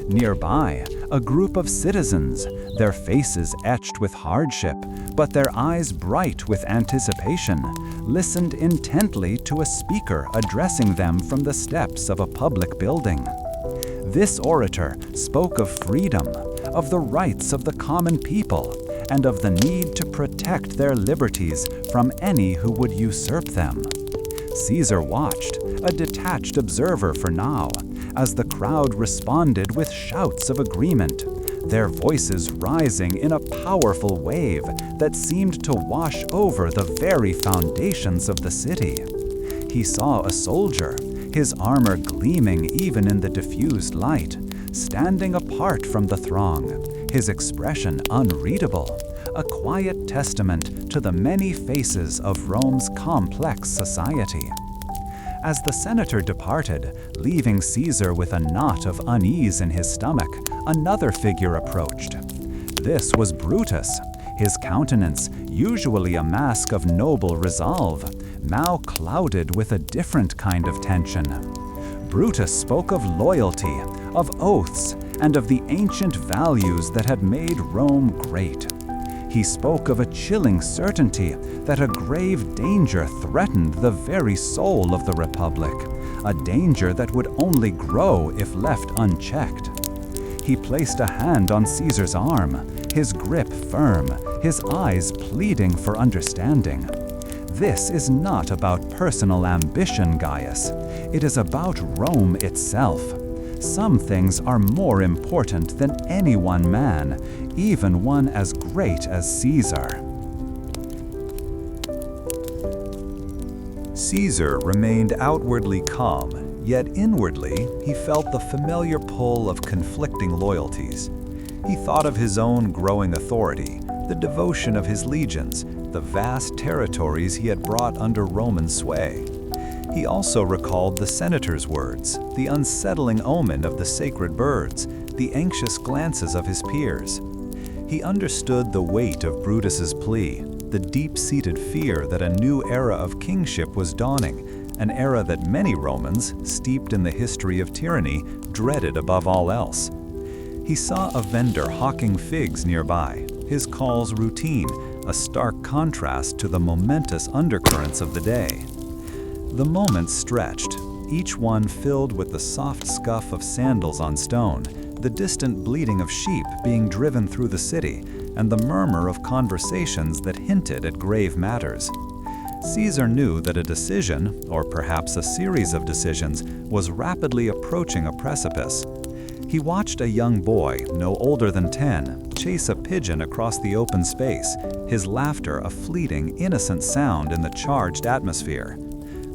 Nearby, a group of citizens, their faces etched with hardship, but their eyes bright with anticipation, listened intently to a speaker addressing them from the steps of a public building. This orator spoke of freedom, of the rights of the common people, and of the need to protect their liberties from any who would usurp them. Caesar watched, a detached observer for now, as the crowd responded with shouts of agreement, their voices rising in a powerful wave that seemed to wash over the very foundations of the city. He saw a soldier, his armor gleaming even in the diffused light, standing apart from the throng, his expression unreadable, a quiet testament to the many faces of Rome's complex society. As the senator departed, leaving Caesar with a knot of unease in his stomach, another figure approached. This was Brutus, his countenance, usually a mask of noble resolve, now clouded with a different kind of tension. Brutus spoke of loyalty, of oaths, and of the ancient values that had made Rome great. He spoke of a chilling certainty that a grave danger threatened the very soul of the Republic, a danger that would only grow if left unchecked. He placed a hand on Caesar's arm, his grip firm, his eyes pleading for understanding. This is not about personal ambition, Gaius. It is about Rome itself. Some things are more important than any one man, even one as great as Caesar. Caesar remained outwardly calm, yet inwardly he felt the familiar pull of conflicting loyalties. He thought of his own growing authority, the devotion of his legions, the vast territories he had brought under Roman sway. He also recalled the senator's words, the unsettling omen of the sacred birds, the anxious glances of his peers. He understood the weight of Brutus's plea, the deep-seated fear that a new era of kingship was dawning, an era that many Romans, steeped in the history of tyranny, dreaded above all else. He saw a vendor hawking figs nearby, his calls routine, a stark contrast to the momentous undercurrents of the day. The moments stretched, each one filled with the soft scuff of sandals on stone, the distant bleating of sheep being driven through the city, and the murmur of conversations that hinted at grave matters. Caesar knew that a decision, or perhaps a series of decisions, was rapidly approaching a precipice. He watched a young boy, no older than 10, chase a pigeon across the open space, his laughter a fleeting, innocent sound in the charged atmosphere.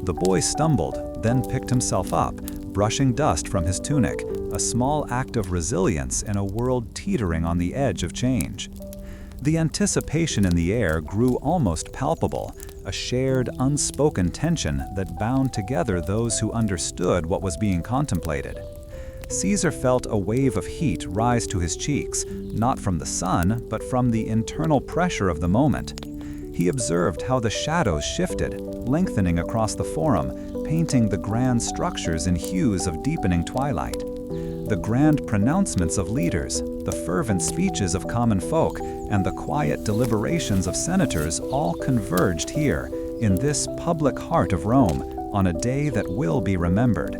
The boy stumbled, then picked himself up, brushing dust from his tunic, a small act of resilience in a world teetering on the edge of change. The anticipation in the air grew almost palpable, a shared, unspoken tension that bound together those who understood what was being contemplated. Caesar felt a wave of heat rise to his cheeks, not from the sun, but from the internal pressure of the moment. He observed how the shadows shifted, lengthening across the forum, painting the grand structures in hues of deepening twilight. The grand pronouncements of leaders, the fervent speeches of common folk, and the quiet deliberations of senators all converged here, in this public heart of Rome, on a day that will be remembered.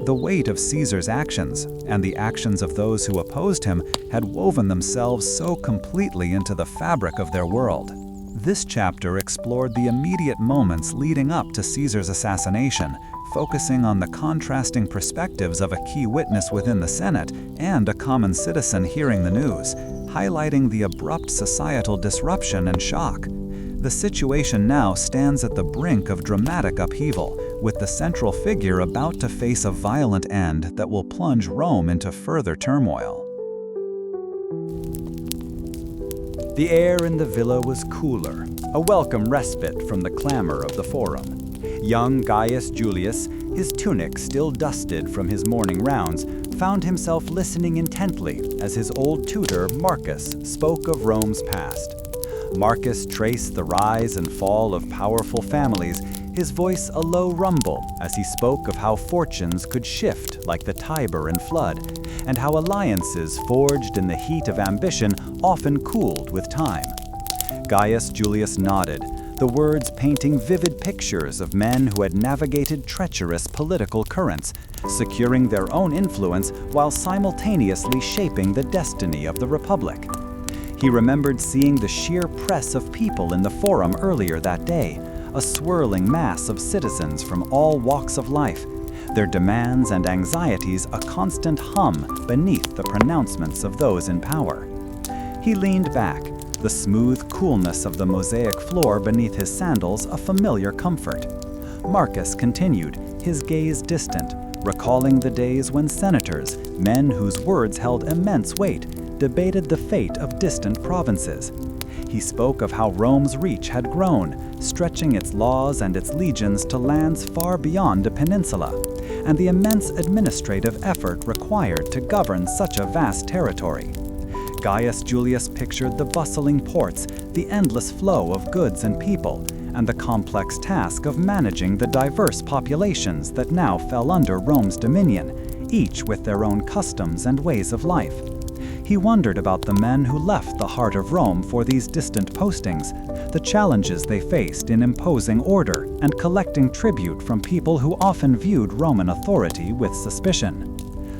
The weight of Caesar's actions, and the actions of those who opposed him, had woven themselves so completely into the fabric of their world. This chapter explored the immediate moments leading up to Caesar's assassination, focusing on the contrasting perspectives of a key witness within the Senate and a common citizen hearing the news, highlighting the abrupt societal disruption and shock. The situation now stands at the brink of dramatic upheaval, with the central figure about to face a violent end that will plunge Rome into further turmoil. The air in the villa was cooler, a welcome respite from the clamor of the forum. Young Gaius Julius, his tunic still dusted from his morning rounds, found himself listening intently as his old tutor Marcus spoke of Rome's past. Marcus traced the rise and fall of powerful families, his voice a low rumble as he spoke of how fortunes could shift like the Tiber and flood, and how alliances forged in the heat of ambition often cooled with time. Gaius Julius nodded, the words painting vivid pictures of men who had navigated treacherous political currents, securing their own influence while simultaneously shaping the destiny of the Republic. He remembered seeing the sheer press of people in the forum earlier that day, a swirling mass of citizens from all walks of life, their demands and anxieties a constant hum beneath the pronouncements of those in power. He leaned back, the smooth coolness of the mosaic floor beneath his sandals a familiar comfort. Marcus continued, his gaze distant, recalling the days when senators, men whose words held immense weight, debated the fate of distant provinces. He spoke of how Rome's reach had grown, stretching its laws and its legions to lands far beyond a peninsula, and the immense administrative effort required to govern such a vast territory. Gaius Julius pictured the bustling ports, the endless flow of goods and people, and the complex task of managing the diverse populations that now fell under Rome's dominion, each with their own customs and ways of life. He wondered about the men who left the heart of Rome for these distant postings, the challenges they faced in imposing order and collecting tribute from people who often viewed Roman authority with suspicion.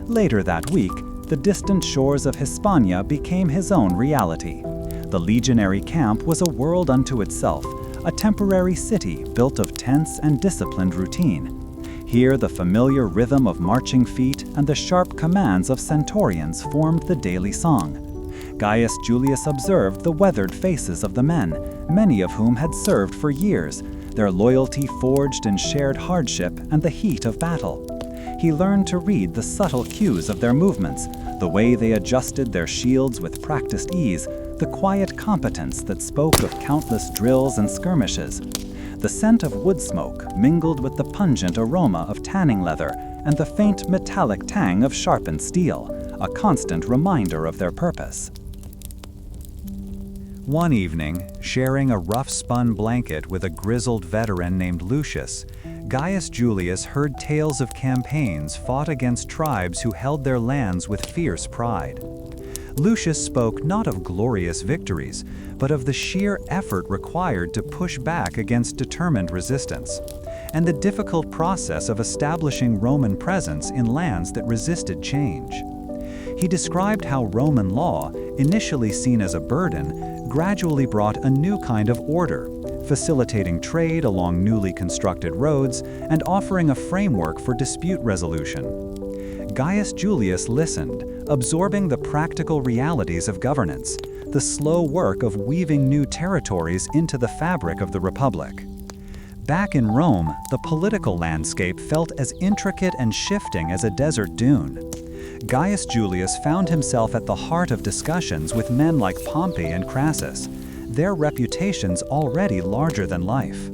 Later that week, the distant shores of Hispania became his own reality. The legionary camp was a world unto itself, a temporary city built of tense and disciplined routine. Here, the familiar rhythm of marching feet and the sharp commands of centurions formed the daily song. Gaius Julius observed the weathered faces of the men, many of whom had served for years, their loyalty forged in shared hardship and the heat of battle. He learned to read the subtle cues of their movements, the way they adjusted their shields with practiced ease, the quiet competence that spoke of countless drills and skirmishes. The scent of wood smoke mingled with the pungent aroma of tanning leather and the faint metallic tang of sharpened steel, a constant reminder of their purpose. One evening, sharing a rough-spun blanket with a grizzled veteran named Lucius, Gaius Julius heard tales of campaigns fought against tribes who held their lands with fierce pride. Lucius spoke not of glorious victories, but of the sheer effort required to push back against determined resistance, and the difficult process of establishing Roman presence in lands that resisted change. He described how Roman law, initially seen as a burden, gradually brought a new kind of order, facilitating trade along newly constructed roads and offering a framework for dispute resolution. Gaius Julius listened, absorbing the practical realities of governance, the slow work of weaving new territories into the fabric of the Republic. Back in Rome, the political landscape felt as intricate and shifting as a desert dune. Gaius Julius found himself at the heart of discussions with men like Pompey and Crassus, their reputations already larger than life.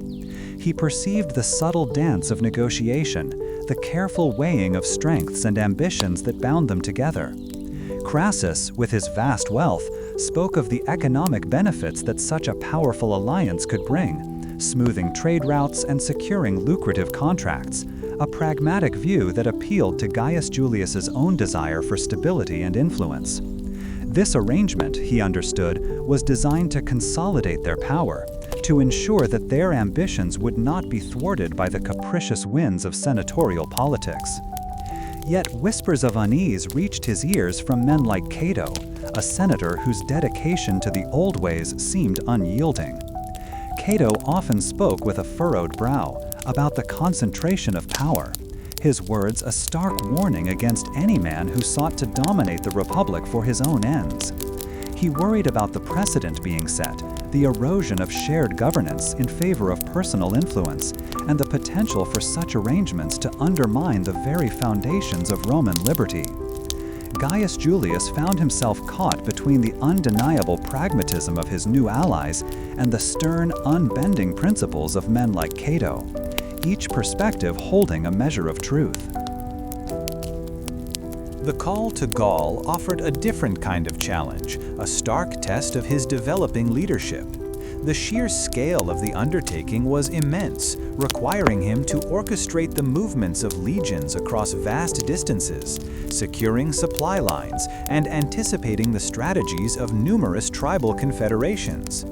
He perceived the subtle dance of negotiation, the careful weighing of strengths and ambitions that bound them together. Crassus, with his vast wealth, spoke of the economic benefits that such a powerful alliance could bring, smoothing trade routes and securing lucrative contracts, a pragmatic view that appealed to Gaius Julius's own desire for stability and influence. This arrangement, he understood, was designed to consolidate their power, to ensure that their ambitions would not be thwarted by the capricious winds of senatorial politics. Yet whispers of unease reached his ears from men like Cato, a senator whose dedication to the old ways seemed unyielding. Cato often spoke with a furrowed brow about the concentration of power, his words a stark warning against any man who sought to dominate the republic for his own ends. He worried about the precedent being set, the erosion of shared governance in favor of personal influence, and the potential for such arrangements to undermine the very foundations of Roman liberty. Gaius Julius found himself caught between the undeniable pragmatism of his new allies and the stern, unbending principles of men like Cato, each perspective holding a measure of truth. The call to Gaul offered a different kind of challenge, a stark test of his developing leadership. The sheer scale of the undertaking was immense, requiring him to orchestrate the movements of legions across vast distances, securing supply lines, and anticipating the strategies of numerous tribal confederations.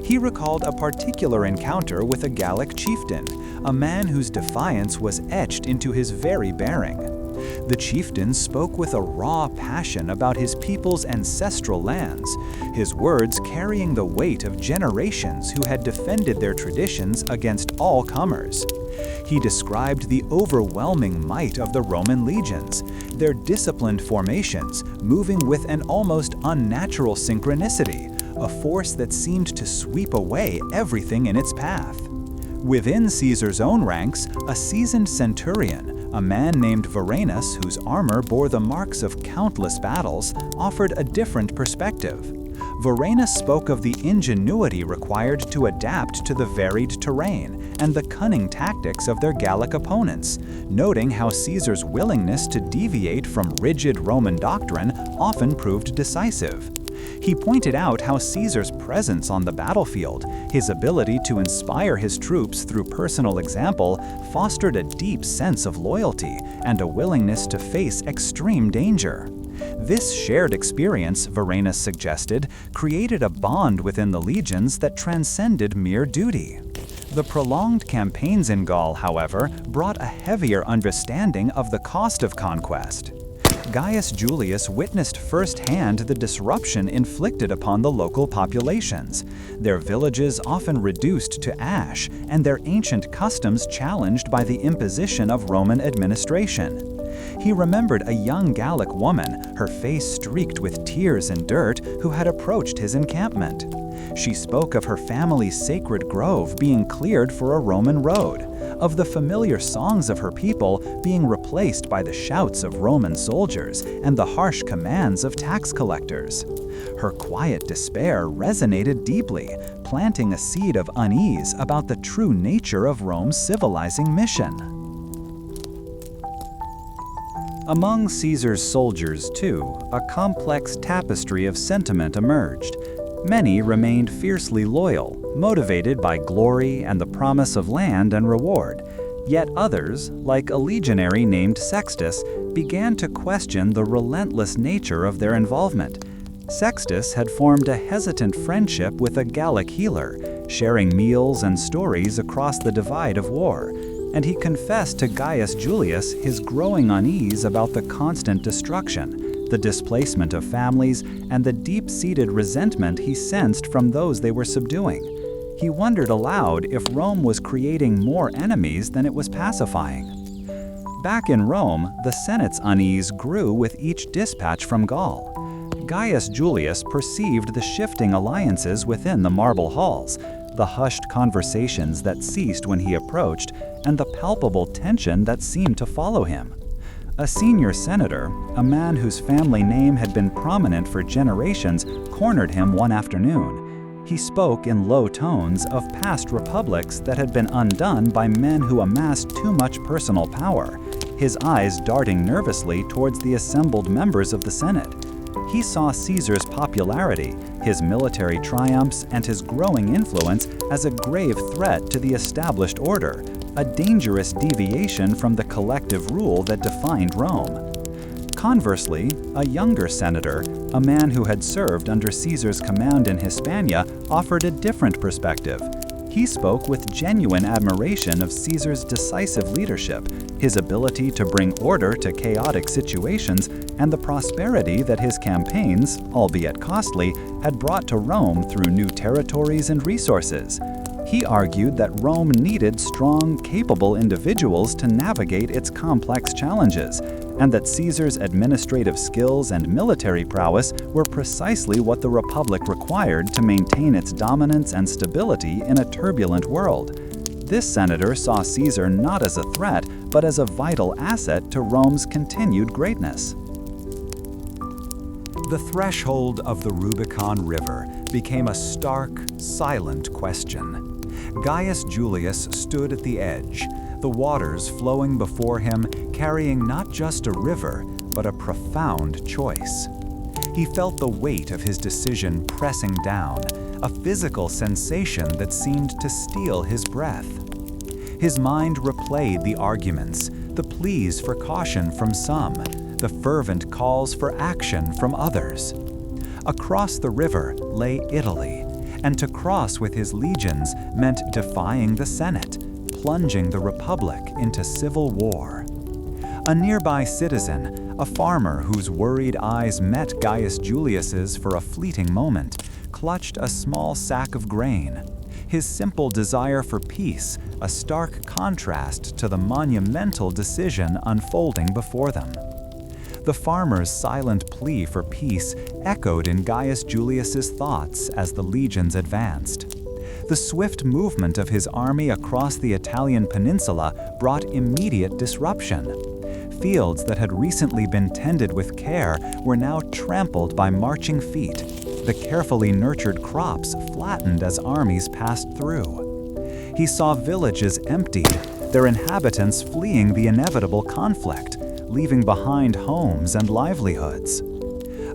He recalled a particular encounter with a Gallic chieftain, a man whose defiance was etched into his very bearing. The chieftain spoke with a raw passion about his people's ancestral lands, his words carrying the weight of generations who had defended their traditions against all comers. He described the overwhelming might of the Roman legions, their disciplined formations, moving with an almost unnatural synchronicity, a force that seemed to sweep away everything in its path. Within Caesar's own ranks, a seasoned centurion, a man named Varenus, whose armor bore the marks of countless battles, offered a different perspective. Varenus spoke of the ingenuity required to adapt to the varied terrain and the cunning tactics of their Gallic opponents, noting how Caesar's willingness to deviate from rigid Roman doctrine often proved decisive. He pointed out how Caesar's presence on the battlefield, his ability to inspire his troops through personal example, fostered a deep sense of loyalty and a willingness to face extreme danger. This shared experience, Varenus suggested, created a bond within the legions that transcended mere duty. The prolonged campaigns in Gaul, however, brought a heavier understanding of the cost of conquest. Gaius Julius witnessed firsthand the disruption inflicted upon the local populations, their villages often reduced to ash and their ancient customs challenged by the imposition of Roman administration. He remembered a young Gallic woman, her face streaked with tears and dirt, who had approached his encampment. She spoke of her family's sacred grove being cleared for a Roman road, of the familiar songs of her people being replaced by the shouts of Roman soldiers and the harsh commands of tax collectors. Her quiet despair resonated deeply, planting a seed of unease about the true nature of Rome's civilizing mission. Among Caesar's soldiers, too, a complex tapestry of sentiment emerged. Many remained fiercely loyal, motivated by glory and the promise of land and reward. Yet others, like a legionary named Sextus, began to question the relentless nature of their involvement. Sextus had formed a hesitant friendship with a Gallic healer, sharing meals and stories across the divide of war, and he confessed to Gaius Julius his growing unease about the constant destruction, the displacement of families, and the deep-seated resentment he sensed from those they were subduing. He wondered aloud if Rome was creating more enemies than it was pacifying. Back in Rome, the Senate's unease grew with each dispatch from Gaul. Gaius Julius perceived the shifting alliances within the marble halls, the hushed conversations that ceased when he approached, and the palpable tension that seemed to follow him. A senior senator, a man whose family name had been prominent for generations, cornered him one afternoon. He spoke in low tones of past republics that had been undone by men who amassed too much personal power, his eyes darting nervously towards the assembled members of the Senate. He saw Caesar's popularity, his military triumphs, and his growing influence as a grave threat to the established order, a dangerous deviation from the collective rule that defined Rome. Conversely, a younger senator, a man who had served under Caesar's command in Hispania, offered a different perspective. He spoke with genuine admiration of Caesar's decisive leadership, his ability to bring order to chaotic situations, and the prosperity that his campaigns, albeit costly, had brought to Rome through new territories and resources. He argued that Rome needed strong, capable individuals to navigate its complex challenges, and that Caesar's administrative skills and military prowess were precisely what the Republic required to maintain its dominance and stability in a turbulent world. This senator saw Caesar not as a threat, but as a vital asset to Rome's continued greatness. The threshold of the Rubicon River became a stark, silent question. Gaius Julius stood at the edge, the waters flowing before him, carrying not just a river, but a profound choice. He felt the weight of his decision pressing down, a physical sensation that seemed to steal his breath. His mind replayed the arguments, the pleas for caution from some, the fervent calls for action from others. Across the river lay Italy, and to cross with his legions meant defying the Senate, plunging the Republic into civil war. A nearby citizen, a farmer whose worried eyes met Gaius Julius's for a fleeting moment, clutched a small sack of grain. His simple desire for peace, a stark contrast to the monumental decision unfolding before them. The farmer's silent plea for peace echoed in Gaius Julius's thoughts as the legions advanced. The swift movement of his army across the Italian peninsula brought immediate disruption. Fields that had recently been tended with care were now trampled by marching feet, the carefully nurtured crops flattened as armies passed through. He saw villages emptied, their inhabitants fleeing the inevitable conflict, leaving behind homes and livelihoods.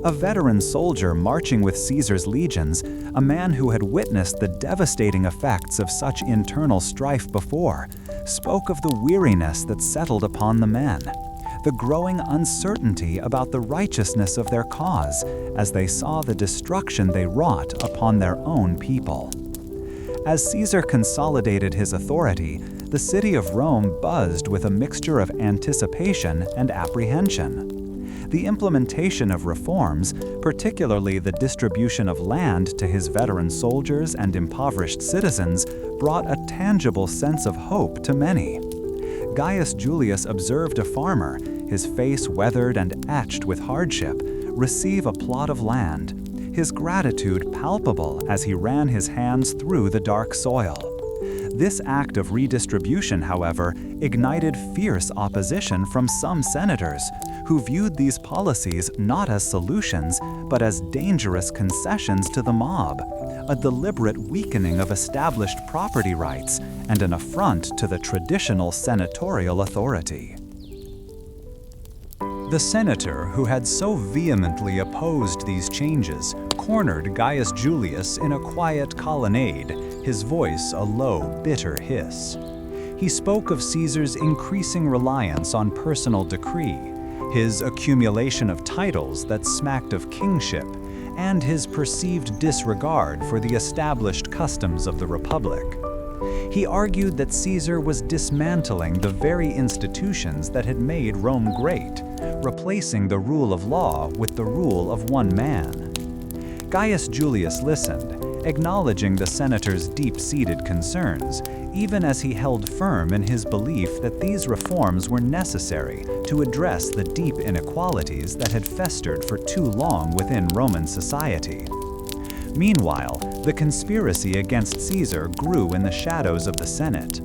A veteran soldier marching with Caesar's legions, a man who had witnessed the devastating effects of such internal strife before, spoke of the weariness that settled upon the men, the growing uncertainty about the righteousness of their cause as they saw the destruction they wrought upon their own people. As Caesar consolidated his authority, the city of Rome buzzed with a mixture of anticipation and apprehension. The implementation of reforms, particularly the distribution of land to his veteran soldiers and impoverished citizens, brought a tangible sense of hope to many. Gaius Julius observed a farmer, his face weathered and etched with hardship, receive a plot of land, his gratitude palpable as he ran his hands through the dark soil. This act of redistribution, however, ignited fierce opposition from some senators, who viewed these policies not as solutions, but as dangerous concessions to the mob, a deliberate weakening of established property rights, and an affront to the traditional senatorial authority. The senator who had so vehemently opposed these changes cornered Gaius Julius in a quiet colonnade, his voice a low, bitter hiss. He spoke of Caesar's increasing reliance on personal decree, his accumulation of titles that smacked of kingship, and his perceived disregard for the established customs of the Republic. He argued that Caesar was dismantling the very institutions that had made Rome great, replacing the rule of law with the rule of one man. Gaius Julius listened, acknowledging the senator's deep-seated concerns, even as he held firm in his belief that these reforms were necessary to address the deep inequalities that had festered for too long within Roman society. Meanwhile, the conspiracy against Caesar grew in the shadows of the Senate.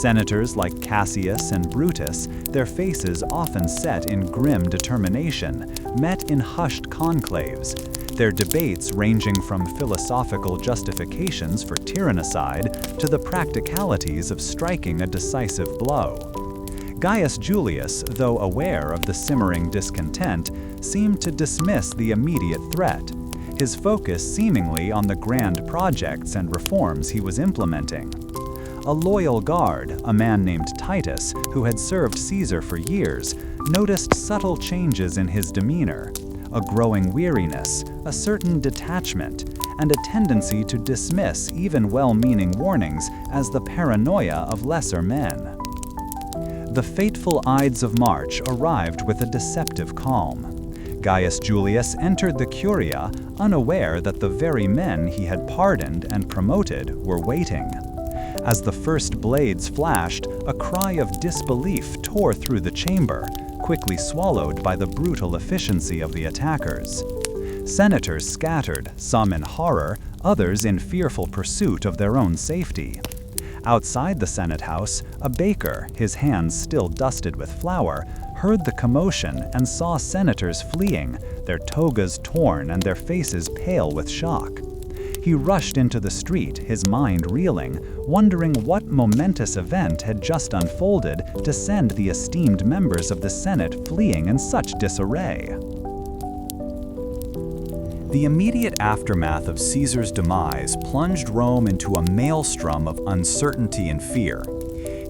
Senators like Cassius and Brutus, their faces often set in grim determination, met in hushed conclaves, their debates ranging from philosophical justifications for tyrannicide to the practicalities of striking a decisive blow. Gaius Julius, though aware of the simmering discontent, seemed to dismiss the immediate threat, his focus seemingly on the grand projects and reforms he was implementing. A loyal guard, a man named Titus, who had served Caesar for years, noticed subtle changes in his demeanor, a growing weariness, a certain detachment, and a tendency to dismiss even well-meaning warnings as the paranoia of lesser men. The fateful Ides of March arrived with a deceptive calm. Gaius Julius entered the Curia, unaware that the very men he had pardoned and promoted were waiting. As the first blades flashed, a cry of disbelief tore through the chamber, quickly swallowed by the brutal efficiency of the attackers. Senators scattered, some in horror, others in fearful pursuit of their own safety. Outside the Senate House, a baker, his hands still dusted with flour, heard the commotion and saw senators fleeing, their togas torn and their faces pale with shock. He rushed into the street, his mind reeling, wondering what momentous event had just unfolded to send the esteemed members of the Senate fleeing in such disarray. The immediate aftermath of Caesar's demise plunged Rome into a maelstrom of uncertainty and fear.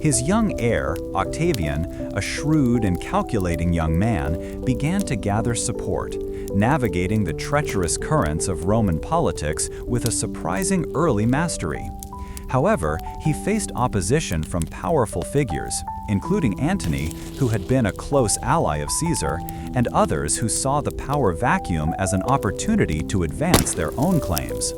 His young heir, Octavian, a shrewd and calculating young man, began to gather support, navigating the treacherous currents of Roman politics with a surprising early mastery. However, he faced opposition from powerful figures, including Antony, who had been a close ally of Caesar, and others who saw the power vacuum as an opportunity to advance their own claims.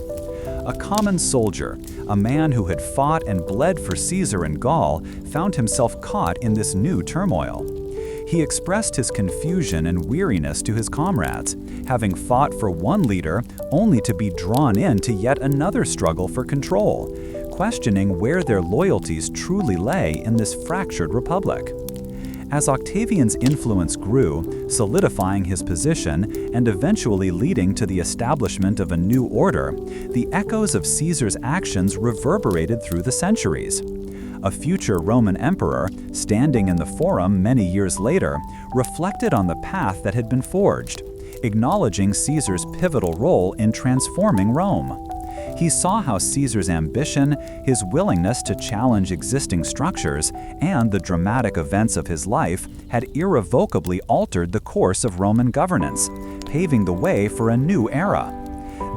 A common soldier, a man who had fought and bled for Caesar in Gaul, found himself caught in this new turmoil. He expressed his confusion and weariness to his comrades, having fought for one leader only to be drawn into yet another struggle for control, questioning where their loyalties truly lay in this fractured republic. As Octavian's influence grew, solidifying his position and eventually leading to the establishment of a new order, the echoes of Caesar's actions reverberated through the centuries. A future Roman emperor, standing in the Forum many years later, reflected on the path that had been forged, acknowledging Caesar's pivotal role in transforming Rome. He saw how Caesar's ambition, his willingness to challenge existing structures, and the dramatic events of his life had irrevocably altered the course of Roman governance, paving the way for a new era.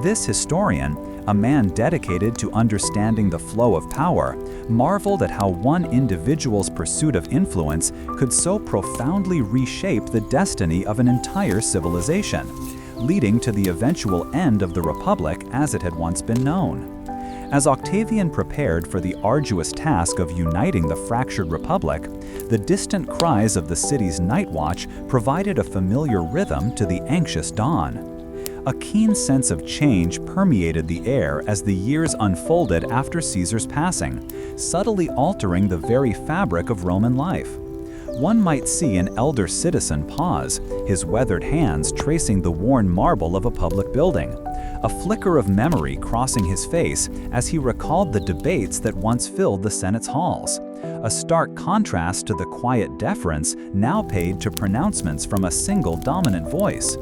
This historian, a man dedicated to understanding the flow of power, marveled at how one individual's pursuit of influence could so profoundly reshape the destiny of an entire civilization, leading to the eventual end of the Republic as it had once been known. As Octavian prepared for the arduous task of uniting the fractured Republic, the distant cries of the city's night watch provided a familiar rhythm to the anxious dawn. A keen sense of change permeated the air as the years unfolded after Caesar's passing, subtly altering the very fabric of Roman life. One might see an elder citizen pause, his weathered hands tracing the worn marble of a public building, a flicker of memory crossing his face as he recalled the debates that once filled the Senate's halls, a stark contrast to the quiet deference now paid to pronouncements from a single dominant voice.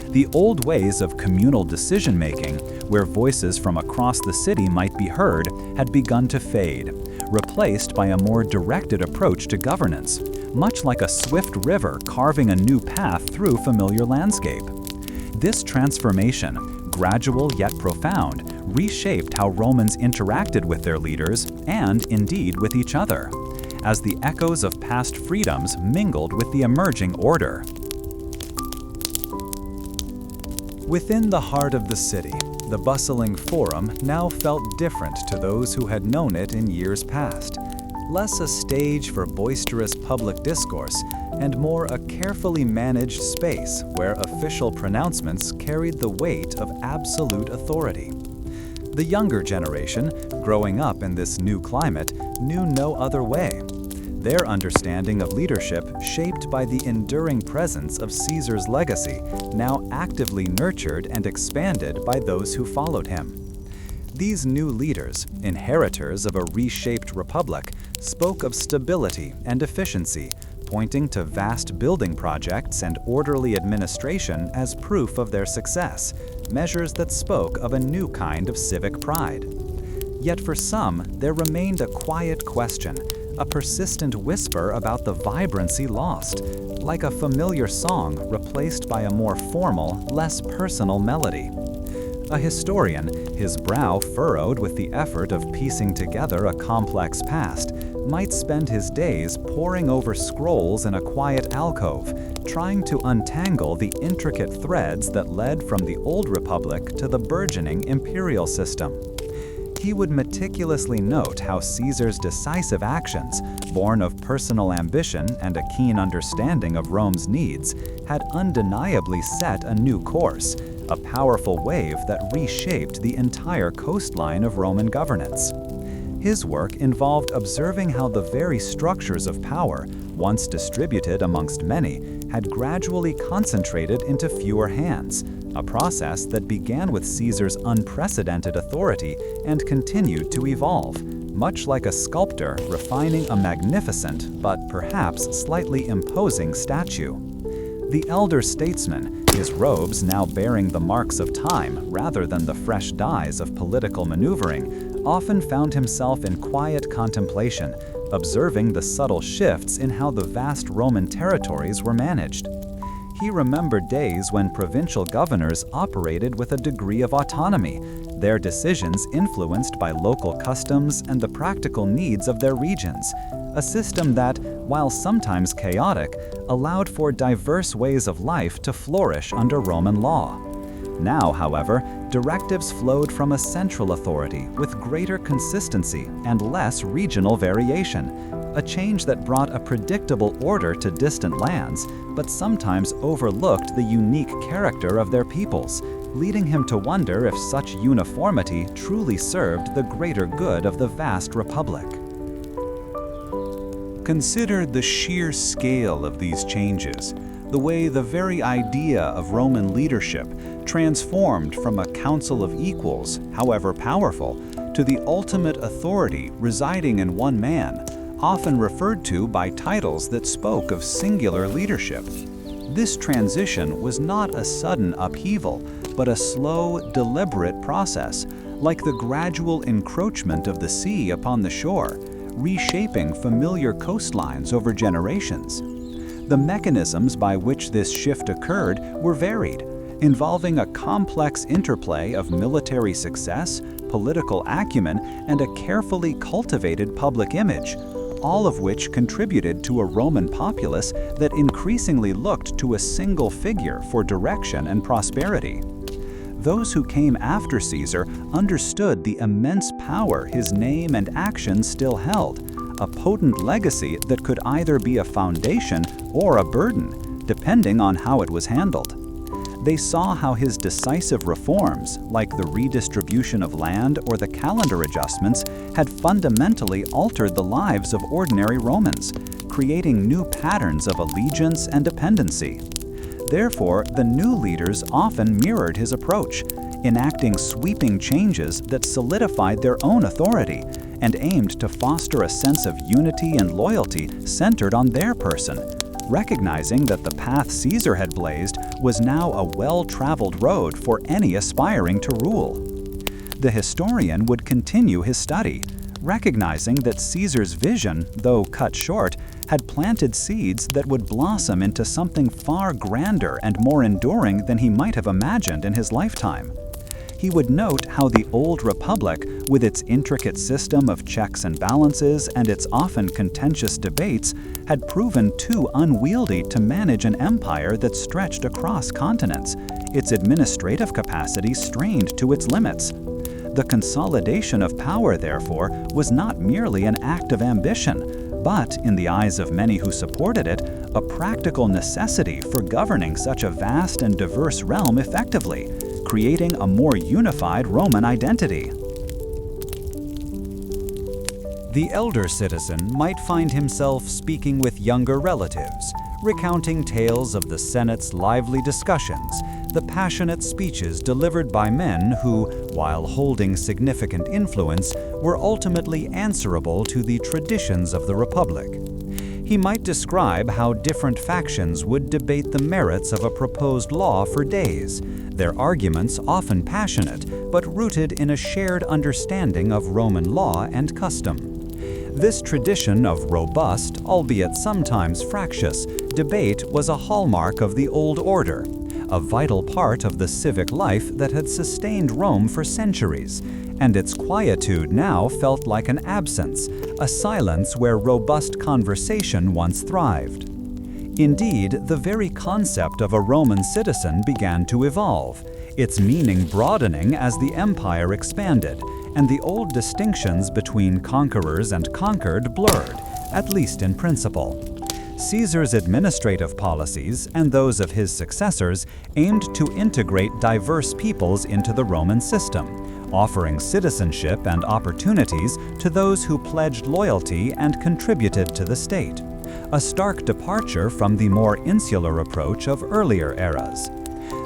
The old ways of communal decision-making, where voices from across the city might be heard, had begun to fade, replaced by a more directed approach to governance, much like a swift river carving a new path through familiar landscape. This transformation, gradual yet profound, reshaped how Romans interacted with their leaders and, indeed, with each other, as the echoes of past freedoms mingled with the emerging order. Within the heart of the city, the bustling Forum now felt different to those who had known it in years past. Less a stage for boisterous public discourse, and more a carefully managed space where official pronouncements carried the weight of absolute authority. The younger generation, growing up in this new climate, knew no other way. Their understanding of leadership shaped by the enduring presence of Caesar's legacy, now actively nurtured and expanded by those who followed him. These new leaders, inheritors of a reshaped republic, spoke of stability and efficiency, pointing to vast building projects and orderly administration as proof of their success, measures that spoke of a new kind of civic pride. Yet for some, there remained a quiet question, a persistent whisper about the vibrancy lost, like a familiar song replaced by a more formal, less personal melody. A historian, his brow furrowed with the effort of piecing together a complex past, might spend his days poring over scrolls in a quiet alcove, trying to untangle the intricate threads that led from the old republic to the burgeoning imperial system. He would meticulously note how Caesar's decisive actions, born of personal ambition and a keen understanding of Rome's needs, had undeniably set a new course, a powerful wave that reshaped the entire coastline of Roman governance. His work involved observing how the very structures of power, once distributed amongst many, had gradually concentrated into fewer hands, a process that began with Caesar's unprecedented authority and continued to evolve, much like a sculptor refining a magnificent but perhaps slightly imposing statue. The elder statesman, his robes now bearing the marks of time rather than the fresh dyes of political maneuvering, often found himself in quiet contemplation, observing the subtle shifts in how the vast Roman territories were managed. He remembered days when provincial governors operated with a degree of autonomy, their decisions influenced by local customs and the practical needs of their regions, a system that, while sometimes chaotic, allowed for diverse ways of life to flourish under Roman law. Now, however, directives flowed from a central authority with greater consistency and less regional variation, a change that brought a predictable order to distant lands, but sometimes overlooked the unique character of their peoples, leading him to wonder if such uniformity truly served the greater good of the vast republic. Consider the sheer scale of these changes, the way the very idea of Roman leadership transformed from a council of equals, however powerful, to the ultimate authority residing in one man, often referred to by titles that spoke of singular leadership. This transition was not a sudden upheaval, but a slow, deliberate process, like the gradual encroachment of the sea upon the shore, reshaping familiar coastlines over generations. The mechanisms by which this shift occurred were varied, involving a complex interplay of military success, political acumen, and a carefully cultivated public image, all of which contributed to a Roman populace that increasingly looked to a single figure for direction and prosperity. Those who came after Caesar understood the immense power his name and actions still held, a potent legacy that could either be a foundation or a burden, depending on how it was handled. They saw how his decisive reforms, like the redistribution of land or the calendar adjustments, had fundamentally altered the lives of ordinary Romans, creating new patterns of allegiance and dependency. Therefore, the new leaders often mirrored his approach, enacting sweeping changes that solidified their own authority and aimed to foster a sense of unity and loyalty centered on their person, recognizing that the path Caesar had blazed was now a well-traveled road for any aspiring to rule. The historian would continue his study, recognizing that Caesar's vision, though cut short, had planted seeds that would blossom into something far grander and more enduring than he might have imagined in his lifetime. He would note how the old republic, with its intricate system of checks and balances and its often contentious debates, had proven too unwieldy to manage an empire that stretched across continents, its administrative capacity strained to its limits. The consolidation of power, therefore, was not merely an act of ambition, but, in the eyes of many who supported it, a practical necessity for governing such a vast and diverse realm effectively, creating a more unified Roman identity. The elder citizen might find himself speaking with younger relatives, recounting tales of the Senate's lively discussions, the passionate speeches delivered by men who, while holding significant influence, were ultimately answerable to the traditions of the Republic. He might describe how different factions would debate the merits of a proposed law for days, their arguments often passionate, but rooted in a shared understanding of Roman law and custom. This tradition of robust, albeit sometimes fractious, debate was a hallmark of the Old Order, a vital part of the civic life that had sustained Rome for centuries, and its quietude now felt like an absence, a silence where robust conversation once thrived. Indeed, the very concept of a Roman citizen began to evolve, its meaning broadening as the empire expanded, and the old distinctions between conquerors and conquered blurred, at least in principle. Caesar's administrative policies and those of his successors aimed to integrate diverse peoples into the Roman system, offering citizenship and opportunities to those who pledged loyalty and contributed to the state, a stark departure from the more insular approach of earlier eras.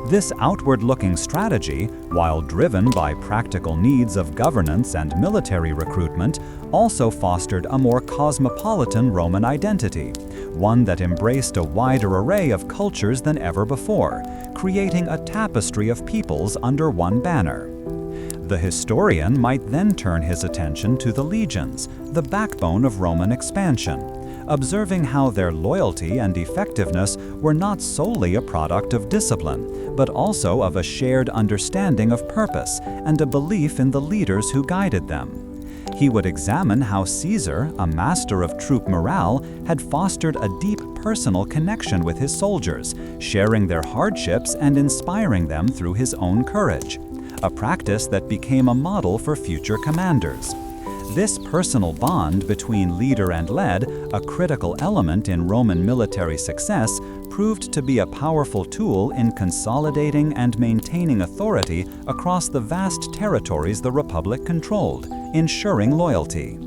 This outward-looking strategy, while driven by practical needs of governance and military recruitment, also fostered a more cosmopolitan Roman identity, one that embraced a wider array of cultures than ever before, creating a tapestry of peoples under one banner. The historian might then turn his attention to the legions, the backbone of Roman expansion, observing how their loyalty and effectiveness were not solely a product of discipline, but also of a shared understanding of purpose and a belief in the leaders who guided them. He would examine how Caesar, a master of troop morale, had fostered a deep personal connection with his soldiers, sharing their hardships and inspiring them through his own courage, a practice that became a model for future commanders. This personal bond between leader and led, a critical element in Roman military success, proved to be a powerful tool in consolidating and maintaining authority across the vast territories the Republic controlled, ensuring loyalty.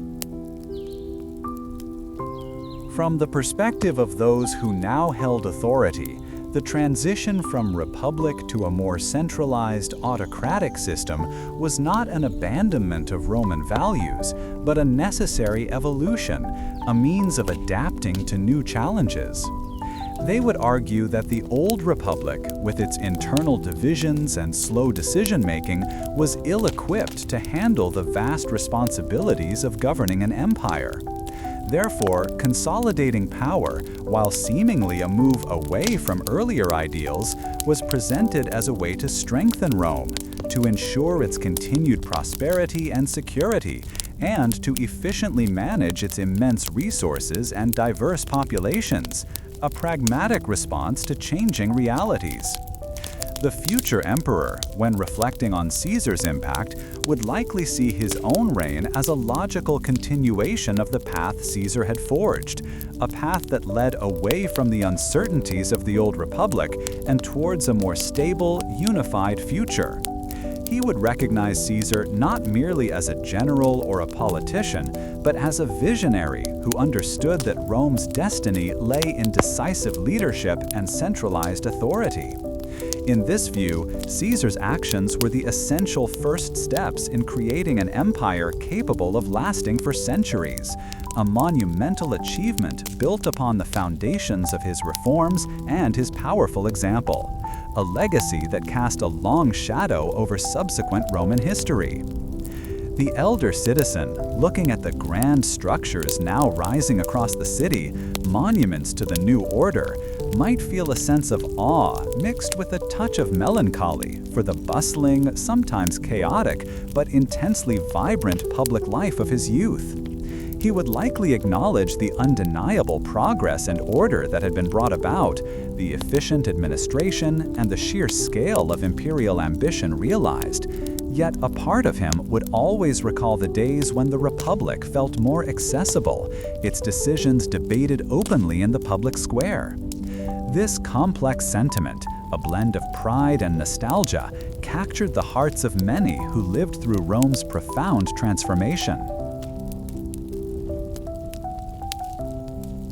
From the perspective of those who now held authority, the transition from republic to a more centralized autocratic system was not an abandonment of Roman values, but a necessary evolution, a means of adapting to new challenges. They would argue that the old republic, with its internal divisions and slow decision-making, was ill-equipped to handle the vast responsibilities of governing an empire. Therefore, consolidating power, while seemingly a move away from earlier ideals, was presented as a way to strengthen Rome, to ensure its continued prosperity and security, and to efficiently manage its immense resources and diverse populations, a pragmatic response to changing realities. The future emperor, when reflecting on Caesar's impact, would likely see his own reign as a logical continuation of the path Caesar had forged, a path that led away from the uncertainties of the old republic and towards a more stable, unified future. He would recognize Caesar not merely as a general or a politician, but as a visionary who understood that Rome's destiny lay in decisive leadership and centralized authority. In this view, Caesar's actions were the essential first steps in creating an empire capable of lasting for centuries, a monumental achievement built upon the foundations of his reforms and his powerful example, a legacy that cast a long shadow over subsequent Roman history. The elder citizen, looking at the grand structures now rising across the city, monuments to the new order, might feel a sense of awe mixed with a touch of melancholy for the bustling, sometimes chaotic, but intensely vibrant public life of his youth. He would likely acknowledge the undeniable progress and order that had been brought about, the efficient administration, and the sheer scale of imperial ambition realized. Yet a part of him would always recall the days when the Republic felt more accessible, its decisions debated openly in the public square. This complex sentiment, a blend of pride and nostalgia, captured the hearts of many who lived through Rome's profound transformation.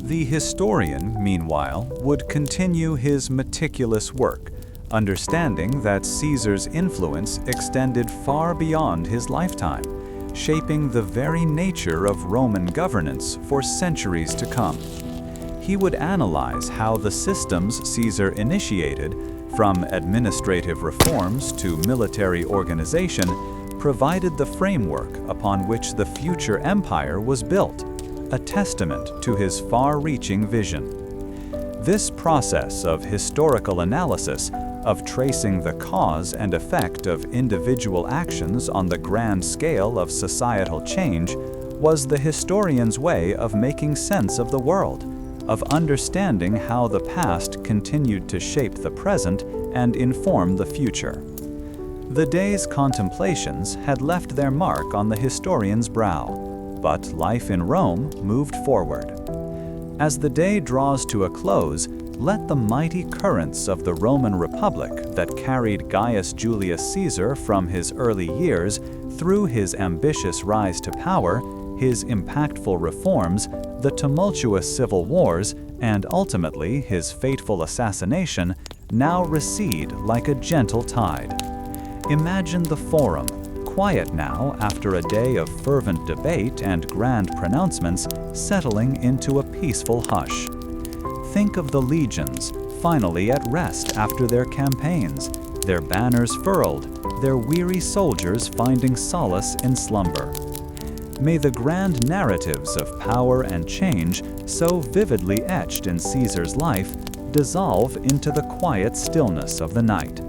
The historian, meanwhile, would continue his meticulous work, understanding that Caesar's influence extended far beyond his lifetime, shaping the very nature of Roman governance for centuries to come. he would analyze how the systems Caesar initiated, from administrative reforms to military organization, provided the framework upon which the future empire was built, a testament to his far-reaching vision. This process of historical analysis, of tracing the cause and effect of individual actions on the grand scale of societal change, was the historian's way of making sense of the world, of understanding how the past continued to shape the present and inform the future. The day's contemplations had left their mark on the historian's brow, but life in Rome moved forward. As the day draws to a close, let the mighty currents of the Roman Republic that carried Gaius Julius Caesar from his early years through his ambitious rise to power, his impactful reforms, the tumultuous civil wars, and ultimately his fateful assassination, now recede like a gentle tide. Imagine the Forum, quiet now after a day of fervent debate and grand pronouncements, settling into a peaceful hush. Think of the legions, finally at rest after their campaigns, their banners furled, their weary soldiers finding solace in slumber. May the grand narratives of power and change, so vividly etched in Caesar's life, dissolve into the quiet stillness of the night.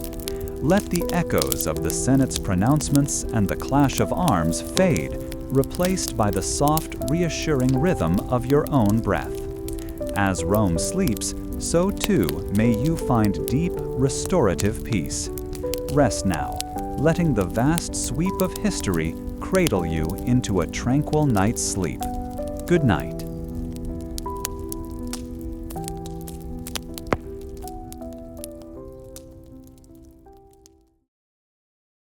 Let the echoes of the Senate's pronouncements and the clash of arms fade, replaced by the soft, reassuring rhythm of your own breath. As Rome sleeps, so too may you find deep, restorative peace. Rest now, letting the vast sweep of history cradle you into a tranquil night's sleep. Good night.